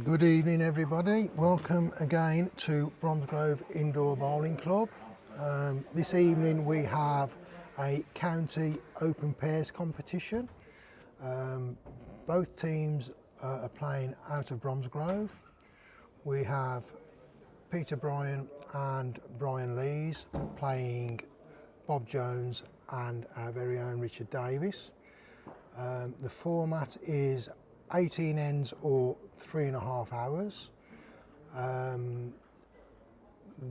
Good evening everybody, welcome again to Bromsgrove Indoor Bowling Club. This evening we have a county open pairs competition. Both teams are playing out of Bromsgrove. We have Peter Bryan and Brian Lees playing Bob Jones and our very own Richard Davis. The format is 18 ends or 3.5 hours.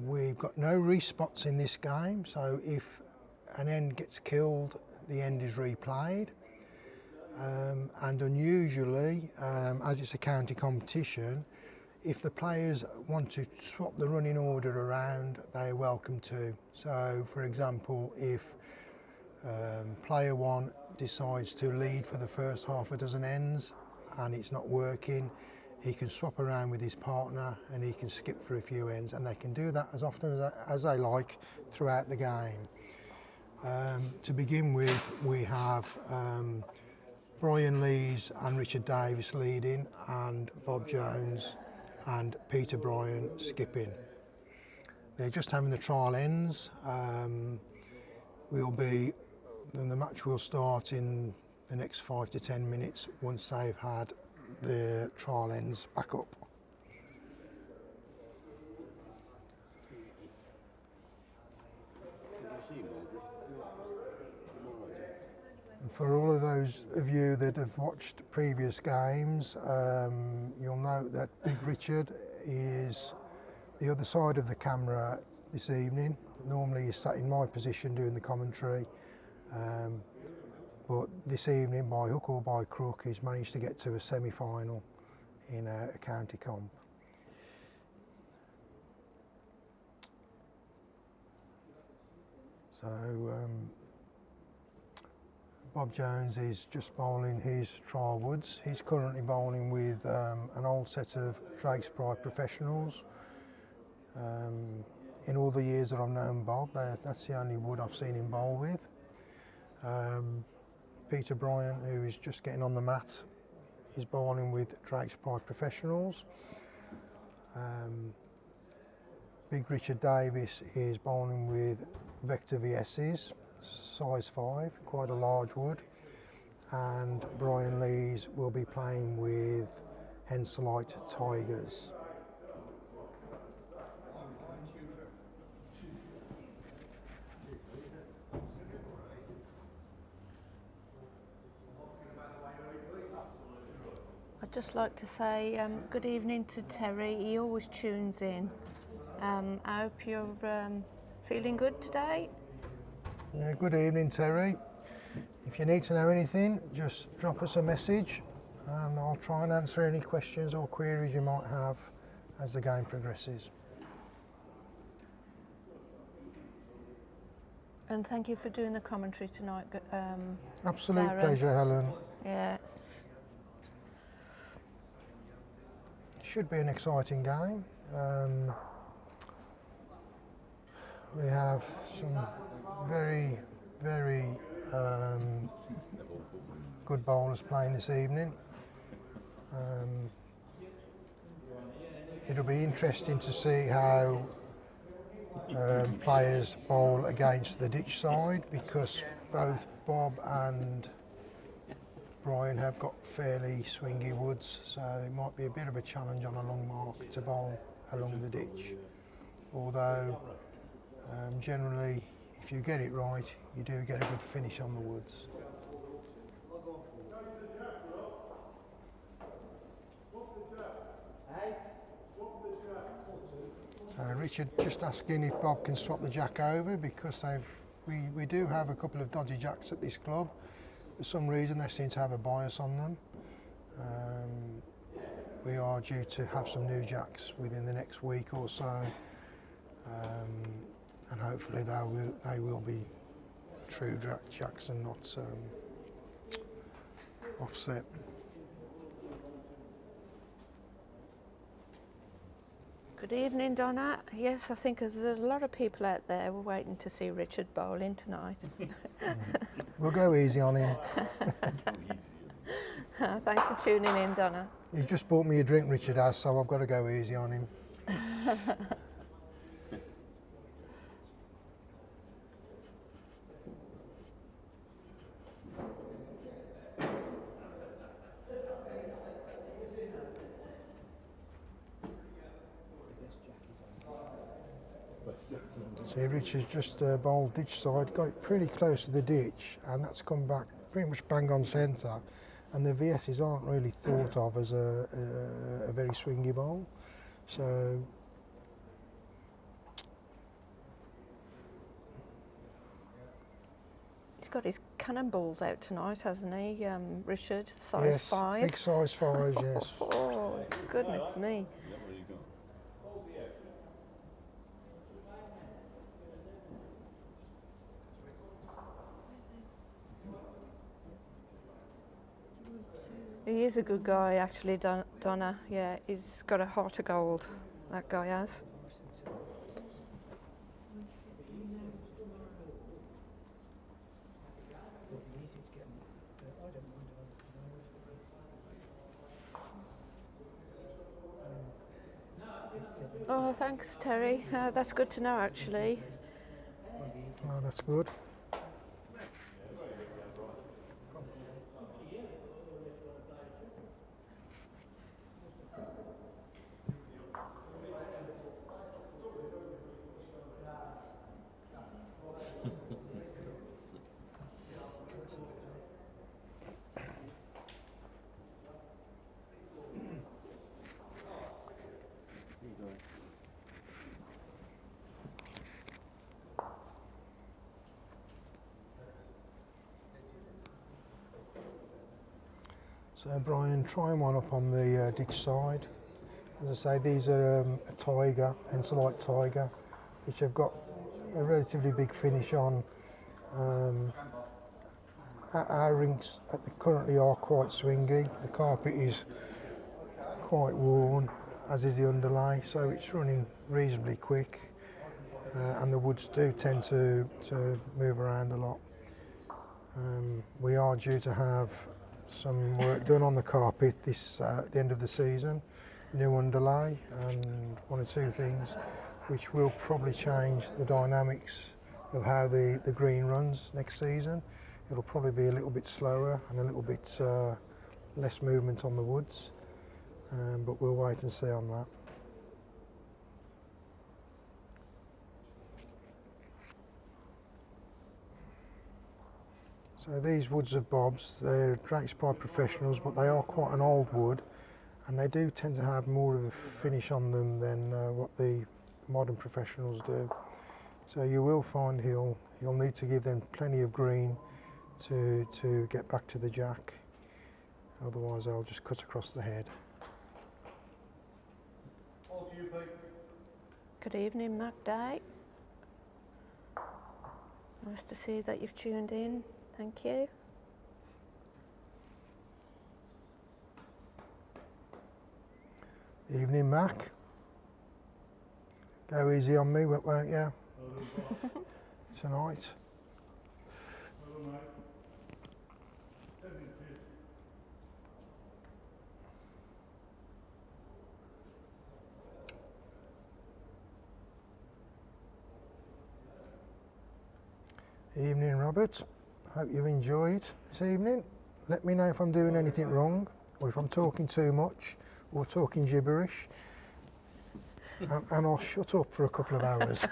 We've got no respots in this game, so if an end gets killed, the end is replayed. And unusually, as it's a county competition, if the players want to swap the running order around, they're welcome to. So, for example, if player one decides to lead for the first half a dozen ends and it's not working, he can swap around with his partner and he can skip for a few ends, and they can do that as often as they like throughout the game. To begin with, we have Brian Lees and Richard Davis leading, and Bob Jones and Peter Bryan skipping. They're just having the trial ends. The match will start in the next 5 to 10 minutes once they've had the trial ends back up. And for all of those of you that have watched previous games, you'll note that Big Richard is the other side of the camera this evening. Normally he's sat in my position doing the commentary, but this evening, by hook or by crook, he's managed to get to a semi-final in a county comp. So Bob Jones is just bowling his trial woods. He's currently bowling with an old set of Drake's Pride Professionals. In all the years that I've known Bob, that's the only wood I've seen him bowl with. Peter Bryan, who is just getting on the mat, is bowling with Drake's Pride Professionals. Big Richard Davis is bowling with Vector VS's, size 5, quite a large wood. And Brian Lees will be playing with Henselite Tigers. I'd just like to say good evening to Terry. He always tunes in. I hope you're feeling good today. Yeah, good evening, Terry. If you need to know anything, just drop us a message and I'll try and answer any questions or queries you might have as the game progresses. And thank you for doing the commentary tonight. Absolute Darren. pleasure, Helen. Yeah. Should be an exciting game. We have some very, very good bowlers playing this evening. It'll be interesting to see how players bowl against the ditch side, because both Bob and Bryan have got fairly swingy woods, so it might be a bit of a challenge on a long mark to bowl along the ditch. Although generally, if you get it right, you do get a good finish on the woods. So Richard just asking if Bob can swap the jack over, because we do have a couple of dodgy jacks at this club. For some reason they seem to have a bias on them. We are due to have some new jacks within the next week or so, and hopefully they will be true jacks and not offset. Good evening, Donna. Yes, I think there's a lot of people out there waiting to see Richard bowling tonight. We'll go easy on him. Thanks for tuning in, Donna. He just bought me a drink, Richard has, so I've got to go easy on him. See, Richard's just bowled ditch side, got it pretty close to the ditch, and that's come back pretty much bang on centre. And the VSs aren't really thought of as a very swingy bowl. So He's got his cannonballs out tonight, hasn't he, Richard? Size yes, 5. big size 5s, yes. Oh, goodness me. He is a good guy, actually, Donna. Yeah, he's got a heart of gold, that guy has. Oh, thanks, Terry. That's good to know, actually. Oh, that's good. So Bryan, trying one up on the ditch side. As I say, these are a tiger, hence a light tiger, which have got a relatively big finish on. Our rinks currently are quite swingy. The carpet is quite worn, as is the underlay, so it's running reasonably quick. And the woods do tend to move around a lot. We are due to have some work done on the carpet this at the end of the season, new underlay and one or two things which will probably change the dynamics of how the green runs next season. It'll probably be a little bit slower and a little bit less movement on the woods, but we'll wait and see on that. So these woods of Bob's, they're Drake's Pride Professionals, but they are quite an old wood, and they do tend to have more of a finish on them than what the modern professionals do. So you will find he'll need to give them plenty of green to get back to the jack, otherwise they'll just cut across the head. Good evening, Mac Day. Nice to see that you've tuned in. Thank you. Evening, Mac. Go easy on me, won't you? Tonight. Evening, Robert. Hope you enjoyed this evening. Let me know if I'm doing anything wrong, or if I'm talking too much, or talking gibberish, and I'll shut up for a couple of hours.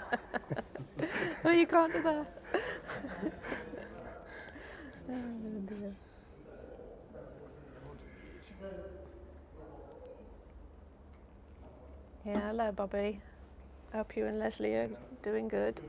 Oh, you can't do that. Oh, dear. Yeah, hello, Bobby. Hope you and Leslie are doing good.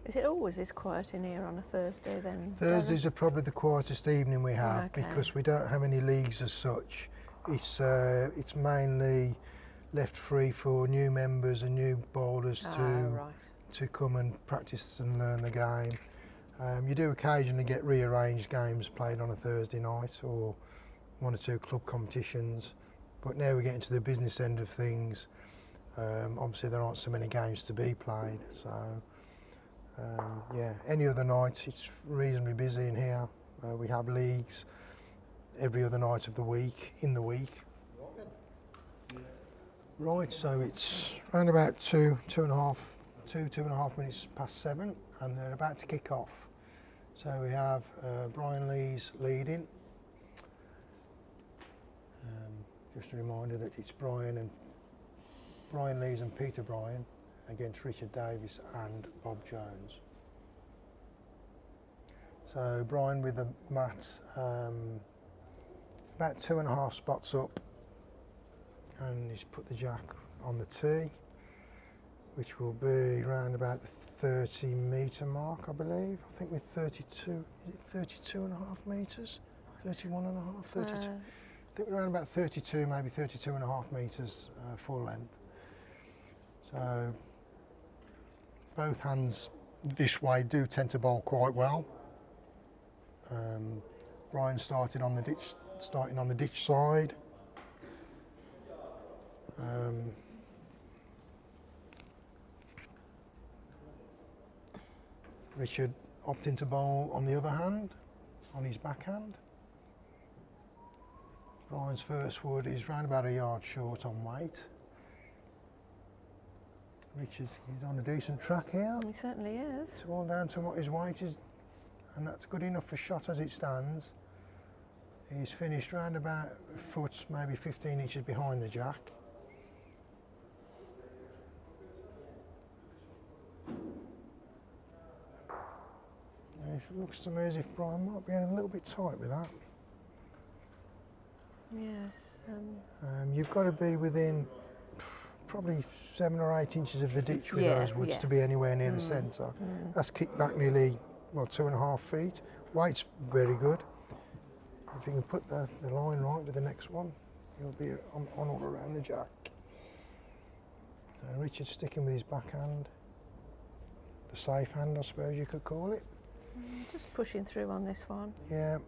Is it always this quiet in here on a Thursday then? Thursdays are probably the quietest evening we have, Okay. because we don't have any leagues as such. It's mainly left free for new members and new bowlers Right. to come and practice and learn the game. You do occasionally get rearranged games played on a Thursday night or 1 or 2 club competitions, but now we're getting to the business end of things. Obviously there aren't so many games to be played, so yeah, any other night it's reasonably busy in here. We have leagues every other night of the week, in the week. Right, so it's around about 2.5 minutes past 7 and they're about to kick off. So we have Bryan Lees leading. Just a reminder that it's Bryan Lees and Peter Bryan against Richard Davis and Bob Jones. So Bryan with the mat about 2.5 spots up, and he's put the jack on the tee, which will be around about the 30-metre mark, I believe. I think with 32, is it 32.5 metres? 31.5, 32. I think we're around about 32, maybe 32.5 metres full length. So both hands this way do tend to bowl quite well. Bryan starting on the ditch side. Richard opting to bowl on the other hand, on his backhand. Bryan's first wood is round about a yard short on weight. Richard is on a decent track here. He certainly is. It's all down to what his weight is, and that's good enough for shot as it stands. He's finished round about a foot, maybe 15 inches behind the jack. It looks to me as if Bryan might be a little bit tight with that. Yes. You've got to be within probably 7 or 8 inches of the ditch with those woods to be anywhere near the centre. That's kicked back nearly, well, 2.5 feet. Weight's very good. If you can put the line right with the next one, you'll be on all around the jack. So Richard's sticking with his backhand. The safe hand, I suppose you could call it. Just pushing through on this one. Yeah,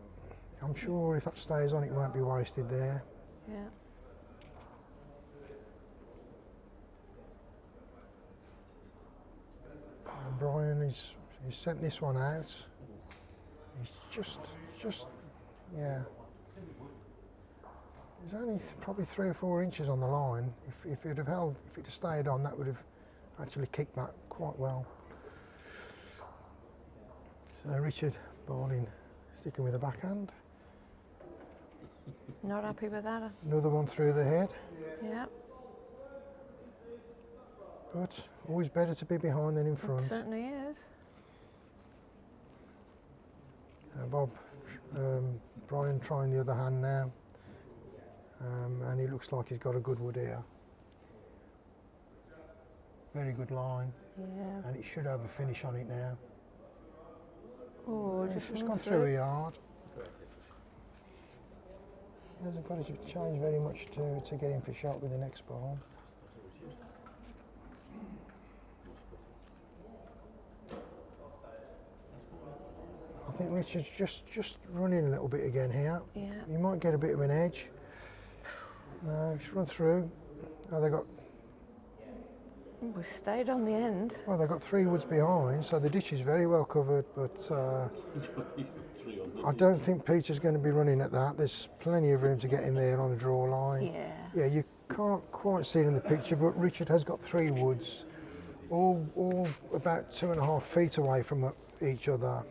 I'm sure if that stays on, it won't be wasted there. Yeah. And Bryan he's sent this one out. He's just, yeah. There's only probably 3 or 4 inches on the line. If it had stayed on, that would have actually kicked that quite well. So Richard bowling, sticking with the backhand. Not happy with that. Another one through the head. Yeah. But always better to be behind than in front. It certainly is. Bryan trying the other hand now. And he looks like he's got a good wood here. Very good line. Yeah. And it should have a finish on it now. Oh, It's just gone through a yard. He hasn't got to change very much to get him for shot with the next ball. I think Richard's just running a little bit again here. Yeah. He might get a bit of an edge. No, just run through. Oh, We stayed on the end. Well, they've got 3 woods behind, so the ditch is very well covered, but I don't think Peter's going to be running at that. There's plenty of room to get in there on a draw line. Yeah. Yeah, you can't quite see it in the picture, but Richard has got 3 woods, all about 2.5 feet away from each other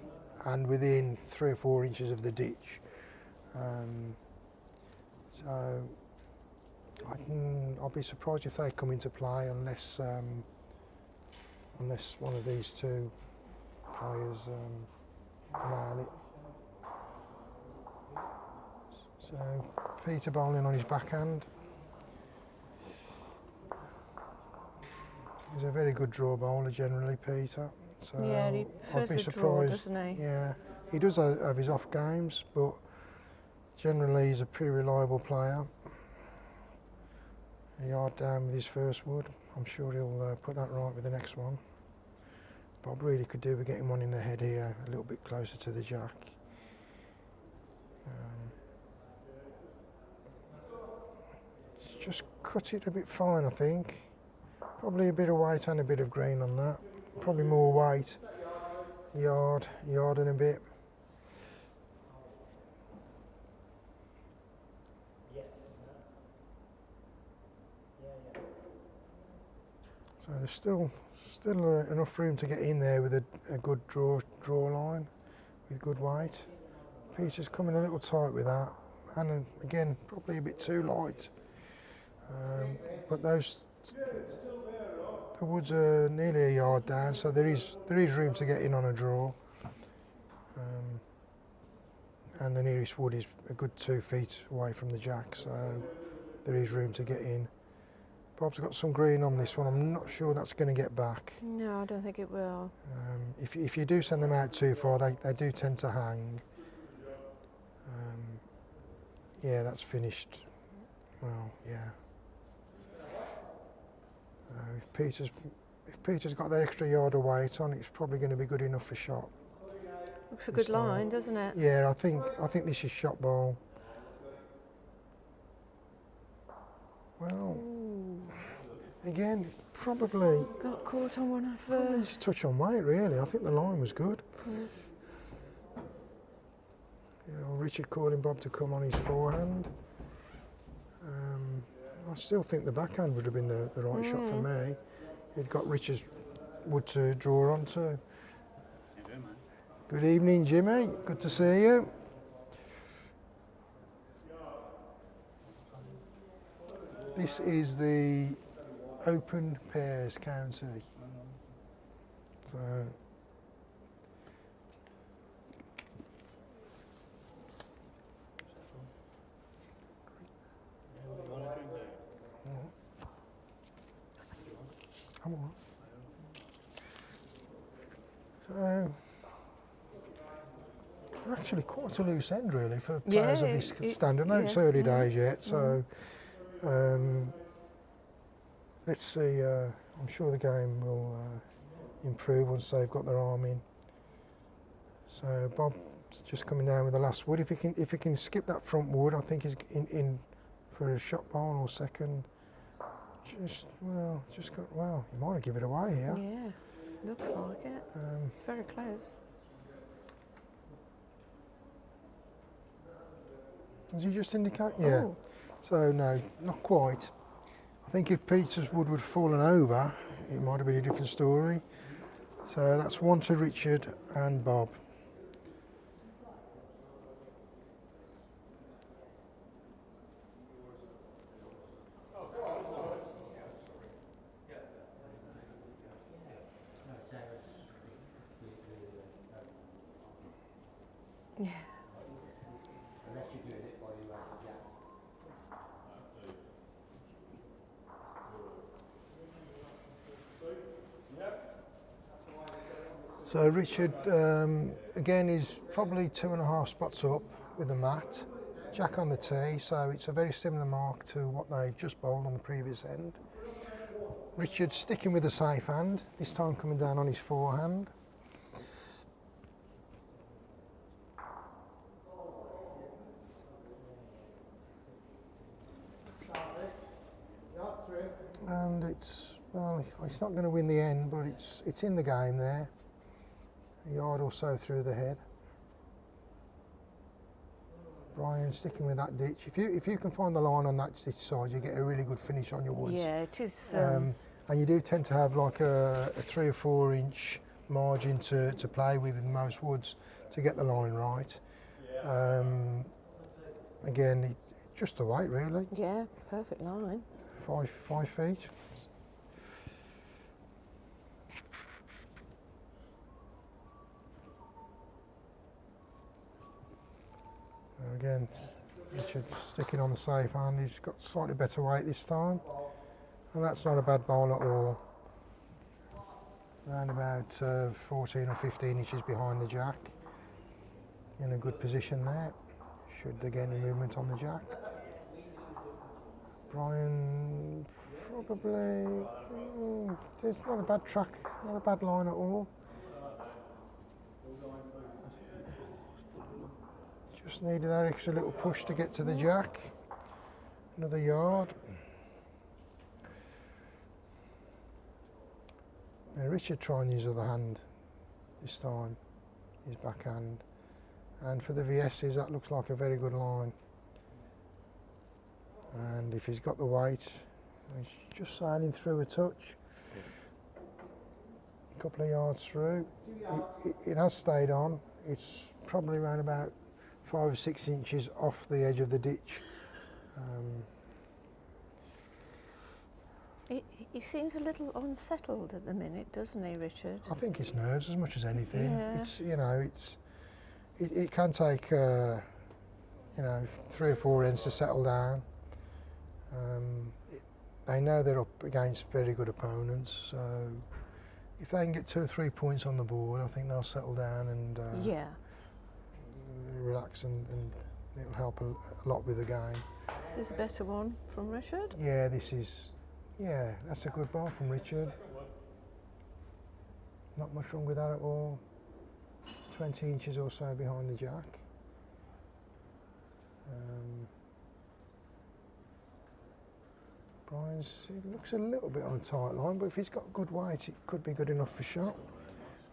and within 3 or 4 inches of the ditch. So I'll be surprised if they come into play unless one of these 2 players nail it. So Peter bowling on his backhand. He's a very good draw bowler generally, Peter. So Yeah, he I'd be prefers a draw, surprised. doesn't he? Yeah, he does have his off games, but generally he's a pretty reliable player. A yard down with his first wood. I'm sure he'll put that right with the next one. Bob really could do with getting one in the head here, a little bit closer to the jack. Just cut it a bit fine, I think. Probably a bit of white and a bit of green on that. Probably more white. Yard and a bit. So there's still enough room to get in there with a good draw line with good white. Peter's coming a little tight with that, and again probably a bit too light. But the woods are nearly a yard down, so there is room to get in on a draw. And the nearest wood is a good 2 feet away from the jack, so there is room to get in. Bob's got some green on this one. I'm not sure that's going to get back. No, I don't think it will. If you do send them out too far, they do tend to hang. Yeah, that's finished. Well, yeah. If Peter's got that extra yard of weight on, it's probably going to be good enough for shot. Looks a good line, doesn't it? Yeah, I think this is shot ball. Well, again, probably got caught on one of probably just touch on weight, really. I think the line was good. Yeah, Richard calling Bob to come on his forehand. I still think the backhand would have been the right shot for me. He'd got Richard's wood to draw onto. Good evening, Jimmy. Good to see you. This is the open pairs county. So actually quite a loose end really for players of this standard. I know it's early days yet, so let's see. I'm sure the game will improve once they've got their arm in. So Bob's just coming down with the last wood. If he can skip that front wood, I think he's in for a shot ball or second. He might have given it away here. Yeah, looks like it. Very close. Does he just indicate? Yeah. Oh. So no, not quite. I think if Peter's wood would have fallen over, it might have been a different story. So that's one to Richard and Bob. Yeah. So Richard, again, is probably 2.5 spots up with the mat. Jack on the tee, so it's a very similar mark to what they've just bowled on the previous end. Richard sticking with the safe hand, this time coming down on his forehand. And it's not going to win the end, but it's in the game there. A yard or so through the head. Bryan sticking with that ditch. If you can find the line on that ditch side, you get a really good finish on your woods. Yeah, it is. And you do tend to have like a 3 or 4 inch margin to play with in most woods to get the line right. Again, just the weight really. Yeah, perfect line. 5 feet. Again, Richard sticking on the safe hand. He's got slightly better weight this time, and that's not a bad bowl at all. Around about 14 or 15 inches behind the jack. In a good position there. Should there get any movement on the jack. Bryan probably, it's not a bad track, not a bad line at all. Just needed that extra little push to get to the jack. Another yard. Now Richard trying his other hand this time, his backhand. And for the VS's, that looks like a very good line. And if he's got the weight, he's just sailing through a touch. A couple of yards through. It has stayed on. It's probably around about 5 or 6 inches off the edge of the ditch. He seems a little unsettled at the minute, doesn't he, Richard? I think it's nerves as much as anything. Yeah. It's, you know, it can take you know, 3 or 4 ends to settle down. They know they're up against very good opponents, so if they can get 2 or 3 points on the board, I think they'll settle down and Yeah. relax, and it'll help a lot with the game. This is a better one from Richard. Yeah, yeah, that's a good ball from Richard. Not much wrong with that at all. 20 inches or so behind the jack. Bryan's, it looks a little bit on a tight line, but if he's got good weight, it could be good enough for shot.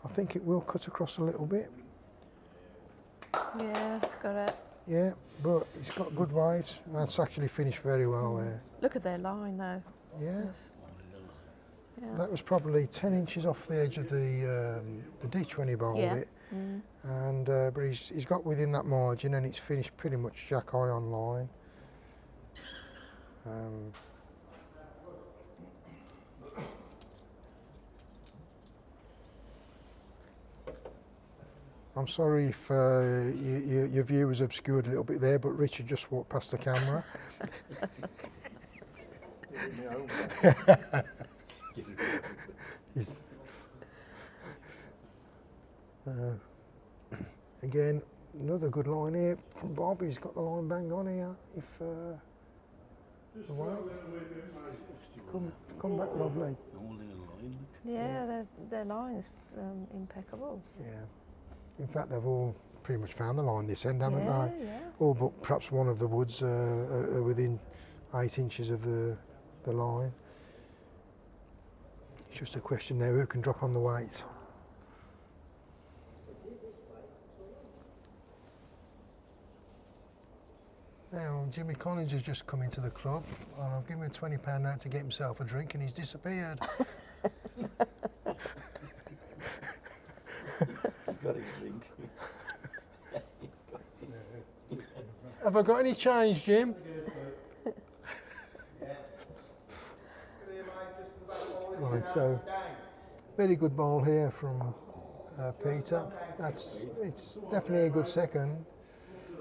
I think it will cut across a little bit. Yeah, it's got it. Yeah, but he's got good weight. That's actually finished very well there. Look at their line though. Yeah. Yeah. That was probably 10 inches off the edge of the ditch when he bowled Yeah. it. And but he's got within that margin, and it's finished pretty much jack high on line. I'm sorry if your view was obscured a little bit there, but Richard just walked past the camera. Again, another good line here from Bob. He's got the line bang on here. If the weight come back lovely. Yeah, their line's impeccable. Yeah. In fact, they've all pretty much found the line this end, haven't they? Yeah. All but perhaps one of the woods are within 8 inches of the line. It's just a question now who can drop on the weight. Now, Jimmy Collins has just come into the club, and I've given him a £20 note to get himself a drink, and he's disappeared. Got his drink. Have I got any change, Jim? Right, so very good ball here from Peter. It's definitely a good second. So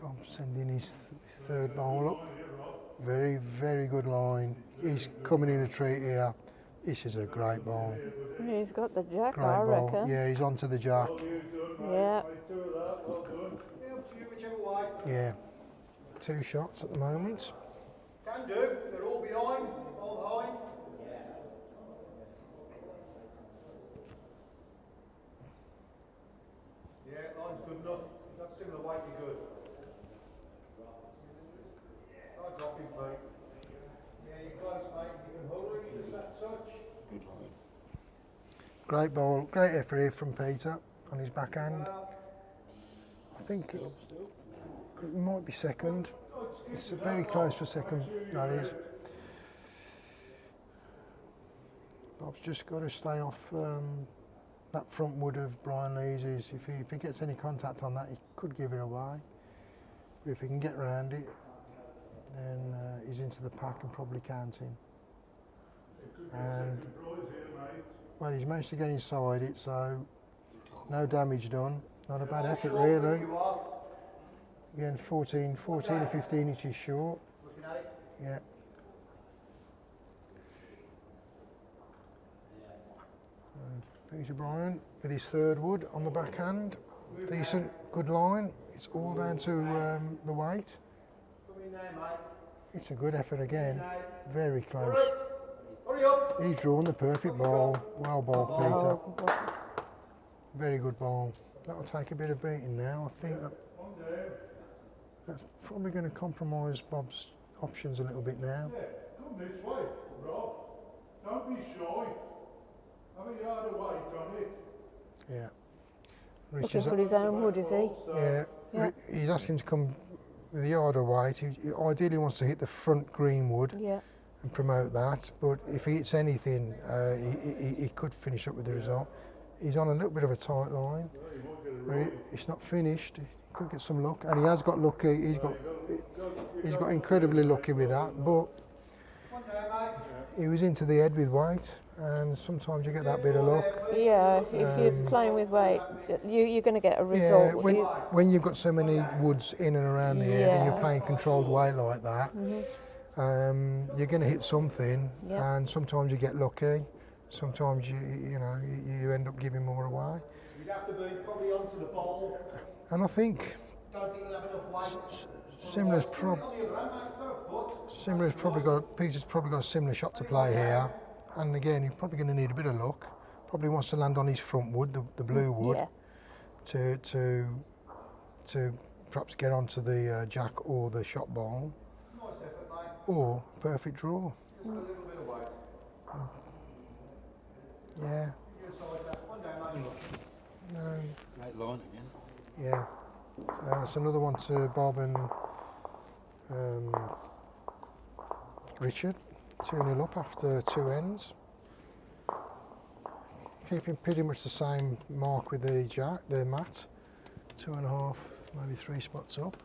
Bob's sending his third ball up. Very, very good line. He's coming in a treat here. This is a great ball. He's got the jack, Great I ball. reckon. Yeah, he's onto the jack. Yeah. Yeah. 2 shots at the moment. Can do. They're all behind. All behind. Yeah, line's good enough. That's similar weight, you're good. Start dropping, mate. Yeah, you're close, mate. You can hold it, just that touch. Great ball, great effort here from Peter on his backhand. I think it might be second. It's very close for second, that is. Bob's just got to stay off that front wood of Bryan Lee's. If he gets any contact on that, he could give it away. But if he can get round it, then he's into the pack and probably counting. And well, he's managed to get inside it, so no damage done. Not a bad effort, really. Again, 14 or 15 inches short. Yeah. Peter Bryan with his third wood on the backhand. Decent, good line. It's all down to the weight. It's a good effort again. Very close. Hurry up. He's drawn the perfect ball. Well bowled, Peter. Oh, what- Very good ball. That'll take a bit of beating now. I think that's probably going to compromise Bob's options a little bit now. Yeah, come this way, Rob. Don't be shy. Have a yard of weight on it. Yeah. Looking Richard's for his own wood, is he? yeah, Yeah. he's asking him to come with a yard of weight. He ideally wants to hit the front green wood Yeah. and promote that, but if he hits anything, he could finish up with the result. He's on a little bit of a tight line, but it's not finished. He could get some luck, and he has got lucky. He's got incredibly lucky with that, but One day, mate. he was into the head with weight, and sometimes you get that bit of luck. Yeah, if you're playing with weight, you're going to get a Yeah, result. when you've got so many woods in and around the head, and Yeah. you're playing controlled weight like that, you're going to hit something, Yeah. and sometimes you get lucky. Sometimes you end up giving more away, You'd have to be probably onto the ball. and I think Don't think you'll have enough weight. Simler's On the other hand, mate, you've got a foot. Peter's probably got a similar shot to play here, and again he's probably going to need a bit of luck. Probably wants to land on his front wood, the blue wood, Yeah. to perhaps get onto the jack or the shot ball, Nice effort, mate. or perfect draw. Just a little bit of weight. Yeah, You decide that. One day, mate. no, Great line again. yeah. That's another one to Bob and Richard. 2-0 up after 2 ends. Keeping pretty much the same mark with the mat. 2.5, maybe 3 spots up.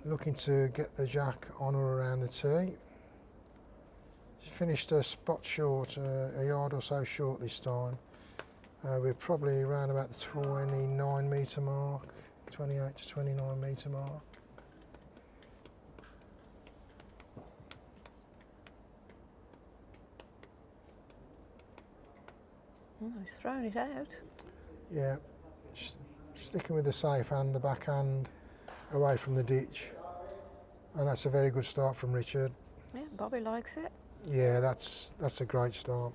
Looking to get the jack on or around the tee. She's finished a spot short, a yard or so short this time. We're probably around about the 29 metre mark, 28 to 29 metre mark. Oh, he's thrown it out. Yeah, sticking with the safe hand, the backhand away from the ditch. And that's a very good start from Richard. Yeah, Bobby likes it. Yeah, that's a great start.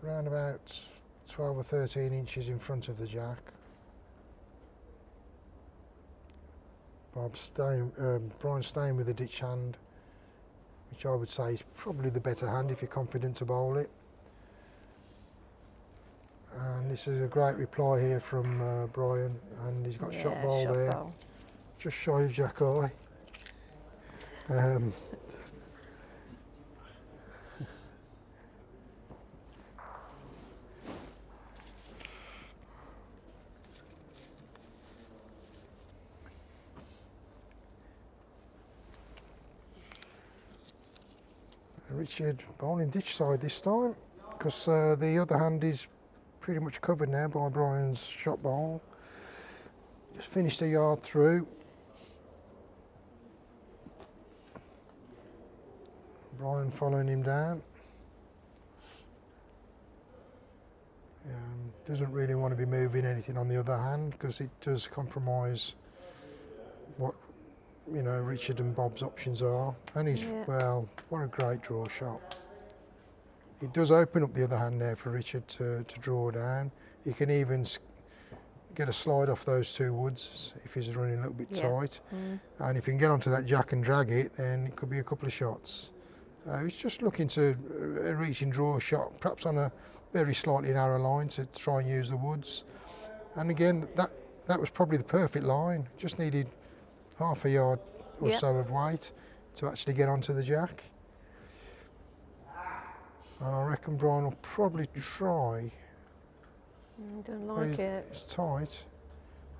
Around about 12 or 13 inches in front of the jack. Bryan staying with the ditch hand, which I would say is probably the better hand if you're confident to bowl it. And this is a great reply here from Bryan, and he's got shot ball shot there, ball. just shy of jack eye. Richard bowling ditch side this time, because the other hand is pretty much covered now by Bryan's shot ball. Just finished a yard through. Bryan following him down. Doesn't really want to be moving anything on the other hand, because it does compromise what Richard and Bob's options are. And he's, Yeah. well, what a great draw shot. It does open up the other hand there for Richard to draw down. He can even get a slide off those 2 woods if he's running a little bit tight. And if he can get onto that jack and drag it, then it could be a couple of shots. He's just looking to reach and draw a shot, perhaps on a very slightly narrow line to try and use the woods. And again, that was probably the perfect line. Just needed half a yard or so of weight to actually get onto the jack. And I reckon Bryan will probably try. Don't but like it. It's tight.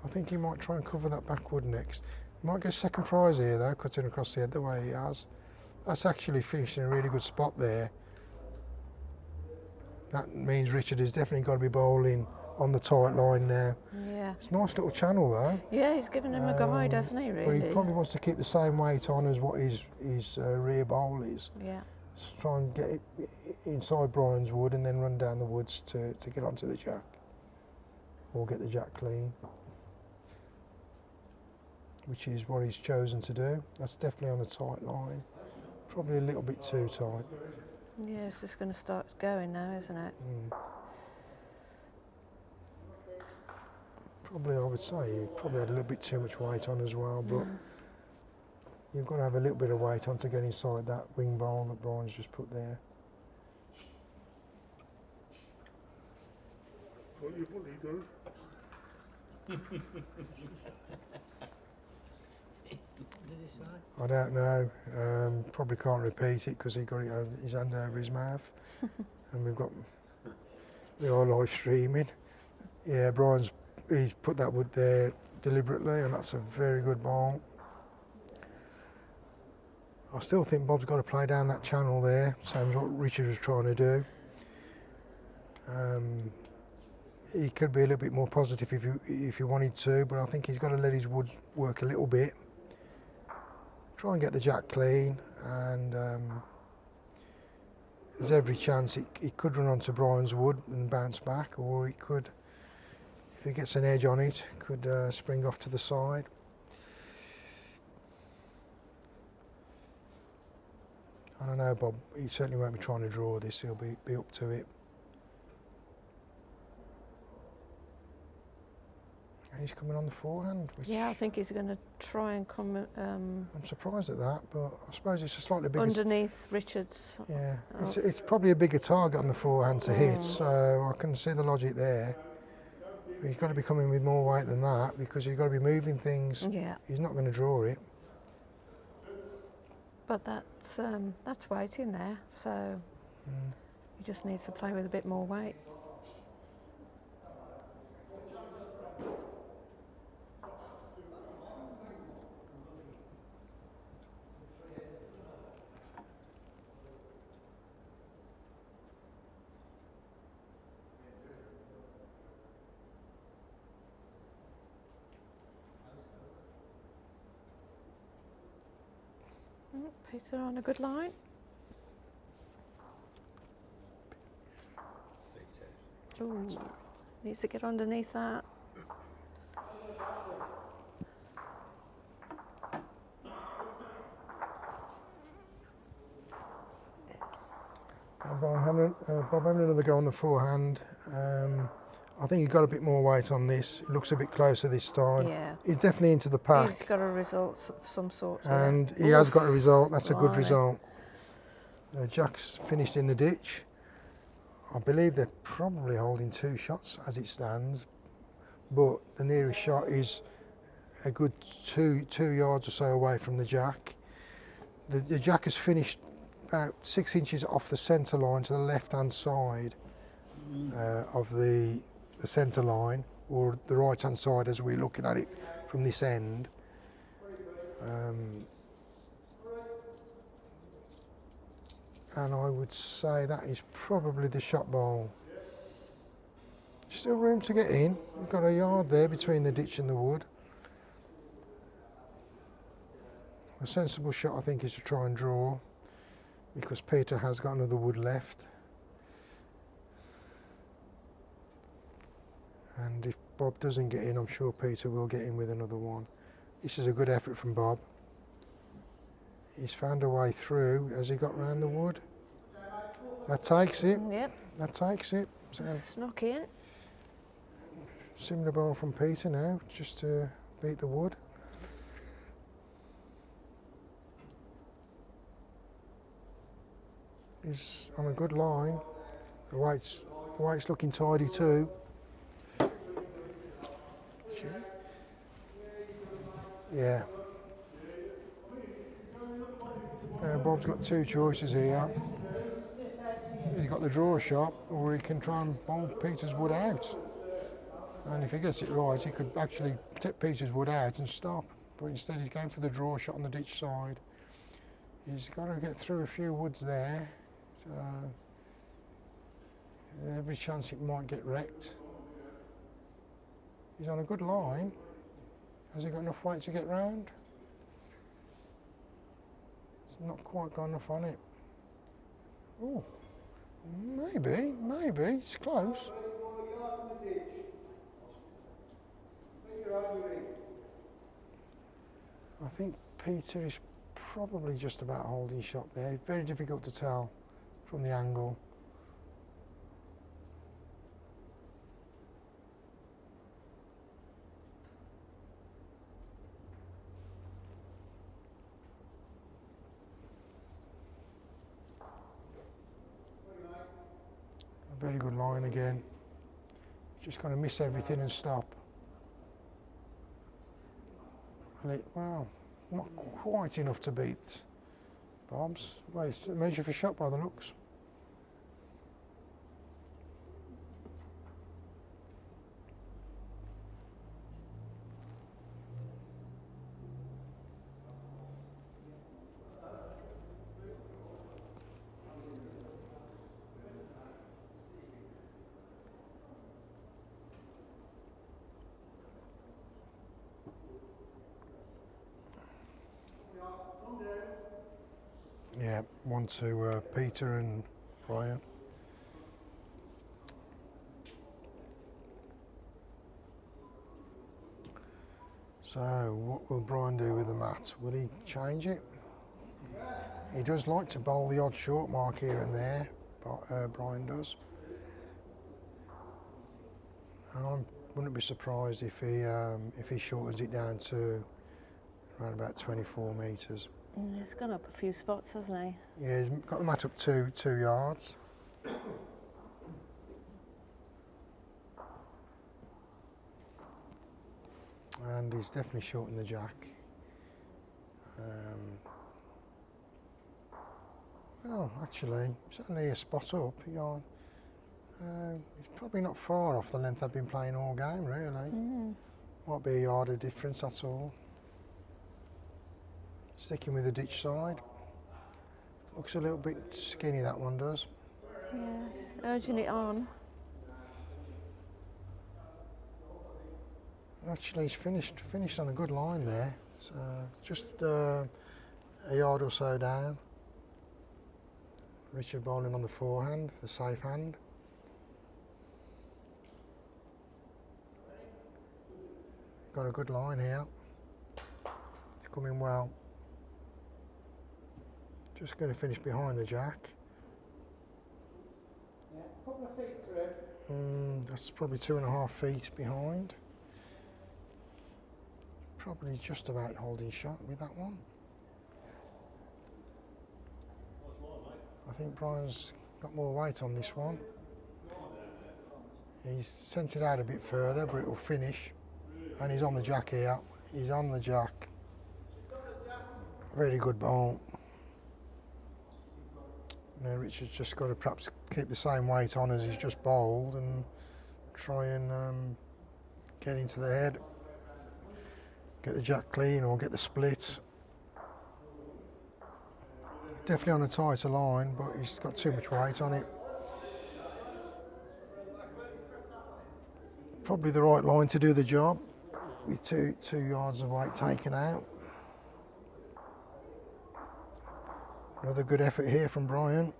I think he might try and cover that backwood next. Might get second prize here though, cutting across the head the way he has. That's actually finished in a really good spot there. That means Richard has definitely got to be bowling on the tight line now. Yeah. It's a nice little channel though. Yeah, he's given him a guide, hasn't he, But really? he probably wants to keep the same weight on as what his rear bowl is. Yeah. Just try and get it inside Bryan's wood and then run down the woods to get onto the jack. Or get the jack clean. which is what he's chosen to do. That's definitely on a tight line. Probably a little bit too tight. Yeah, it's just going to start going now, isn't it? Probably, I would say, he probably had a little bit too much weight on as well, but you've got to have a little bit of weight on to get inside that wing bowl that Bryan's just put there. What you bully does. I don't know, probably can't repeat it because he got it over, his hand over his mouth. And we are live streaming. Yeah, he's put that wood there deliberately, and that's a very good bowl. I still think Bob's got to play down that channel there, same as what Richard was trying to do. He could be a little bit more positive if he wanted to, but I think he's got to let his wood work a little bit. Try and get the jack clean, and there's every chance it could run onto Bryan's wood and bounce back, or it could, if he gets an edge on it, could spring off to the side. I don't know, Bob, he certainly won't be trying to draw this, he'll be up to it. And he's coming on the forehand. Which Yeah, I think he's going to try and come I'm surprised at that, but I suppose it's a slightly bigger... underneath Richard's. Yeah, it's probably a bigger target on the forehand to hit, so I can see the logic there. But you've got to be coming with more weight than that because you've got to be moving things. Yeah, He's not going to draw it. but that's weight in there, so he just needs to play with a bit more weight. Peter on a good line. Ooh, needs to get underneath that. Bob having another go on the forehand. I think he got a bit more weight on this. It looks a bit closer this time. Yeah. He's definitely into the pack. He's got a result of some sort. And he has got a result. That's a good Blimey. result. Jack's finished in the ditch. I believe they're probably holding 2 shots as it stands, but the nearest shot is a good two yards or so away from the jack. The jack has finished about 6 inches off the centre line to the left hand side of the centre line, or the right hand side as we're looking at it from this end. And I would say that is probably the shot ball. Still room to get in. We've got a yard there between the ditch and the wood. A sensible shot, I think, is to try and draw, because Peter has got another wood left. And if Bob doesn't get in, I'm sure Peter will get in with another one. This is a good effort from Bob. He's found a way through as he got round the wood. That takes it. Yep. That takes it. So Snuck in. similar ball from Peter now, just to beat the wood. He's on a good line. The weight's looking tidy too. Yeah. Bob's got 2 choices here. He's got the draw shot, or he can try and bowl Peter's wood out. And if he gets it right, he could actually tip Peter's wood out and stop. But instead he's going for the draw shot on the ditch side. He's got to get through a few woods there. So every chance it might get wrecked. He's on a good line. Has he got enough weight to get round? It's not quite got enough on it. Oh, maybe, it's close. I think Peter is probably just about holding shot there. Very difficult to tell from the angle. A very good line again. Just going to miss everything and stop. Well, not quite enough to beat Bob's. Well, it's a measure for shot by the looks. Yeah, one to Peter and Bryan. So, what will Bryan do with the mat? Will he change it? He does like to bowl the odd short mark here and there, but Bryan does. And I wouldn't be surprised if he shortens it down to around about 24 metres. He's gone up a few spots, hasn't he? Yeah, he's got the mat up 2 yards. And he's definitely shortened the jack. Well, actually, it's only a spot up. He's probably not far off the length I've been playing all game, really. Might be a yard of difference, that's all. Sticking with the ditch side. Looks a little bit skinny, that one does. Yes, urging it on. Actually, he's finished on a good line there. So just a yard or so down. Richard bowling on the forehand, the safe hand. Got a good line here. It's coming well. Just going to finish behind the jack. Yeah, a couple of feet through. That's probably 2.5 feet behind. Probably just about holding shot with that one. I think Bryan's got more weight on this one. He's sent it out a bit further, but it'll finish. And he's on the jack here. He's on the jack. Very good bowl. Now Richard's just got to perhaps keep the same weight on as he's just bowled and try and get into the head. Get the jack clean or get the split. Definitely on a tighter line, but he's got too much weight on it. Probably the right line to do the job with two yards of weight taken out. Another good effort here from Bryan.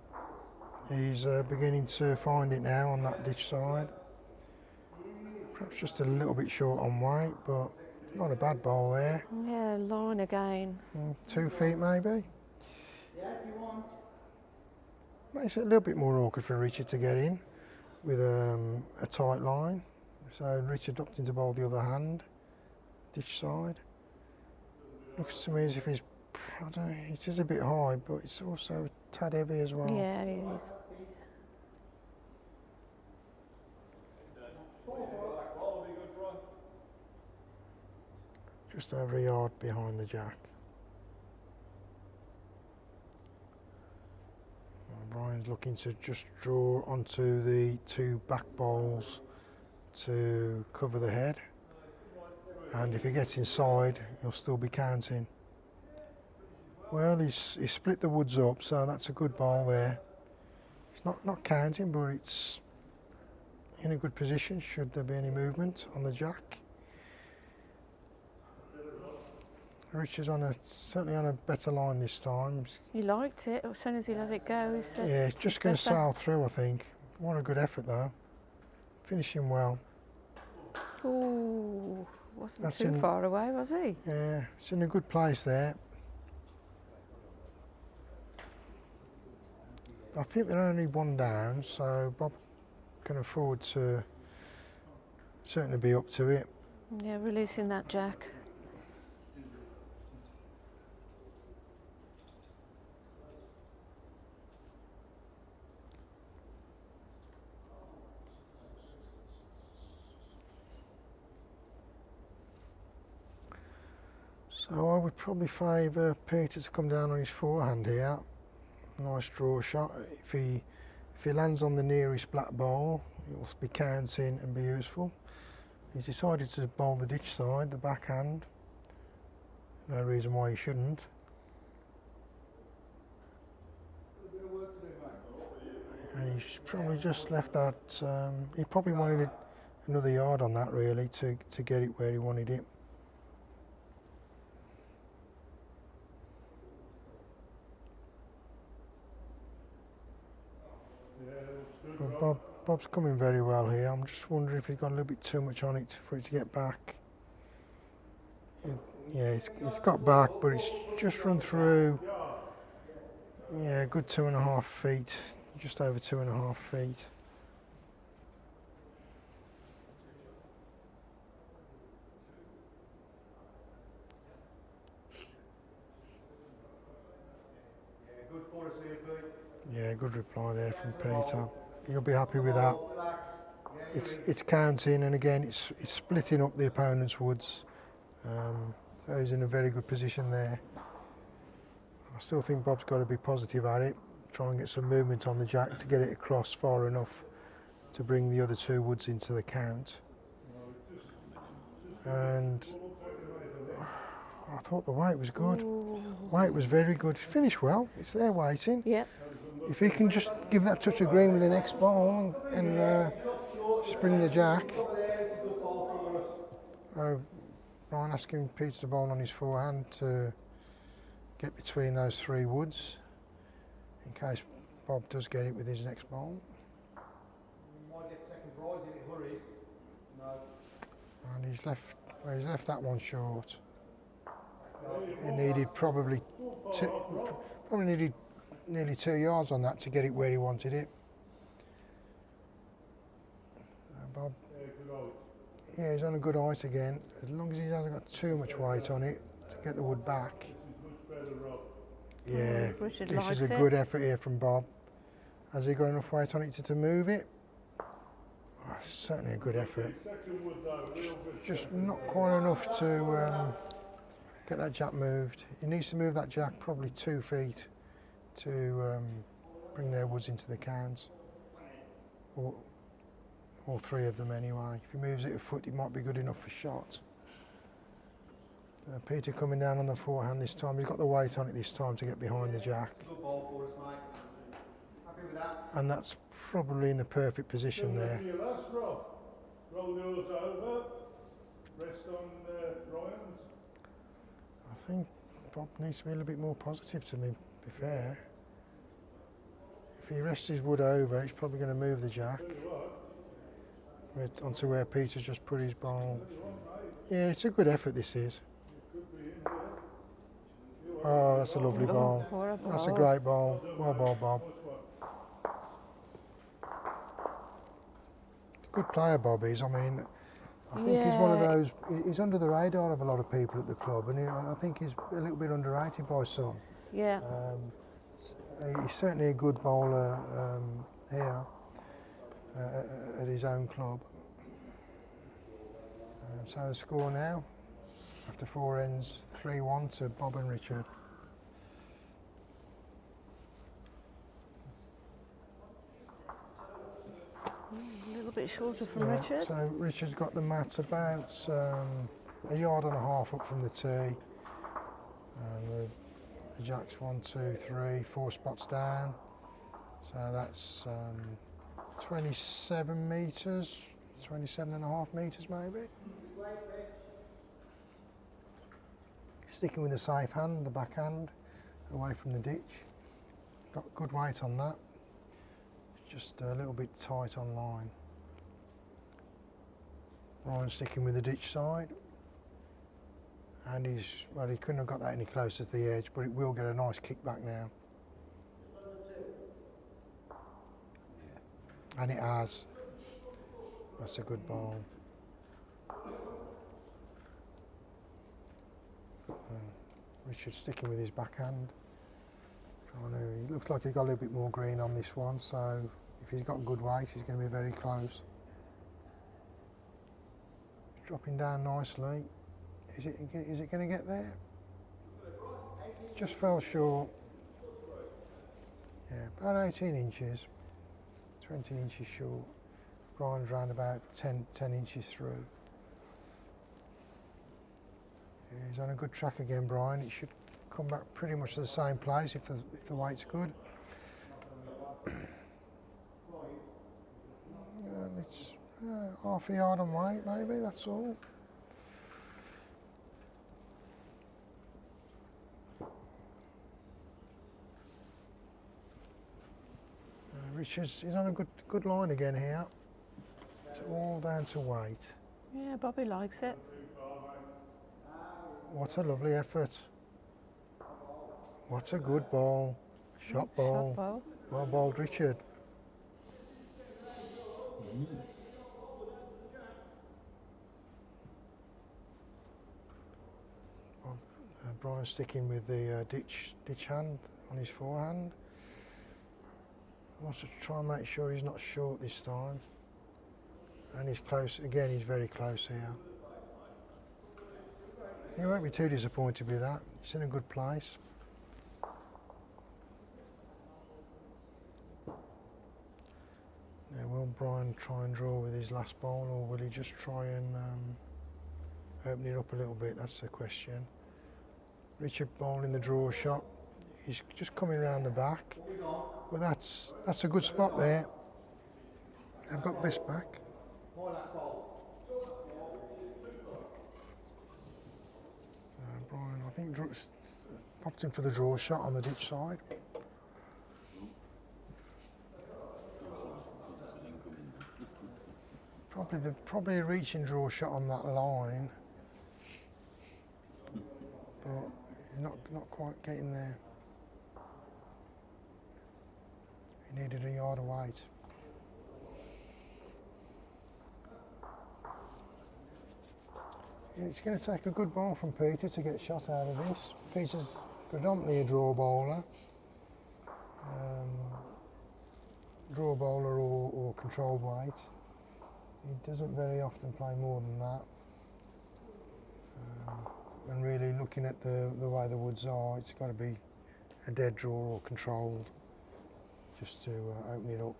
He's beginning to find it now on that ditch side. Perhaps just a little bit short on weight, but not a bad bowl there. Yeah, line again. 2 feet maybe. Yeah, if you want. Makes it a little bit more awkward for Richard to get in with a tight line. So Richard opting to bowl the other hand, ditch side. Looks to me as if he's, I don't know, it is a bit high, but it's also a tad heavy as well. Yeah, it is. Just over a yard behind the jack. Bryan's looking to just draw onto the 2 back bowls to cover the head, and if he gets inside he'll still be counting. Well, he's split the woods up, so that's a good bowl there. It's not counting, but it's in a good position should there be any movement on the jack. Richard's certainly on a better line this time. He liked it. As soon as he let it go, he said. Yeah, it's just going to better. sail through, I think. What a good effort though. Finishing well. Ooh, Wasn't That's too in- far away, was he? Yeah, it's in a good place there. I think they're only one down, so Bob can afford to certainly be up to it. Yeah, releasing that jack. So I would probably favour Peter to come down on his forehand here. Nice draw shot. If he lands on the nearest black ball, it'll be counting and be useful. He's decided to bowl the ditch side, the backhand. No reason why he shouldn't. And he's probably just left that. He probably wanted another yard on that really to get it where he wanted it. Well, Bob's coming very well here. I'm just wondering if he got a little bit too much on it for it to get back. Yeah, it's got back, but it's just run through. Yeah, good 2.5 feet, just over 2.5 feet. Good for us here, Pete. Yeah, good reply there from Peter. He'll be happy with that. It's counting, and again, it's splitting up the opponent's woods. So he's in a very good position there. I still think Bob's got to be positive at it, try and get some movement on the jack to get it across far enough to bring the other two woods into the count. And I thought the weight was good. Weight was very good. Finished well. It's there waiting. Yeah. If he can just give that touch of green with the next ball and spring the jack. Bryan asking Peter to bowl on his forehand to get between those three woods in case Bob does get it with his next bowl. You might get second prize if it hurries. No. And he's left that one short. He needed probably needed nearly 2 yards on that to get it where he wanted it. Bob, yeah, he's on a good height again. As long as he hasn't got too much weight on it to get the wood back. Yeah, Richard this is likes a it. good effort here from Bob. Has he got enough weight on it to move it? Oh, certainly a good effort. Just not quite enough to get that jack moved. He needs to move that jack probably 2 feet to bring their woods into the cans. All three of them anyway. If he moves it a foot, it might be good enough for shot. Peter coming down on the forehand this time. He's got the weight on it this time to get behind the jack. Good ball for us, mate. Happy with that? And that's probably in the perfect position there. Your last roll. Roll yours over. Rest on Bryan's. I think Bob needs to be a little bit more positive to me, to be fair. If he rests his wood over, he's probably going to move the jack onto where Peter's just put his ball. Yeah, it's a good effort, this is. Oh, that's a lovely ball. What a That's a ball. great ball. Well bowled, Bob. Good player, Bob is. I mean, I think he's one of Yeah. those. He's under the radar of a lot of people at the club, and I think he's a little bit underrated by some. Yeah. He's certainly a good bowler here at his own club. So the score now, after 4 ends, 3-1 to Bob and Richard. A little bit shorter from Yeah, Richard. So Richard's got the mat about 1.5 yards up from the tee. And the jack's 1, 2, 3, 4 spots down. So that's 27 metres, 27.5 metres maybe. Sticking with the safe hand, the backhand, away from the ditch. Got good weight on that. Just a little bit tight on line. Bryan sticking with the ditch side. And well, he couldn't have got that any closer to the edge, but it will get a nice kick back now. And it has. That's a good ball. Richard sticking with his backhand. He looks like he's got a little bit more green on this one, so if he's got good weight, he's going to be very close. Dropping down nicely. Is it going to get there? Just fell short. Yeah, about 18 inches. 20 inches short. Bryan's round about 10 inches through. Yeah, he's on a good track again, Bryan. It should come back pretty much to the same place if the weight's good. It's half a yard on weight, maybe, that's all. Richard's he's on a good line again here. It's all down to weight. Yeah, Bobby likes it. What a lovely effort. What a good ball. Shot ball. Shot ball. Well bowled, Richard. Bryan sticking with the ditch hand on his forehand. Wants to try and make sure he's not short this time. And he's close, again he's very close here. He won't be too disappointed with that, it's in a good place. Now will Bryan try and draw with his last ball, or will he just try and open it up a little bit? That's the question. Richard bowling the draw shot. He's just coming around the back. Well, that's a good spot there. They've got best back. Bryan, I think, popped in for the draw shot on the ditch side. Probably a reaching draw shot on that line, but not quite getting there. He needed a yard of weight. It's going to take a good ball from Peter to get shot out of this. Peter's predominantly a draw bowler. Draw bowler or controlled weight. He doesn't very often play more than that. And really looking at the way the woods are, it's got to be a dead draw or controlled just to open it up.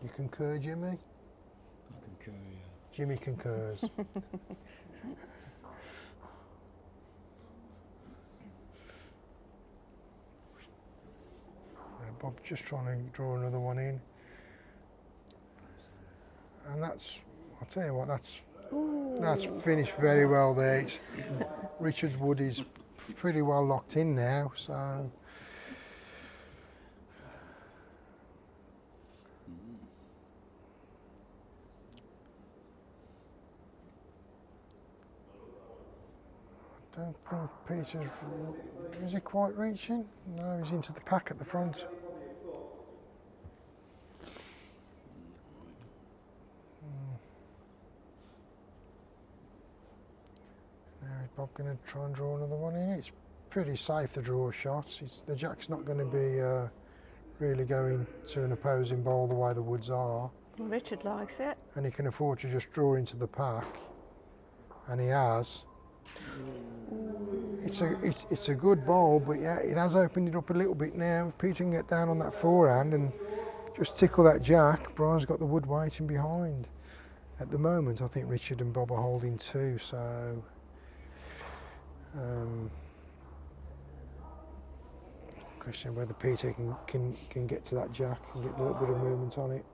You concur, Jimmy? I concur, yeah. Jimmy concurs. Bob just trying to draw another one in. And that's, I'll tell you what, that's finished very well there. Richard's wood is pretty well locked in now, so. I don't think Peter's, is he quite reaching? No, he's into the pack at the front. Now is Bob going to try and draw another one in? It's pretty safe to draw shots. The jack's not going to be really going to an opposing ball the way the woods are. Well, Richard likes it. And he can afford to just draw into the pack, and he has. It's a good ball, but yeah, it has opened it up a little bit now. If Peter can get down on that forehand and just tickle that jack, Bryan's got the wood waiting behind. At the moment, I think Richard and Bob are holding two, so question whether Peter can get to that jack and get a little bit of movement on it.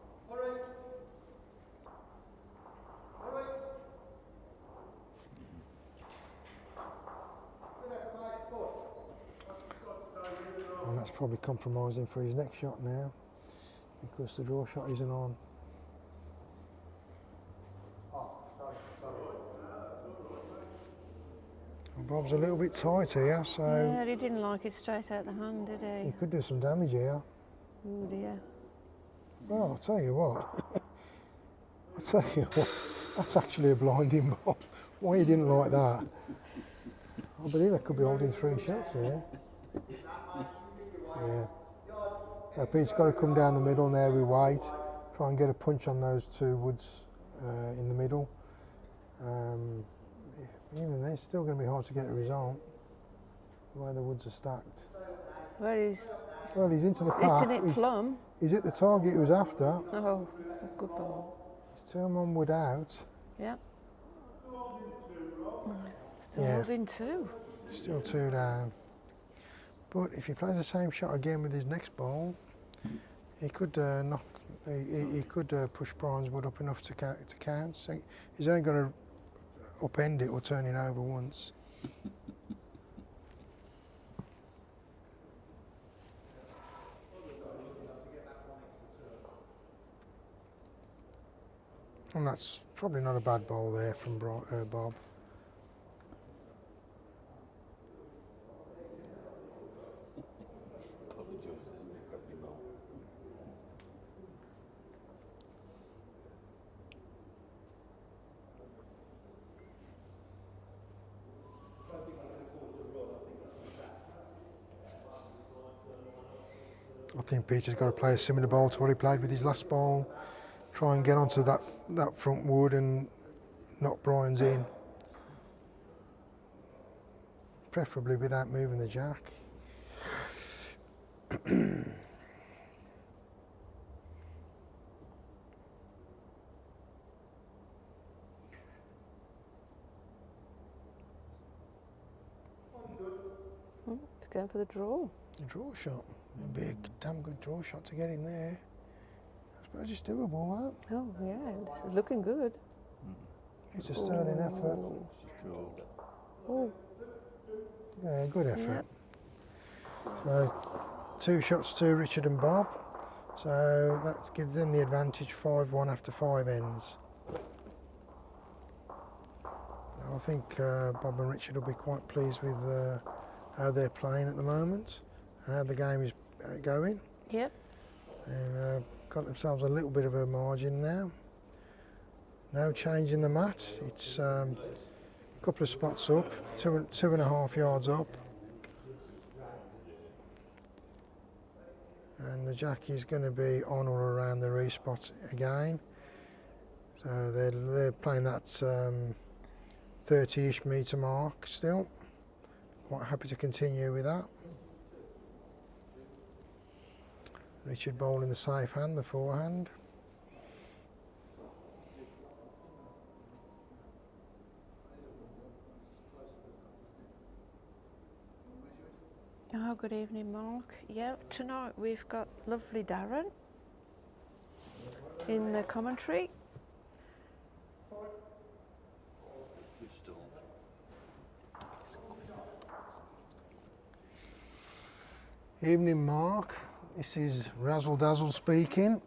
And that's probably compromising for his next shot now, because the draw shot isn't on. Bob's a little bit tight here, so Yeah, he didn't like it straight out the hand, did he he? could do some damage here. Oh dear. Well, I'll tell you what. I'll tell you what. That's actually a blinding Bob. Why you didn't like that? I believe they could be holding 3 shots there. Yeah. Pete's got to come down the middle now with weight. Try and get a punch on those 2 woods in the middle. Even then, it's still going to be hard to get a result. The way the woods are stacked. Well, he's Well, he's into the pack. hitting it plumb. He's hit the target he was after. Oh, good ball. He's turned 1 wood out. Yeah. Still Yeah. holding 2. Still 2 down. But if he plays the same shot again with his next ball, he could knock. He could push Bryan's wood up enough to count. So he's only got to upend it or turn it over once. And that's probably not a bad ball there from Bob. I think Peter's got to play a similar ball to what he played with his last ball. Try and get onto that front wood and knock Bryan's in. Preferably without moving the jack. It's going for the draw. A draw shot. It'd be a damn good draw shot to get in there. I suppose it's doable, that. Oh yeah, this is looking good. It's a sterling effort. Oh, Yeah, good effort. So 2 shots to Richard and Bob. So that gives them the advantage 5-1 after 5 ends. I think Bob and Richard will be quite pleased with how they're playing at the moment and how the game is going. yep. They've got themselves a little bit of a margin now. No change in the mat. It's a couple of spots up, 2.5 yards up. And the jack is going to be on or around the respot again. So they're playing that 30-ish metre mark still. Quite happy to continue with that. Richard bowling the safe hand, the forehand. Oh, good evening, Mark. Yeah, tonight we've got lovely Darren in the commentary. Evening, Mark. This is Razzle Dazzle speaking.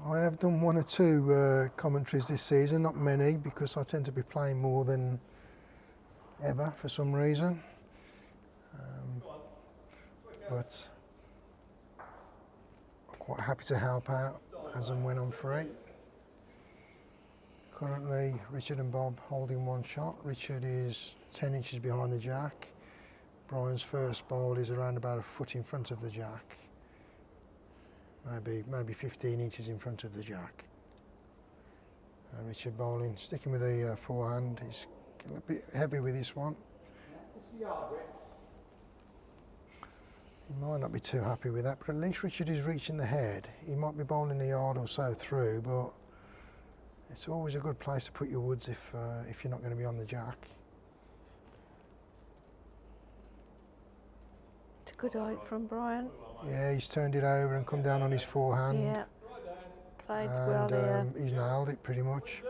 I have done 1 or 2 commentaries this season, not many, because I tend to be playing more than ever for some reason. But I'm quite happy to help out as and when I'm free. Currently, Richard and Bob holding 1 shot. Richard is 10 inches behind the jack. Bryan's first bowl is around about a foot in front of the jack. Maybe 15 inches in front of the jack. Richard bowling, sticking with the forehand. He's getting a bit heavy with this one. He might not be too happy with that, but at least Richard is reaching the head. He might be bowling a yard or so through, but it's always a good place to put your woods if you're not going to be on the jack. It's a good height from Bryan. Yeah, he's turned it over and come down on his forehand. Yeah. Played well And there. he's nailed it pretty much.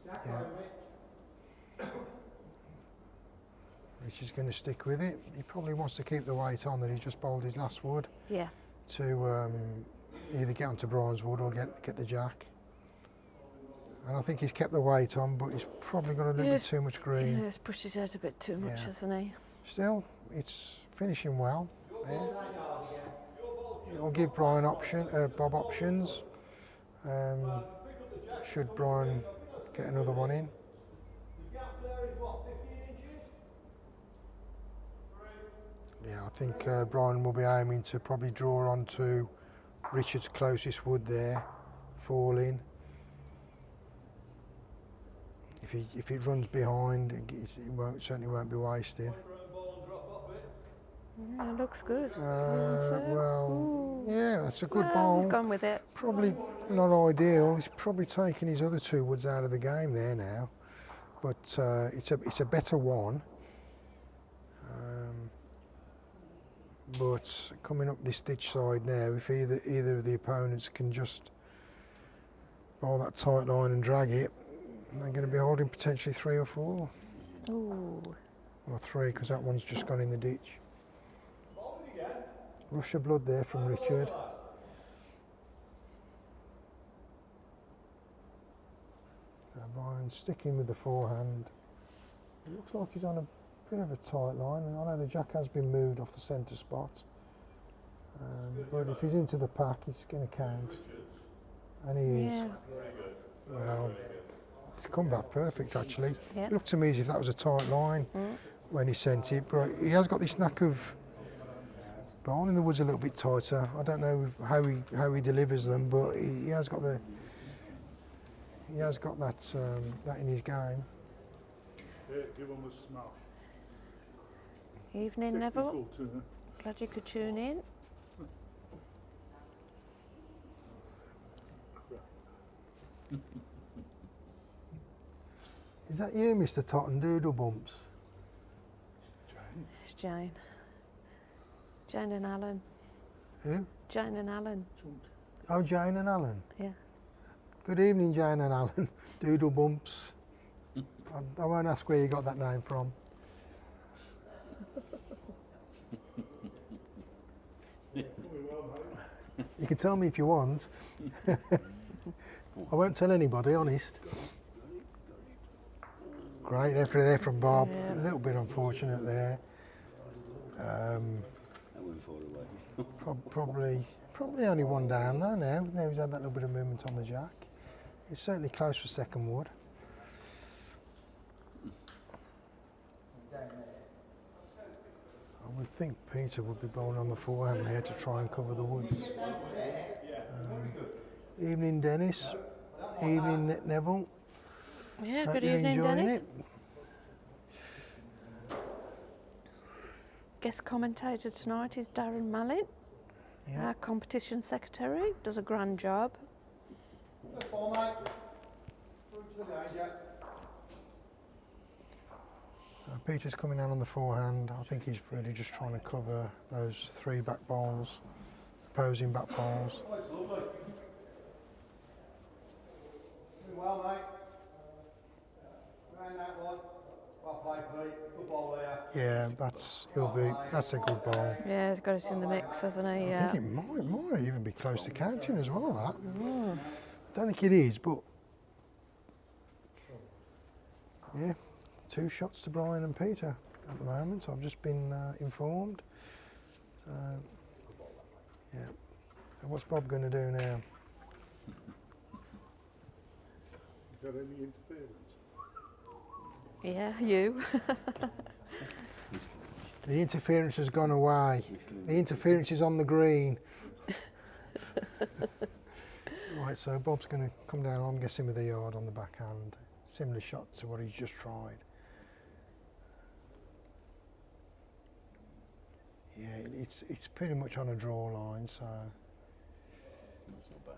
Yeah. Richard's going to stick with it. He probably wants to keep the weight on that he just bowled his last wood Yeah. to either get onto Bryan's wood or get the jack. And I think he's kept the weight on, but he's probably got a little bit too much green. Yeah, he's pushed his head a bit too much, Yeah. hasn't he? Still, it's finishing well. There. It'll give Bryan Bob options. Should Bryan get another one in? Yeah, I think Bryan will be aiming to probably draw onto Richard's closest wood there, fall in. If it runs behind, it certainly won't be wasted. It looks good. Well, yeah, that's a good Well, ball. he's gone with it. Probably not ideal. He's probably taken his other two woods out of the game there now, but it's a better one. But coming up this ditch side now, if either of the opponents can just bowl that tight line and drag it, they're going to be holding potentially 3 or 4. Ooh. Or 3, because that one's just gone in the ditch. Rush of blood there from Richard. Bryan sticking with the forehand. It looks like he's on a bit of a tight line, and I know the jack has been moved off the centre spot. But if he's into the pack, it's going to count. And he is. Yeah. Well, it's come back perfect actually. Yeah. It looked to me as if that was a tight line when he sent it, but he has got this knack of bowling the woods a little bit tighter. I don't know how he delivers them, but he has got that that in his game. Yeah, give him a smash. Evening, Neville. Technical tuner. Glad you could tune in. Is that you, Mr. Totten Doodle Bumps? It's Jane. Jane and Alan. Who? Jane and Alan. Oh, Jane and Alan. Yeah. Good evening, Jane and Alan. Doodle Bumps. I won't ask where you got that name from. You can tell me if you want. I won't tell anybody, honest. Great effort there from Bob. Yeah. A little bit unfortunate there. Probably only one down though now. Now he's had that little bit of movement on the jack. He's certainly close for second wood. I would think Peter would be bowling on the forehand there to try and cover the woods. Evening, Dennis. Evening, Neville. Yeah, Hope good you're evening, enjoying Dennis. it. Guest commentator tonight is Darren Mallin, Yeah. our competition secretary. Does a grand job. Good ball, mate. Through to the danger. Peter's coming down on the forehand. I think he's really just trying to cover those 3 back bowls, opposing back bowls. Oh, it's lovely. Doing well, mate. Round that one. Well played, Pete. Good ball there. Yeah, that's a good ball. Yeah, he's got it in the mix, hasn't he? I Yeah. think it might even be close to counting as well. That. Don't think it is, but yeah, 2 shots to Bryan and Peter at the moment. I've just been informed. So yeah, so what's Bob going to do now? Is there any interference? Yeah, you. The interference has gone away. The interference is on the green. Right, so Bob's going to come down, I'm guessing, with a yard on the backhand. Similar shot to what he's just tried. Yeah, it's pretty much on a draw line, so That's not bad.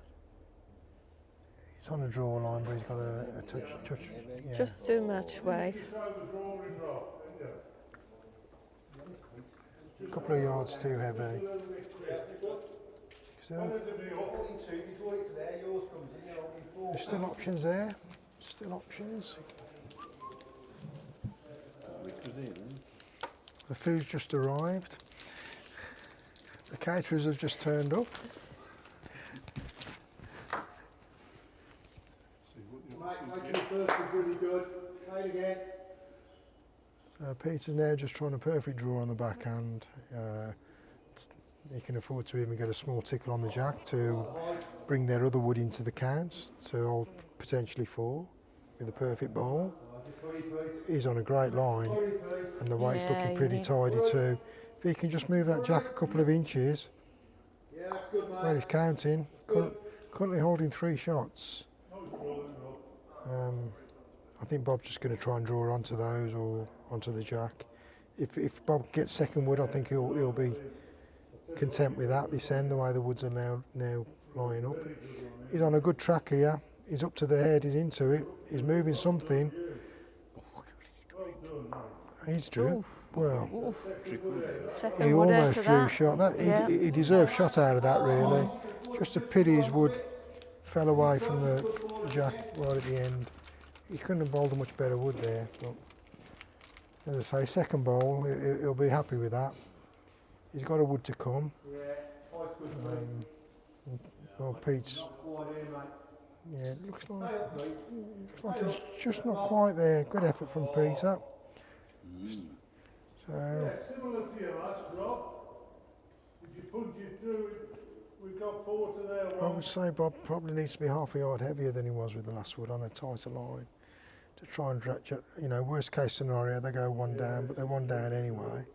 it's on a draw line, but he's got a touch. Yeah. Just too much weight. Show the drawing drop, didn't you? A couple of yards too heavy. Yeah, Still, holding 2, you draw it to there, yours comes in, you're holding 4. there's still options there. Still options. The food's just arrived. The caterers have just turned up. See what you Mate, Make sure the first is really good. Try it again. So Peter's now just trying a perfect draw on the backhand. He can afford to even get a small tickle on the jack to bring their other wood into the count, so hold potentially 4 with a perfect bowl. He's on a great line, and the weight's Yeah, looking you pretty need- tidy too. If he can just move that jack a couple of inches, Yeah, that's good, mate. well, he's counting. Currently holding 3 shots. I think Bob's just going to try and draw onto those or onto the jack. If Bob gets second wood, I think he'll be content with that this end, the way the woods are now lying up. He's on a good track here. He's up to the head, he's into it. He's moving something. He's drew. Well, Second he wood out almost of drew a that. shot. Yeah. He deserved shot out of that, really. Just a pity his wood fell away from the jack right at the end. He couldn't have bowled a much better wood there. But as I say, second bowl, he'll be happy with that. He's got a wood to come. Well, Pete's. Yeah, it looks like it's just not quite there. Good effort from Peter. So Similar to your last drop. Did you punch it through? We've got 4 to there. I would say Bob probably needs to be half a yard heavier than he was with the last wood on a tighter line to try and dredge it. You know, worst case scenario, they go 1 down, but they're 1 down anyway.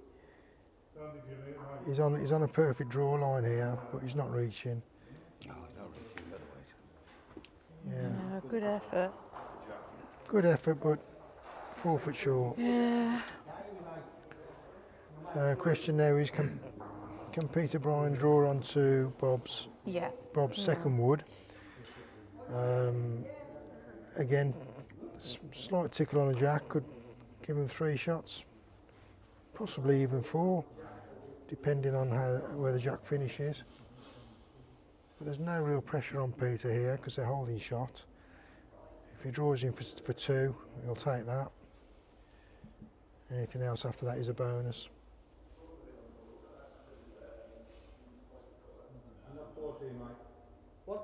He's on a perfect draw line here, but he's not reaching. No, I don't really see the other way. Yeah, Yeah, good effort. good effort, but 4 foot short. Yeah. Question now is, can Peter Bryan draw onto Bob's Yeah. second wood? Again, slight tickle on the jack could give him 3 shots, possibly even 4, depending on where the jack finishes. But there's no real pressure on Peter here because they're holding shot. If he draws in for 2, he'll take that. Anything else after that is a bonus.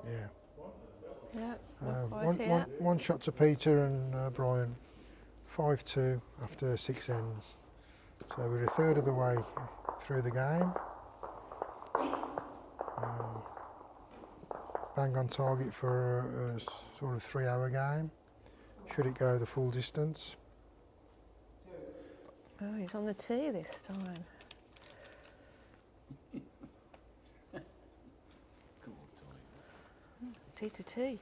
Yeah. Yeah. One shot to Peter and Bryan. 5-2 after 6 ends. So we're a third of the way through the game. Bang on target for a sort of 3-hour game. Should it go the full distance? Oh, he's on the tee this time. Tee to tee.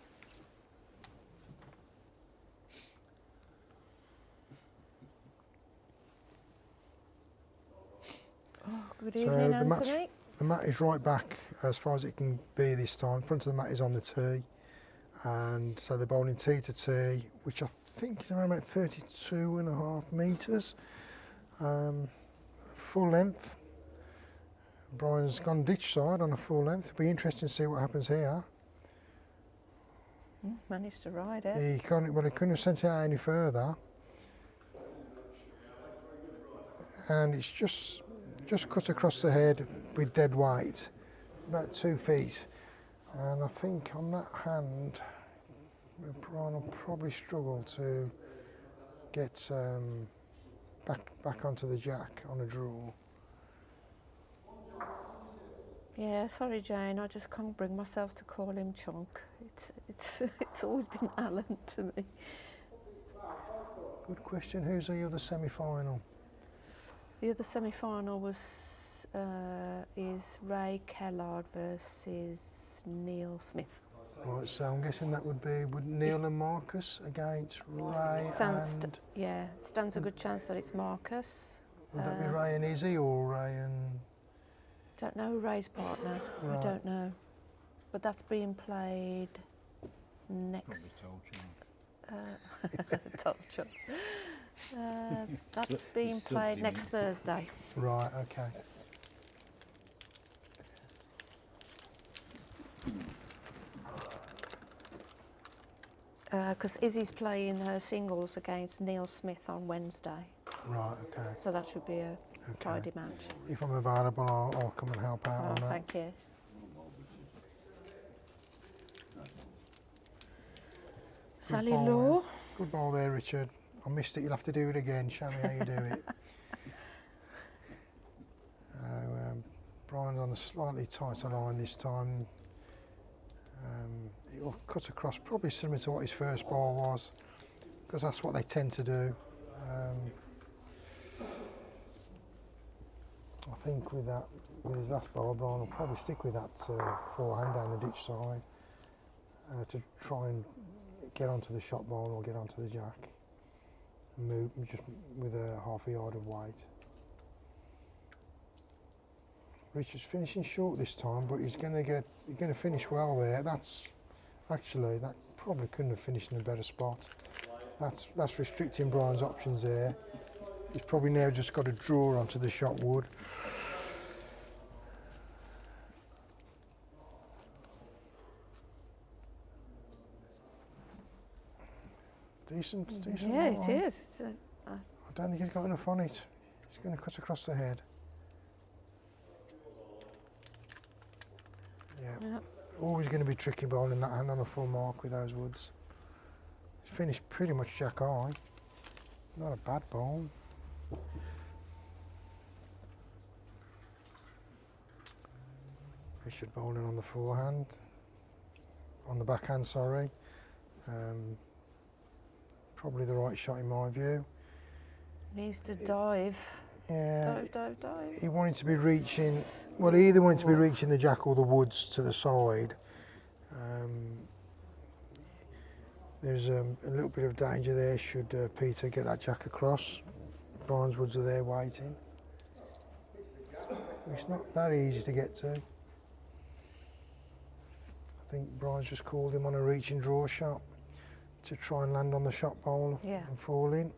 Oh, good evening, Anthony. The mat is right back as far as it can be this time. Front of the mat is on the tee. And so they're bowling tee to tee, which I think is around about 32.5 metres. Full length. Bryan's gone ditch side on a full length. It'll be interesting to see what happens here. Managed to ride it. He couldn't have sent it out any further. And it's just cut across the head with dead weight, about 2 feet. And I think on that hand, Bryan will probably struggle to get back onto the jack on a draw. Yeah, sorry, Jane. I just can't bring myself to call him Chunk. It's always been Alan to me. Good question. Who's the other semi-final? The other semi-final was is Ray Kellard versus Neil Smith. Right, so I'm guessing that would be Neil and Marcus against Ray and... Yeah, stands a good chance that it's Marcus. Would that be Ray and Izzy or Ray and... Don't know Ray's partner. Right. I don't know. But that's being played next... Told you. That's being played next Thursday. Right, okay. Because Izzy's playing her singles against Neil Smith on Wednesday. Right, okay. So that should be a tidy match. If I'm available, I'll come and help out on that. Thank you. Sally ball Law. there. Good ball there, Richard. I missed it. You'll have to do it again. Show me how you do it. Bryan's on a slightly tighter line this time. It'll cut across, probably similar to what his first ball was, because that's what they tend to do. I think with his last ball, Bryan will probably stick with that forehand down the ditch side to try and get onto the shot ball or get onto the jack and move just with a half a yard of weight. Richard's finishing short this time, but he's going to finish well there. That probably couldn't have finished in a better spot. That's restricting Bryan's options there. He's probably now just got to draw onto the shot wood. Decent Yeah, line. it is. I don't think he's got enough on it. He's going to cut across the head. Yeah. Always going to be tricky bowling that hand on a full mark with those woods. He's finished pretty much jack high. Not a bad bowl. Richard bowling on the forehand. On the backhand, sorry. Probably the right shot in my view. Needs to dive. Yeah. Dive. He wanted to be reaching, well, he either wanted to be reaching the jack or the woods to the side. There's a little bit of danger there should Peter get that jack across. Bryan's woods are there waiting. It's not that easy to get to. I think Bryan's just called him on a reach and draw shot to try and land on the shot bowl and fall in.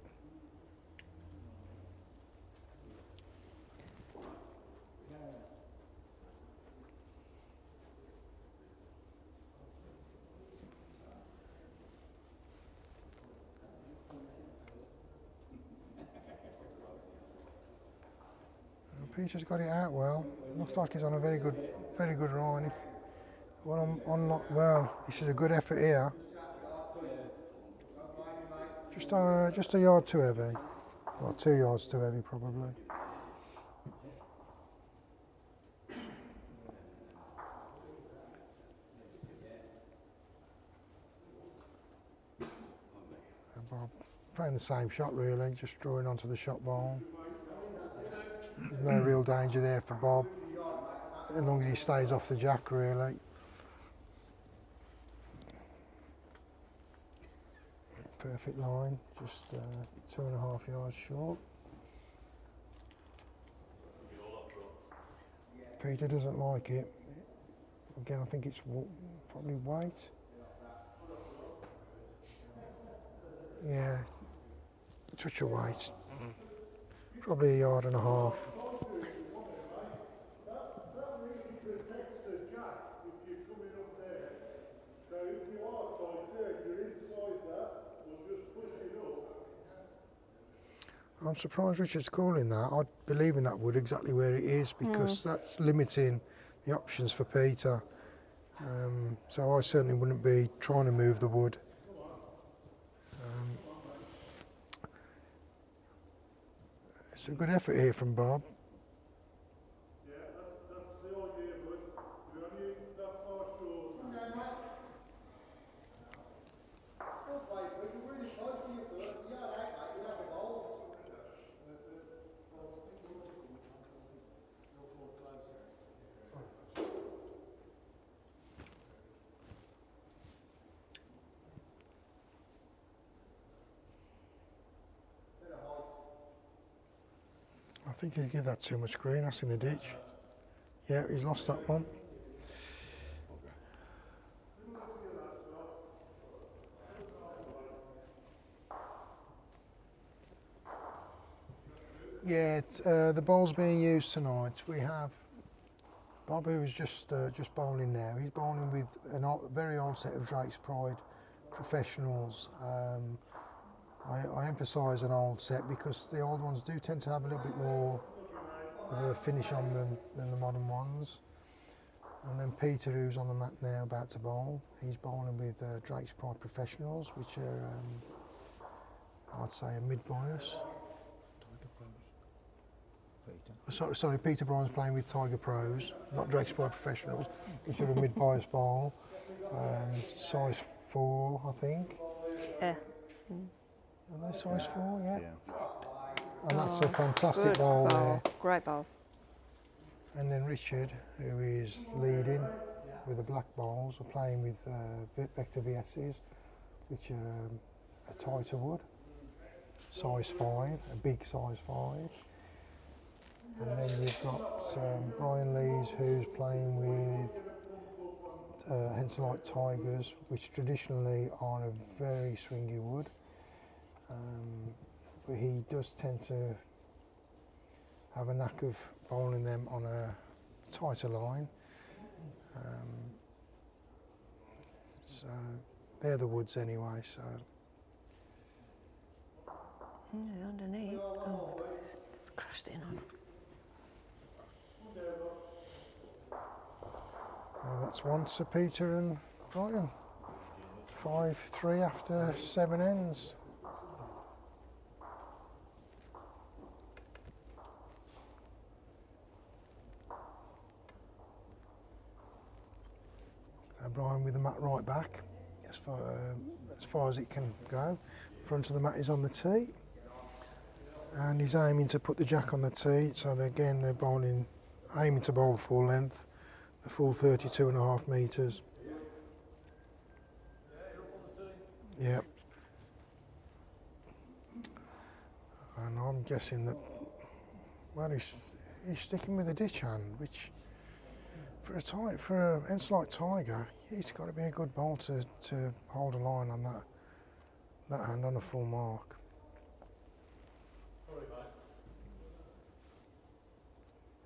Peter's got it out well. Looks like he's on a very good line. Well, this is a good effort here. Just a yard too heavy. Well, 2 yards too heavy probably. Bob playing the same shot really, just drawing onto the shot ball. There's no real danger there for Bob, as long as he stays off the jack really. Perfect line, just 2.5 yards short. Peter doesn't like it. Again, I think it's probably weight. Yeah, a touch of weight. Probably 1.5 yards. That really protects the jack if you're coming up there. So if you are tight there, you're inside that, or just push it up. I'm surprised Richard's calling that. I believe in that wood exactly where it is because that's limiting the options for Peter. So I certainly wouldn't be trying to move the wood. It's a good effort here from Bob. Yeah, that's the idea, but you're only that far short. I think he'll give that too much green. That's in the ditch. Yeah, he's lost that one. Yeah, the ball's being used tonight. We have Bob, who's just bowling now. He's bowling with a very old set of Drake's Pride professionals. I emphasise an old set because the old ones do tend to have a little bit more of a finish on them than the modern ones. And then Peter, who's on the mat now, about to bowl. He's bowling with Drake's Pride Professionals, which are, I'd say, a mid-bias. Sorry, Peter Bryan's playing with Tiger Pros, not Drake's Pride Professionals, which are a mid-bias bowl. Size 4, I think. Yeah. Are they size 4? Yeah. Yeah. And that's a fantastic Good bowl bowl. there. Great bowl. And then Richard, who is leading with the black bowls, are playing with Vector VSs, which are a tighter wood, size 5, a big size 5. And then you've got Bryan Lees, who's playing with Henselite Tigers, which traditionally are a very swingy wood. But he does tend to have a knack of bowling them on a tighter line. So they're the woods anyway. So It's underneath. Oh, it's crushed in on. that's one to Peter and Bryan. 5-3 after 7 ends. Bryan with the mat right back, as far as it can go. Front of the mat is on the tee, and he's aiming to put the jack on the tee. So again, they're bowling, aiming to bowl full length, the full 32.5 metres. Yep. And I'm guessing that, well, he's sticking with a ditch hand, which for a Henselite Tiger, it's got to be a good bowl to hold a line on that hand on a full mark.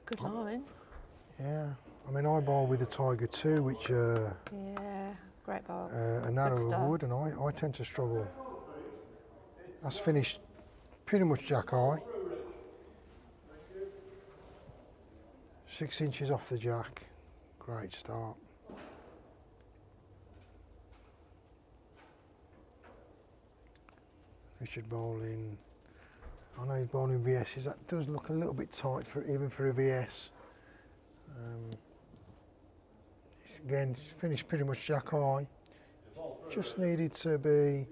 Good line. Yeah, I mean, I bowl with a Tiger too, which Yeah, great bowl. a narrower start. wood, and I tend to struggle. That's finished pretty much jack high. 6 inches off the jack. Great start. Richard bowling. I know he's bowling VSs. That does look a little bit tight even for a VS. Again, finished pretty much jack high. Just needed to be,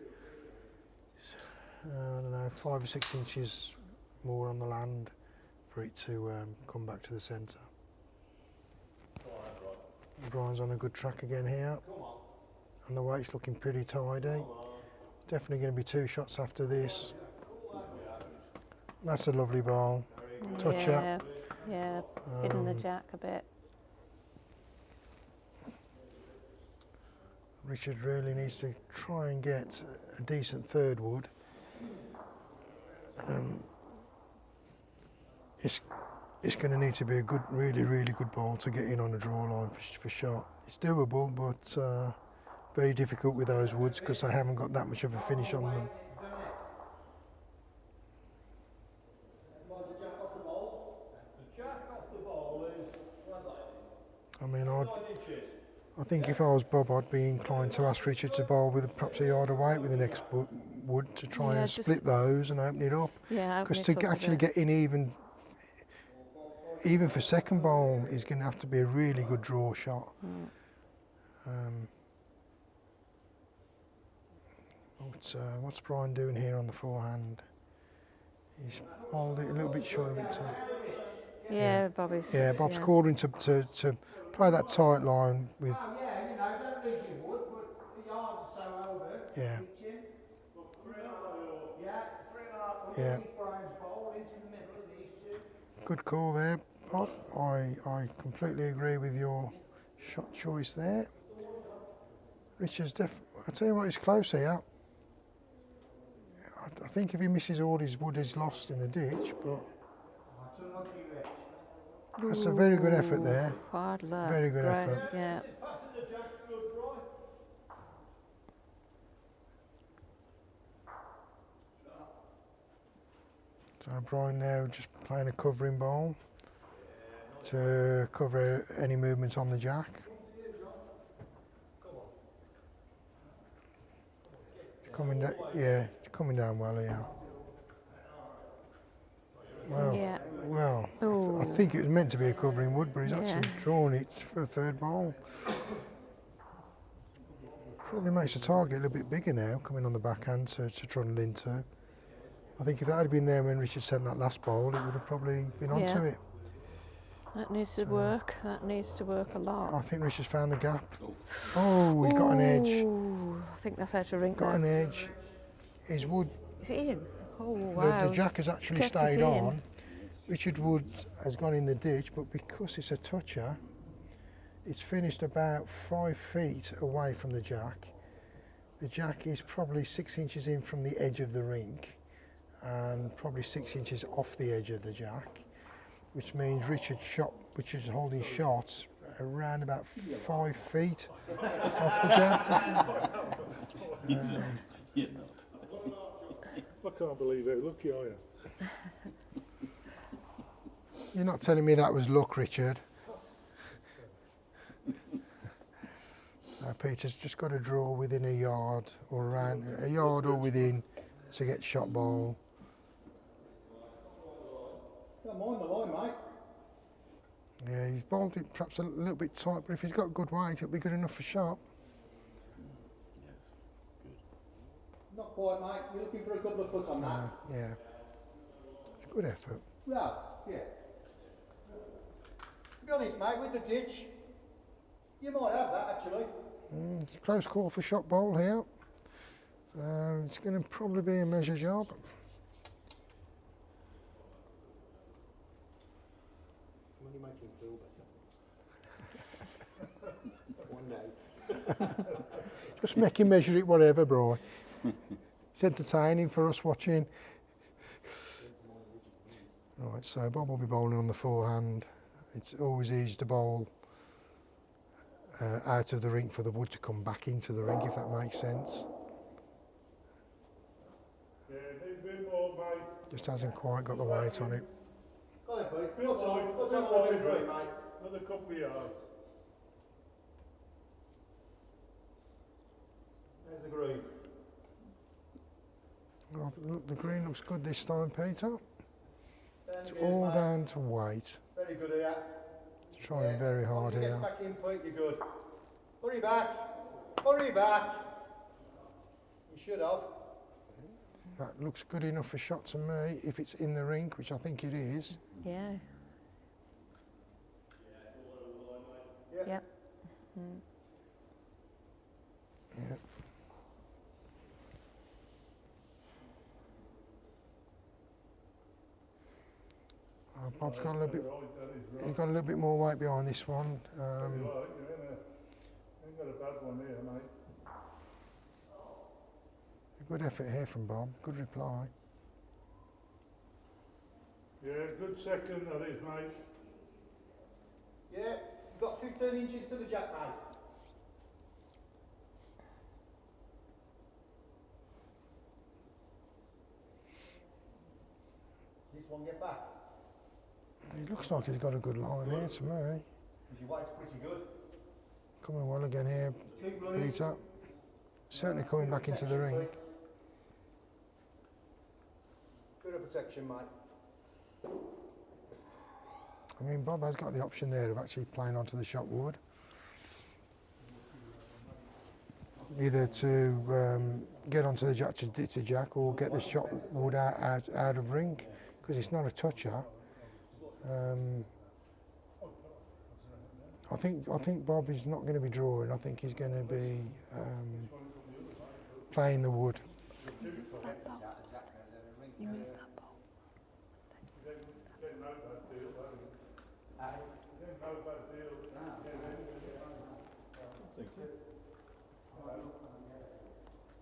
I don't know, 5 or 6 inches more on the land for it to come back to the centre. Bryan's on a good track again here, and the weight's looking pretty tidy. Definitely going to be 2 shots after this. That's a lovely ball. Touch up. Yeah, hitting the jack a bit. Richard really needs to try and get a decent third wood. It's going to need to be a good, really good ball to get in on a draw line for shot. It's doable, but very difficult with those woods because I haven't got that much of a finish on them. I mean, I think if I was Bob, I'd be inclined to ask Richard to bowl with perhaps a yard away with the next wood to try and split those and open it up. Yeah, because to actually get in even for second bowl is going to have to be a really good draw shot. What's Bryan doing here on the forehand? He's holding it a little bit short of it. Yeah, Bobby's. Yeah, Bob's calling to play that tight line with. Yeah, you know, don't lose your wood, but a yard or so over. Yeah. Kitchen. Yeah. Yeah. Bryan's bowl into the middle of these two. Good call there, Bob. I completely agree with your shot choice there. Richard's I tell you what, he's close here. I think if he misses all his wood, he's lost in the ditch, but that's a very good effort there. Hard luck. Very good Great. effort. Yeah. So Bryan now just playing a covering bowl to cover any movement on the jack. Coming down, yeah, it's coming down well here. Well, Yeah. well, I Ooh. think it was meant to be a covering wood, but he's Yeah. actually drawn it for a third bowl. Probably makes the target a little bit bigger now, coming on the backhand to trundle into. I think if that had been there when Richard sent that last bowl, it would have probably been onto Yeah. it. That needs to work. That needs to work a lot. I think Richard's found the gap. Oh, he's got an edge. Ooh, I think that's out of rink Got there. an edge. His wood, Is it in? Oh, the wow. jack has actually Kept it stayed in. on. Richard Wood has gone in the ditch, but because it's a toucher, it's finished about 5 feet away from the jack. The jack is probably 6 inches in from the edge of the rink and probably 6 inches off the edge of the jack, which means Richard's holding shots around about 5 feet off the jack. I can't believe how lucky I am. You're not telling me that was luck, Richard. Peter's just got to draw within a yard or around a yard or within to get shot ball. Don't mind the line, mate. Yeah, he's bowled it perhaps a little bit tight, but if he's got good weight, it'll be good enough for shot. Not quite, mate. You're looking for a couple of foot on that. Yeah, it's a good effort. Yeah, yeah. To be honest, mate, with the ditch, you might have that actually. It's a close call for shot ball here. It's going to probably be a measure job. When you make him feel better. One day. Just make him measure it whatever, bro. It's entertaining for us watching. Right, so Bob will be bowling on the forehand. It's always easy to bowl out of the rink for the wood to come back into the rink, if that makes sense. Yeah, need a bit more, mate. Just hasn't quite got the weight on it. Go ahead, buddy. Feel tight, What's feel on the tight, green, mate? Another couple of yards. There's the green. Well, look, the green looks good this time, Peter. It's Then all mate. down to weight. Very good here. Trying very hard Once he here. gets back in, Pete, you're good. Hurry back. Hurry back. You should have. That looks good enough for shot to me, if it's in the rink, which I think it is. Yeah. Yeah. Yep. Yeah. Bob's got a little bit. He's got a little bit more weight behind this one. Right, you ain't got a bad one here, mate. A good effort here from Bob. Good reply. Yeah, good second that is, mate. Yeah. You've got 15 inches to the jack, mate. Does this one get back? It looks like he's got a good line here to me. Because your weight's pretty good. Coming well again here, Keep running. Peter. Certainly coming back into the ring. Bit of protection, mate. I mean, Bob has got the option there of actually playing onto the shot wood. Either to get onto the jack to ditch the jack or get the shot wood out of rink, because it's not a toucher. I think Bob is not going to be drawing. I think he's going to be playing the wood. You need that ball.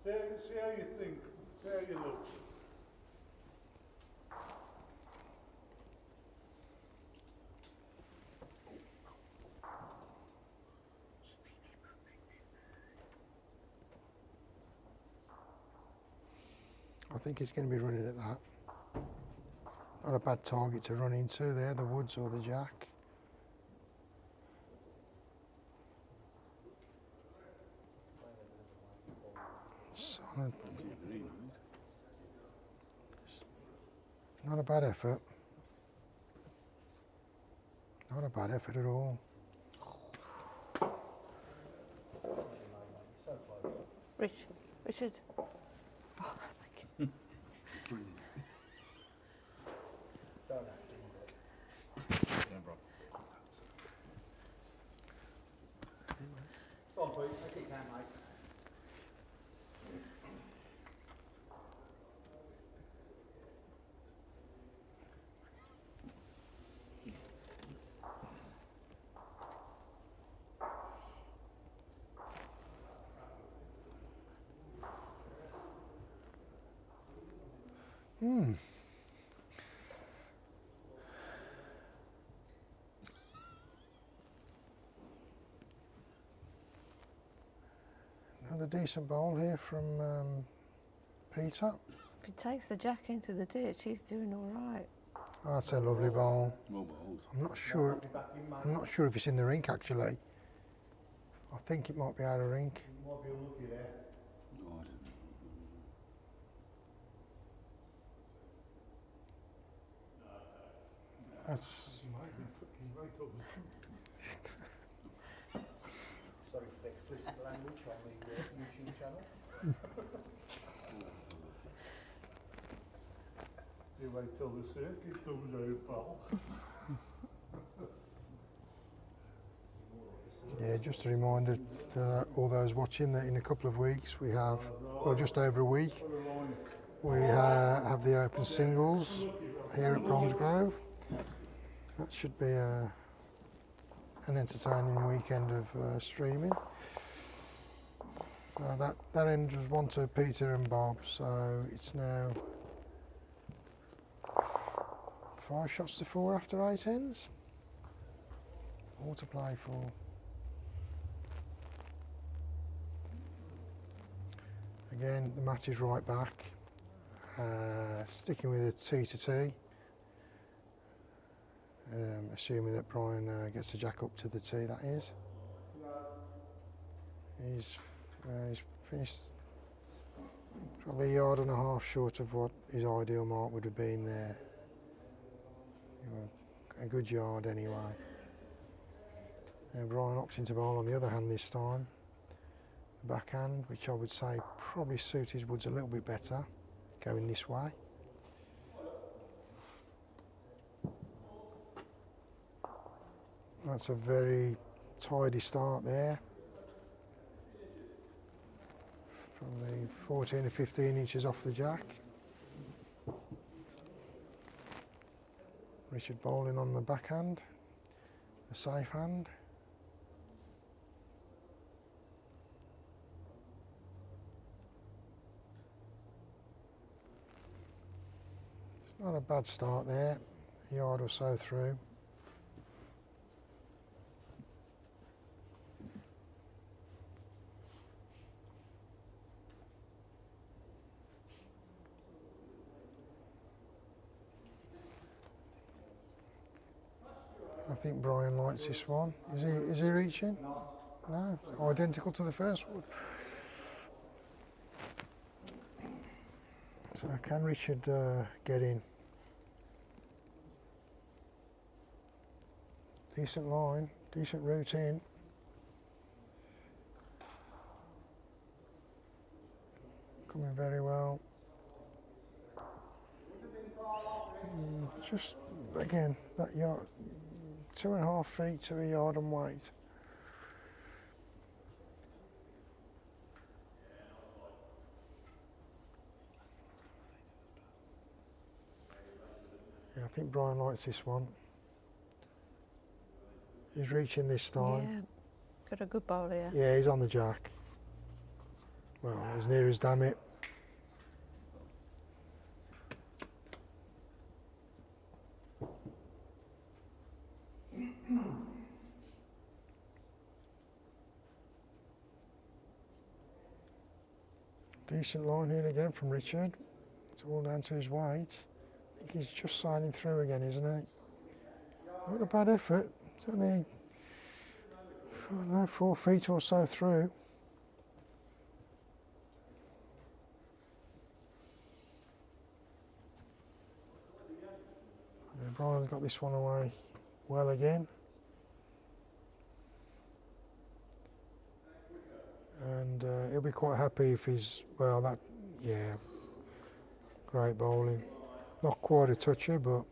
See how you think, see how you look. I think he's going to be running at that. Not a bad target to run into there, the woods or the jack. Not a bad effort. Not a bad effort at all. Richard. Oh, thank you. Don't ask him that. Go on, Pete, take it down, mate. Another decent bowl here from Peter. If he takes the jack into the ditch, he's doing all right. Oh, that's a lovely bowl. Well bowled. I'm not sure. I'm not sure if it's in the rink actually. I think it might be out of rink. You might be unlucky there. No, I don't know. That's Sorry for the explicit language on the YouTube channel. You wait till the circuit comes out, pal. yeah. Just a reminder to all those watching that in a couple of weeks we have, well, just over a week, we have the Open Singles here at Bromsgrove. That should be an entertaining weekend of streaming. So that end was one to Peter and Bob, so it's now 5 shots to 4 after 8 ends. All to play for. Again, the match is right back. Sticking with a T to T. Assuming that Bryan gets the jack up to the tee, that is. He's finished probably a yard and a half short of what his ideal mark would have been there. A good yard anyway. Bryan opting to bowl on the other hand this time. The backhand, which I would say probably suit his woods a little bit better, going this way. That's a very tidy start there. Probably 14 or 15 inches off the jack. Richard bowling on the backhand, the safe hand. It's not a bad start there, a yard or so through. I think Bryan likes this one. Is he reaching? No, identical to the first one. So can Richard get in? Decent line, decent route in. Coming very well. Just again, that yard. 2.5 feet to a yard and weight. Yeah, I think Bryan likes this one. He's reaching this time. Yeah, got a good bowl here. Yeah, he's on the jack. Well, as near as damn it. Decent line here again from Richard. It's all down to his weight. I think he's just sailing through again, isn't he? Not a bad effort. It's only, I don't know, 4 feet or so through. Bryan's got this one away well again. And he'll be quite happy if he's, well, that, yeah, great bowling. Not quite a toucher, but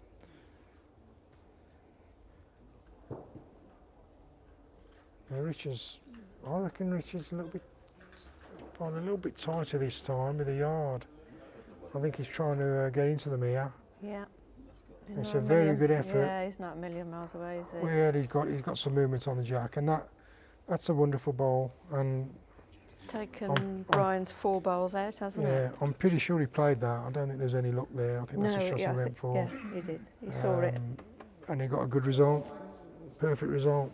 now I reckon Richard's a little bit tighter this time with the yard. I think he's trying to get into them here. Yeah. It's a very good effort. Yeah, he's not a million miles away, is he? Well, he's got some movement on the jack, and that's a wonderful bowl. And Taken Bryan's 4 bowls out, hasn't yeah, it? I'm pretty sure he played that. I don't think there's any luck there. I think that's a shot he went for. Yeah, he did. He saw it. And he got a good result. Perfect result.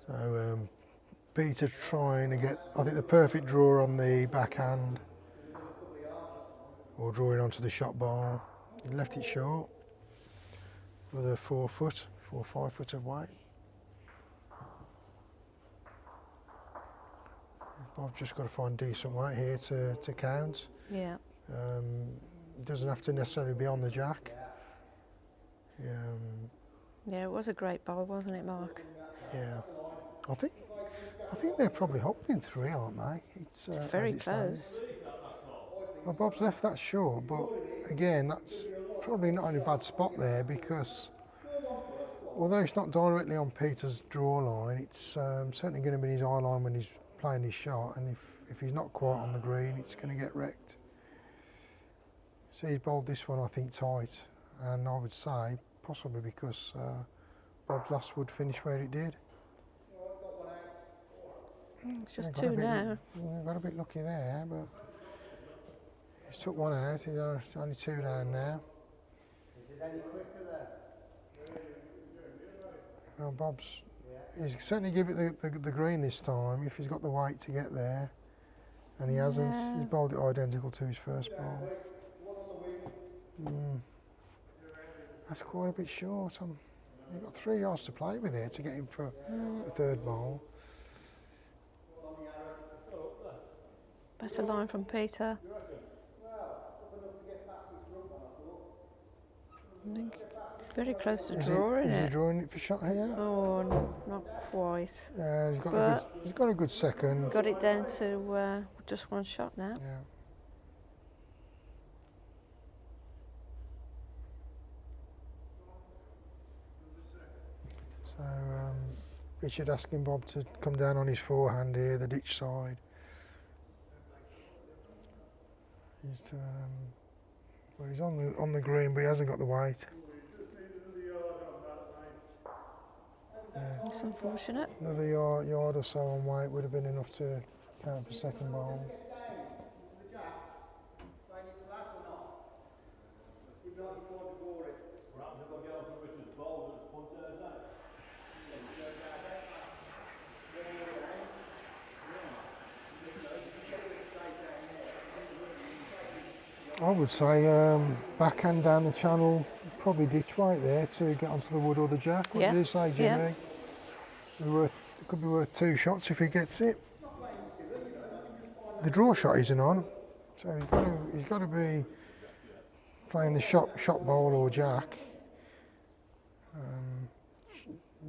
So Peter trying to get, I think, the perfect draw on the backhand, or drawing onto the shot ball. He left it short with a 4 or 5 foot of weight. Bob's just got to find decent weight here to count. Yeah. It doesn't have to necessarily be on the jack. Yeah, it was a great bowl, wasn't it, Mark? Yeah, I think they're probably holding 3, aren't they? It's very as it stands. close. Well, Bob's left that short, but again, that's probably not in a bad spot there, because although it's not directly on Peter's draw line, it's certainly going to be his eye line when he's playing his shot, and if he's not quite on the green, it's going to get wrecked. So he's bowled this one, I think, tight, and I would say possibly because Bob's last wood finished where it did. It's just Yeah, 2 now. Got a bit lucky there, but he's took one out. He's only 2 down now. Is it any quicker there? Well, he's certainly give it the green this time if he's got the weight to get there, and he hasn't. Yeah. He's bowled it identical to his first bowl. That's quite a bit short. You've got 3 yards to play with here to get him for the 3rd bowl. Better line from Peter. I think it's very close to drawing Is he it. drawing it for shot here? Oh, not quite. He's got a good second. Got it down to just 1 shot now. Yeah. So Richard asking Bob to come down on his forehand here, the ditch side. He's on the green, but he hasn't got the weight. Yeah. It's unfortunate. Another yard or so on weight would have been enough to count for 2nd bowl. I would say backhand down the channel, probably ditch weight there to get onto the wood or the jack. What do you say, Jimmy? It could be worth 2 shots if he gets it. The draw shot isn't on, so he's got to be playing the shot bowl or jack.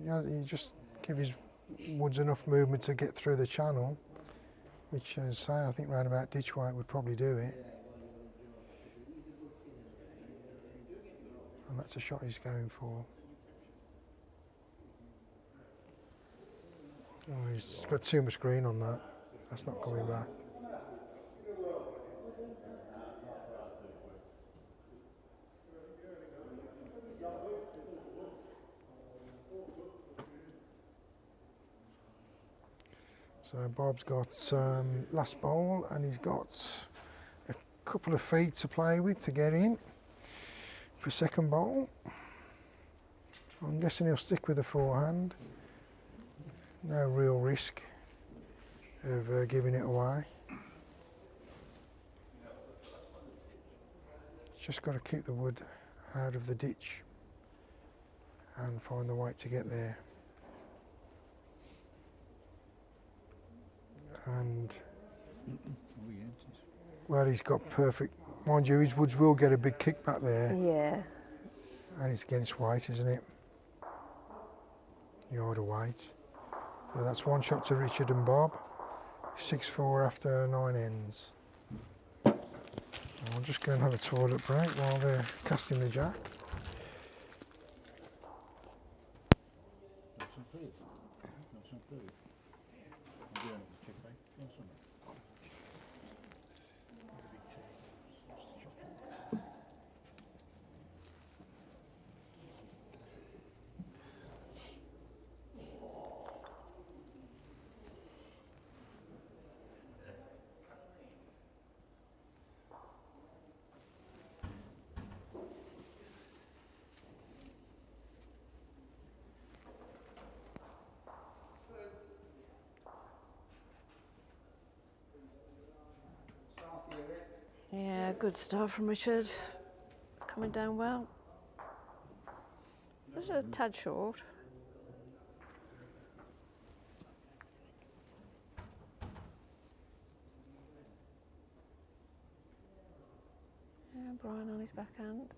You just give his woods enough movement to get through the channel, which, as I say, I think round about ditch weight would probably do it. And that's a shot he's going for. Oh, he's got too much green on that. That's not coming back. So Bob's got last bowl, and he's got a couple of feet to play with to get in for 2nd bowl. I'm guessing he'll stick with the forehand. No real risk of giving it away. Just got to keep the wood out of the ditch and find the weight to get there. And well, he's got perfect. Mind you, his woods will get a big kick back there, Yeah. and it's against weight, isn't it? Yard of weight. So that's one shot to Richard and Bob. 6-4 after 9 ends. I'll just go and have a toilet break while they're casting the jack. Not some food. Not some food. I'm doing it, chick, mate. Want some? Yeah, good start from Richard. It's coming down well. Just a tad short. Yeah, Bryan on his backhand.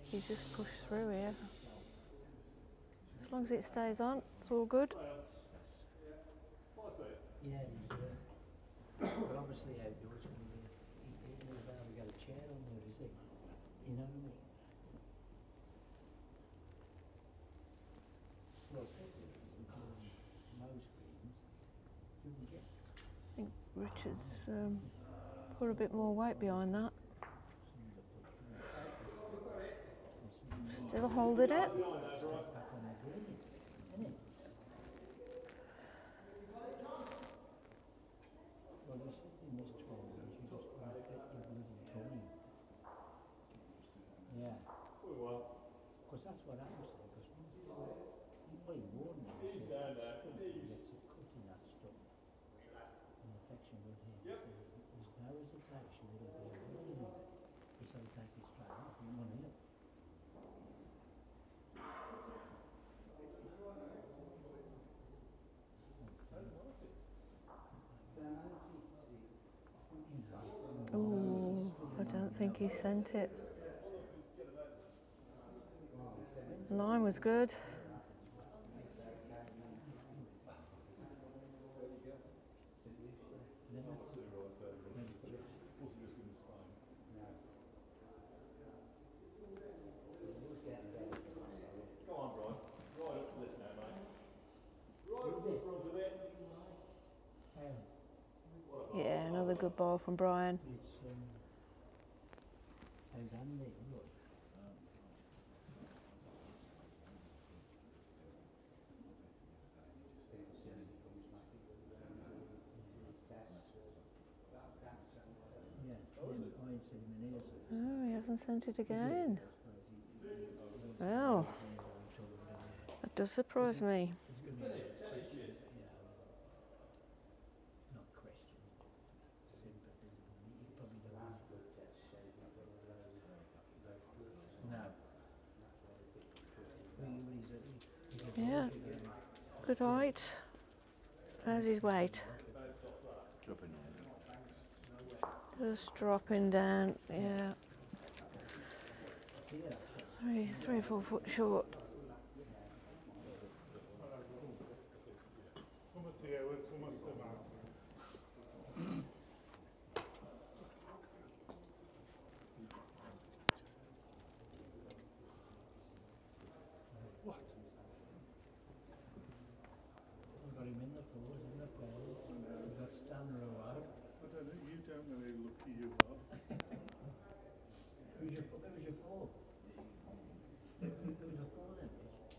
He just pushed through here. As long as it stays on, it's all good. Yeah, but obviously outdoors can be, he knows better we got a chair on there, is he? You know what I mean? Well, most greens, you can get. I think Richard's put a bit more weight behind that. Still holding it. Step back on the green, innit? Well, there's something this 12 years, you just want to fit your bloody tummy. Yeah. Because that's what happens there, because once you play warm now, so it's good, you get to cutting that stuff. An infection with him. There's no hesitation with it. He said take it straight off, you want it. Ooh, I don't think he sent it. Line was good. Go on, Bryan. Right up to this now, mate. Right up to the front of it. Yeah, another good ball from Bryan. It's how's Andy? Look. Yeah, I ain't seen him in years. Oh, he hasn't sent it again. Well, that does surprise me. Not question. Sympathy. He probably doesn't. No. Yeah, good height. How's his weight? Dropping on. Just dropping down, yeah. 3 or 4 foot short. Come up here, come up to the mountain. What? We've got him in the fours, in the pole. We've got Stan Rowe out. I don't know, you don't know how lucky you are. Who's your four? Who's your four then, Rich?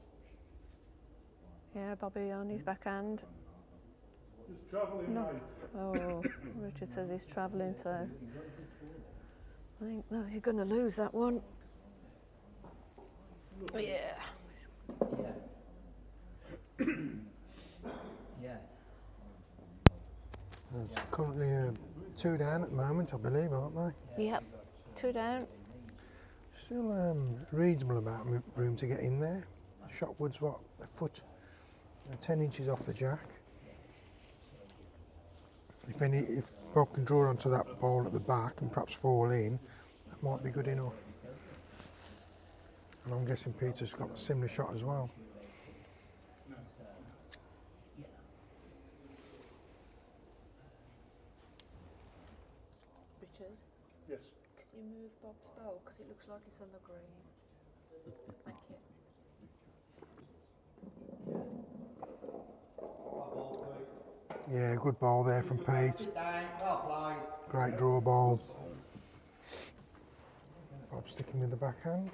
Yeah, Bobby on his backhand. Just travelling, No. mate. Oh, Richard says he's travelling, so. I think that you're going to lose that one. Yeah. Yeah. Yeah. There's currently 2 down at the moment, I believe, aren't they? Yep. 2 down. Still reasonable amount of room to get in there. Shotwood's what, a foot and 10 inches off the jack. If Bob can draw onto that ball at the back and perhaps fall in, that might be good enough. And I'm guessing Peter's got a similar shot as well. Richard, Yes. can you move Bob's ball? Because it looks like it's on the green. Thank you. Yeah, good ball there from Pete. Sit down, well played. Great draw ball. Bob sticking with the backhand.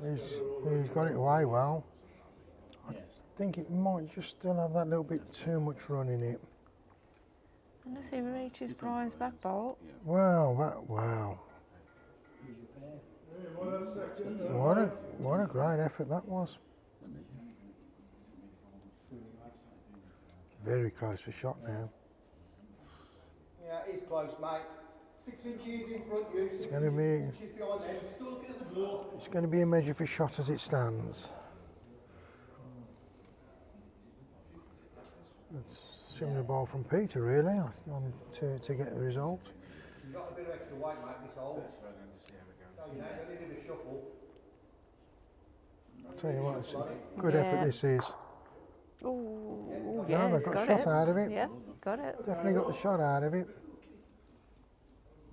He's got it away well. I think it might just still have that little bit too much run in it. Unless he reaches Brian's back ball. Wow, wow. What a great effort that was. Very close for shot now. Yeah, it's close, mate. 6 inches in front of you, 6 gonna be- inches behind them. Still looking at the ball. It's going to be a measure for shot as it stands. It's similar ball from Peter really to get the result. You've got a bit of extra weight, mate, this hole. No, you don't need a shuffle. I'll tell you what, it's a good effort this is. Ooh, Yeah, yeah, they've got a shot out of it. Yeah, got it. Definitely got the shot out of it.